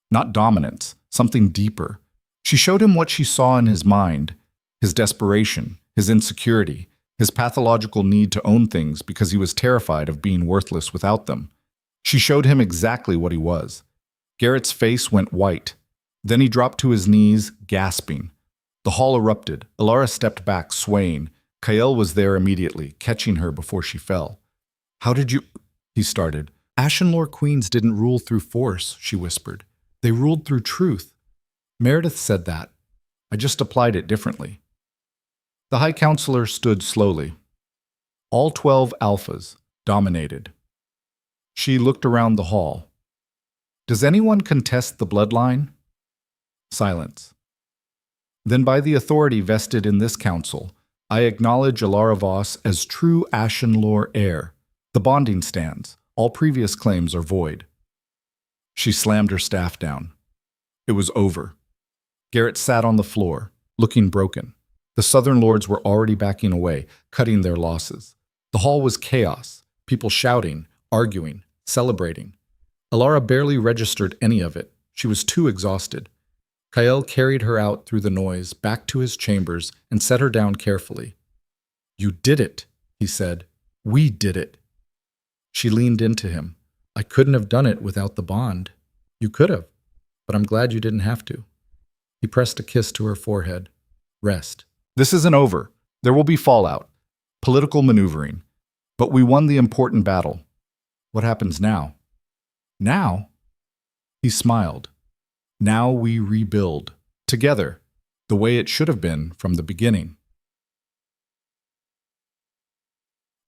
S1: Not dominance, something deeper. She showed him what she saw in his mind, his desperation, his insecurity, his pathological need to own things because he was terrified of being worthless without them. She showed him exactly what he was. Garrett's face went white. Then he dropped to his knees, gasping. The hall erupted. Alara stepped back, swaying. Kael was there immediately, catching her before she fell. How did you... he started. Ashenlore queens didn't rule through force, she whispered. They ruled through truth. Meredith said that. I just applied it differently. The High Counselor stood slowly. All 12 alphas dominated. She looked around the hall. Does anyone contest the bloodline? Silence. Then by the authority vested in this council, I acknowledge Alara Voss as true Ashenlore heir. The bonding stands. All previous claims are void. She slammed her staff down. It was over. Garrett sat on the floor, looking broken. The Southern Lords were already backing away, cutting their losses. The hall was chaos, people shouting, arguing, celebrating. Alara barely registered any of it. She was too exhausted. Kael carried her out through the noise, back to his chambers, and set her down carefully. You did it, he said. We did it. She leaned into him. I couldn't have done it without the bond. You could have, but I'm glad you didn't have to. He pressed a kiss to her forehead. Rest. This isn't over. There will be fallout. Political maneuvering. But we won the important battle. What happens now? Now? He smiled. Now we rebuild. Together. The way it should have been from the beginning.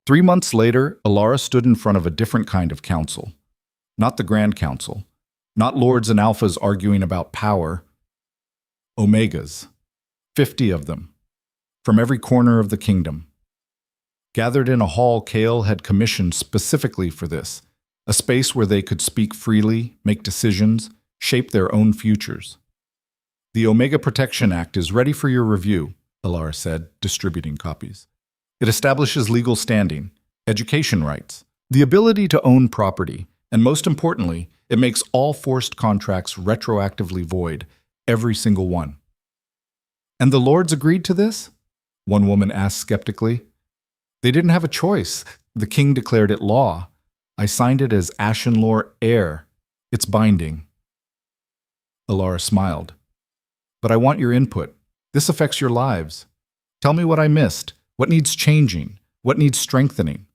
S1: 3 months later, Alara stood in front of a different kind of council. Not the Grand Council. Not lords and alphas arguing about power. Omegas. 50 of them. From every corner of the kingdom. Gathered in a hall Kale had commissioned specifically for this. A space where they could speak freely, make decisions, shape their own futures. The Omega Protection Act is ready for your review, Alara said, distributing copies. It establishes legal standing, education rights, the ability to own property, and most importantly, it makes all forced contracts retroactively void, every single one. And the lords agreed to this? One woman asked skeptically. They didn't have a choice. The king declared it law. I signed it as Ashenlore heir. It's binding. Alara smiled. But I want your input. This affects your lives. Tell me what I missed. What needs changing? What needs strengthening?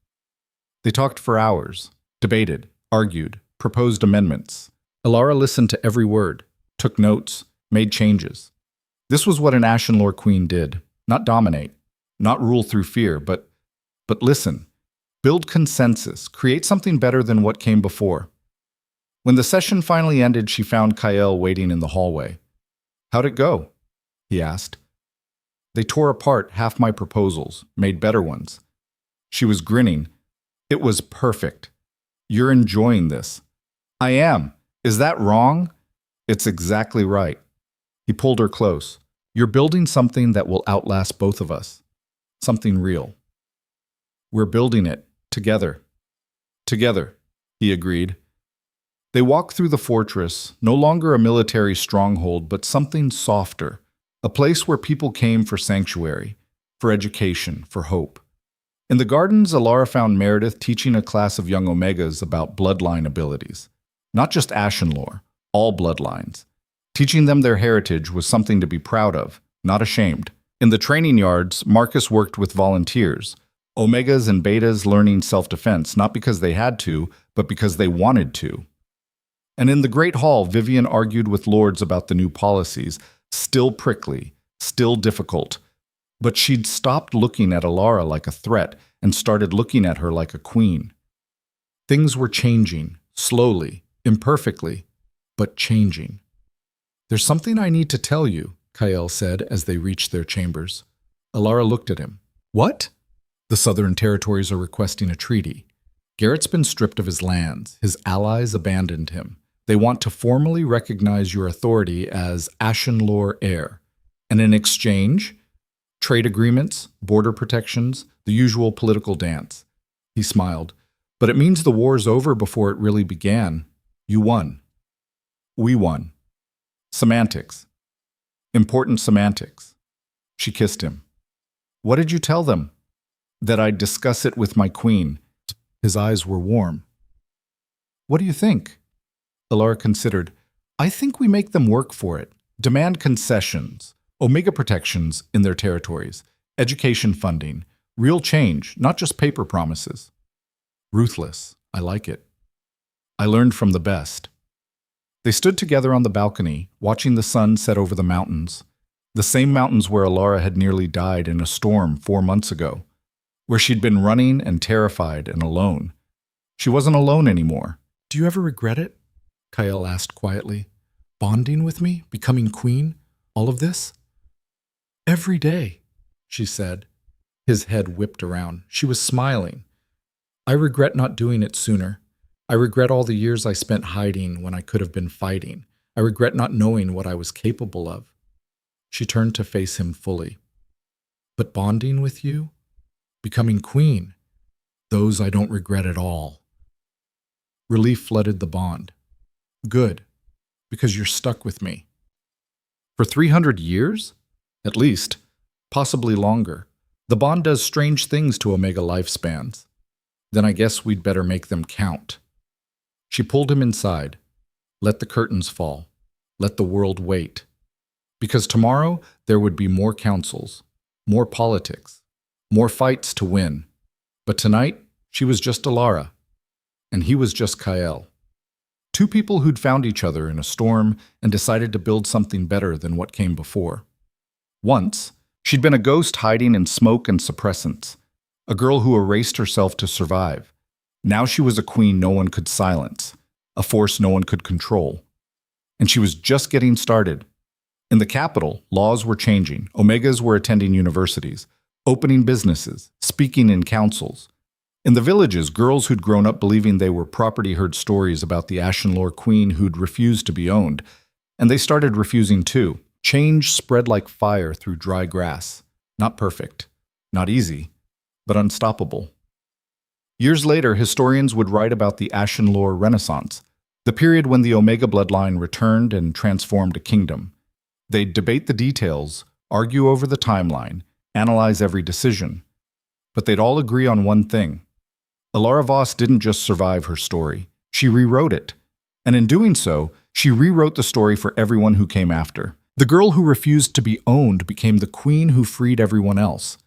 S1: They talked for hours, debated, argued, proposed amendments. Alara listened to every word, took notes, made changes. This was what an Ashenlore queen did. Not dominate, not rule through fear, but listen. Build consensus, create something better than what came before. When the session finally ended, she found Kael waiting in the hallway. How'd it go? He asked. They tore apart half my proposals, made better ones. She was grinning. It was perfect. You're enjoying this. I am. Is that wrong? It's exactly right. He pulled her close. You're building something that will outlast both of us. Something real. We're building it. Together. Together, he agreed. They walked through the fortress, no longer a military stronghold, but something softer, a place where people came for sanctuary, for education, for hope. In the gardens, Alara found Meredith teaching a class of young Omegas about bloodline abilities. Not just Ashenlore, all bloodlines. Teaching them their heritage was something to be proud of, not ashamed. In the training yards, Marcus worked with volunteers, Omegas and Betas learning self-defense, not because they had to, but because they wanted to. And in the Great Hall, Vivian argued with lords about the new policies, still prickly, still difficult. But she'd stopped looking at Alara like a threat and started looking at her like a queen. Things were changing, slowly, imperfectly, but changing. There's something I need to tell you, Kael said as they reached their chambers. Alara looked at him. What? The Southern Territories are requesting a treaty. Garrett's been stripped of his lands. His allies abandoned him. They want to formally recognize your authority as Ashenlore heir. And in exchange, trade agreements, border protections, the usual political dance. He smiled. But it means the war's over before it really began. You won. We won. Semantics. Important semantics. She kissed him. What did you tell them? That I'd discuss it with my queen. His eyes were warm. What do you think? Alara considered. I think we make them work for it. Demand concessions, Omega protections in their territories, education funding, real change, not just paper promises. Ruthless. I like it. I learned from the best. They stood together on the balcony, watching the sun set over the mountains. The same mountains where Alara had nearly died in a storm 4 months ago. Where she'd been running and terrified and alone. She wasn't alone anymore. Do you ever regret it? Kael asked quietly. Bonding with me? Becoming queen? All of this? Every day, she said. His head whipped around. She was smiling. I regret not doing it sooner. I regret all the years I spent hiding when I could have been fighting. I regret not knowing what I was capable of. She turned to face him fully. But bonding with you? Becoming queen, those I don't regret at all. Relief flooded the bond. Good, because you're stuck with me. For 300 years? At least, possibly longer. The bond does strange things to Omega lifespans. Then I guess we'd better make them count. She pulled him inside. Let the curtains fall. Let the world wait. Because tomorrow there would be more councils, more politics, more fights to win. But tonight, she was just Alara, and he was just Kael. Two people who'd found each other in a storm and decided to build something better than what came before. Once, she'd been a ghost hiding in smoke and suppressants, a girl who erased herself to survive. Now she was a queen no one could silence, a force no one could control. And she was just getting started. In the capital, laws were changing. Omegas were attending universities, opening businesses, speaking in councils. In the villages, girls who'd grown up believing they were property heard stories about the Ashenlore queen who'd refused to be owned, and they started refusing too. Change spread like fire through dry grass. Not perfect, not easy, but unstoppable. Years later, historians would write about the Ashenlore Renaissance, the period when the Omega bloodline returned and transformed a kingdom. They'd debate the details, argue over the timeline, analyze every decision. But they'd all agree on one thing. Alara Voss didn't just survive her story, she rewrote it. And in doing so, she rewrote the story for everyone who came after. The girl who refused to be owned became the queen who freed everyone else.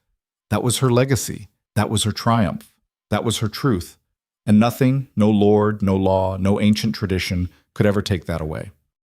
S1: That was her legacy. That was her triumph. That was her truth. And nothing, no lord, no law, no ancient tradition could ever take that away.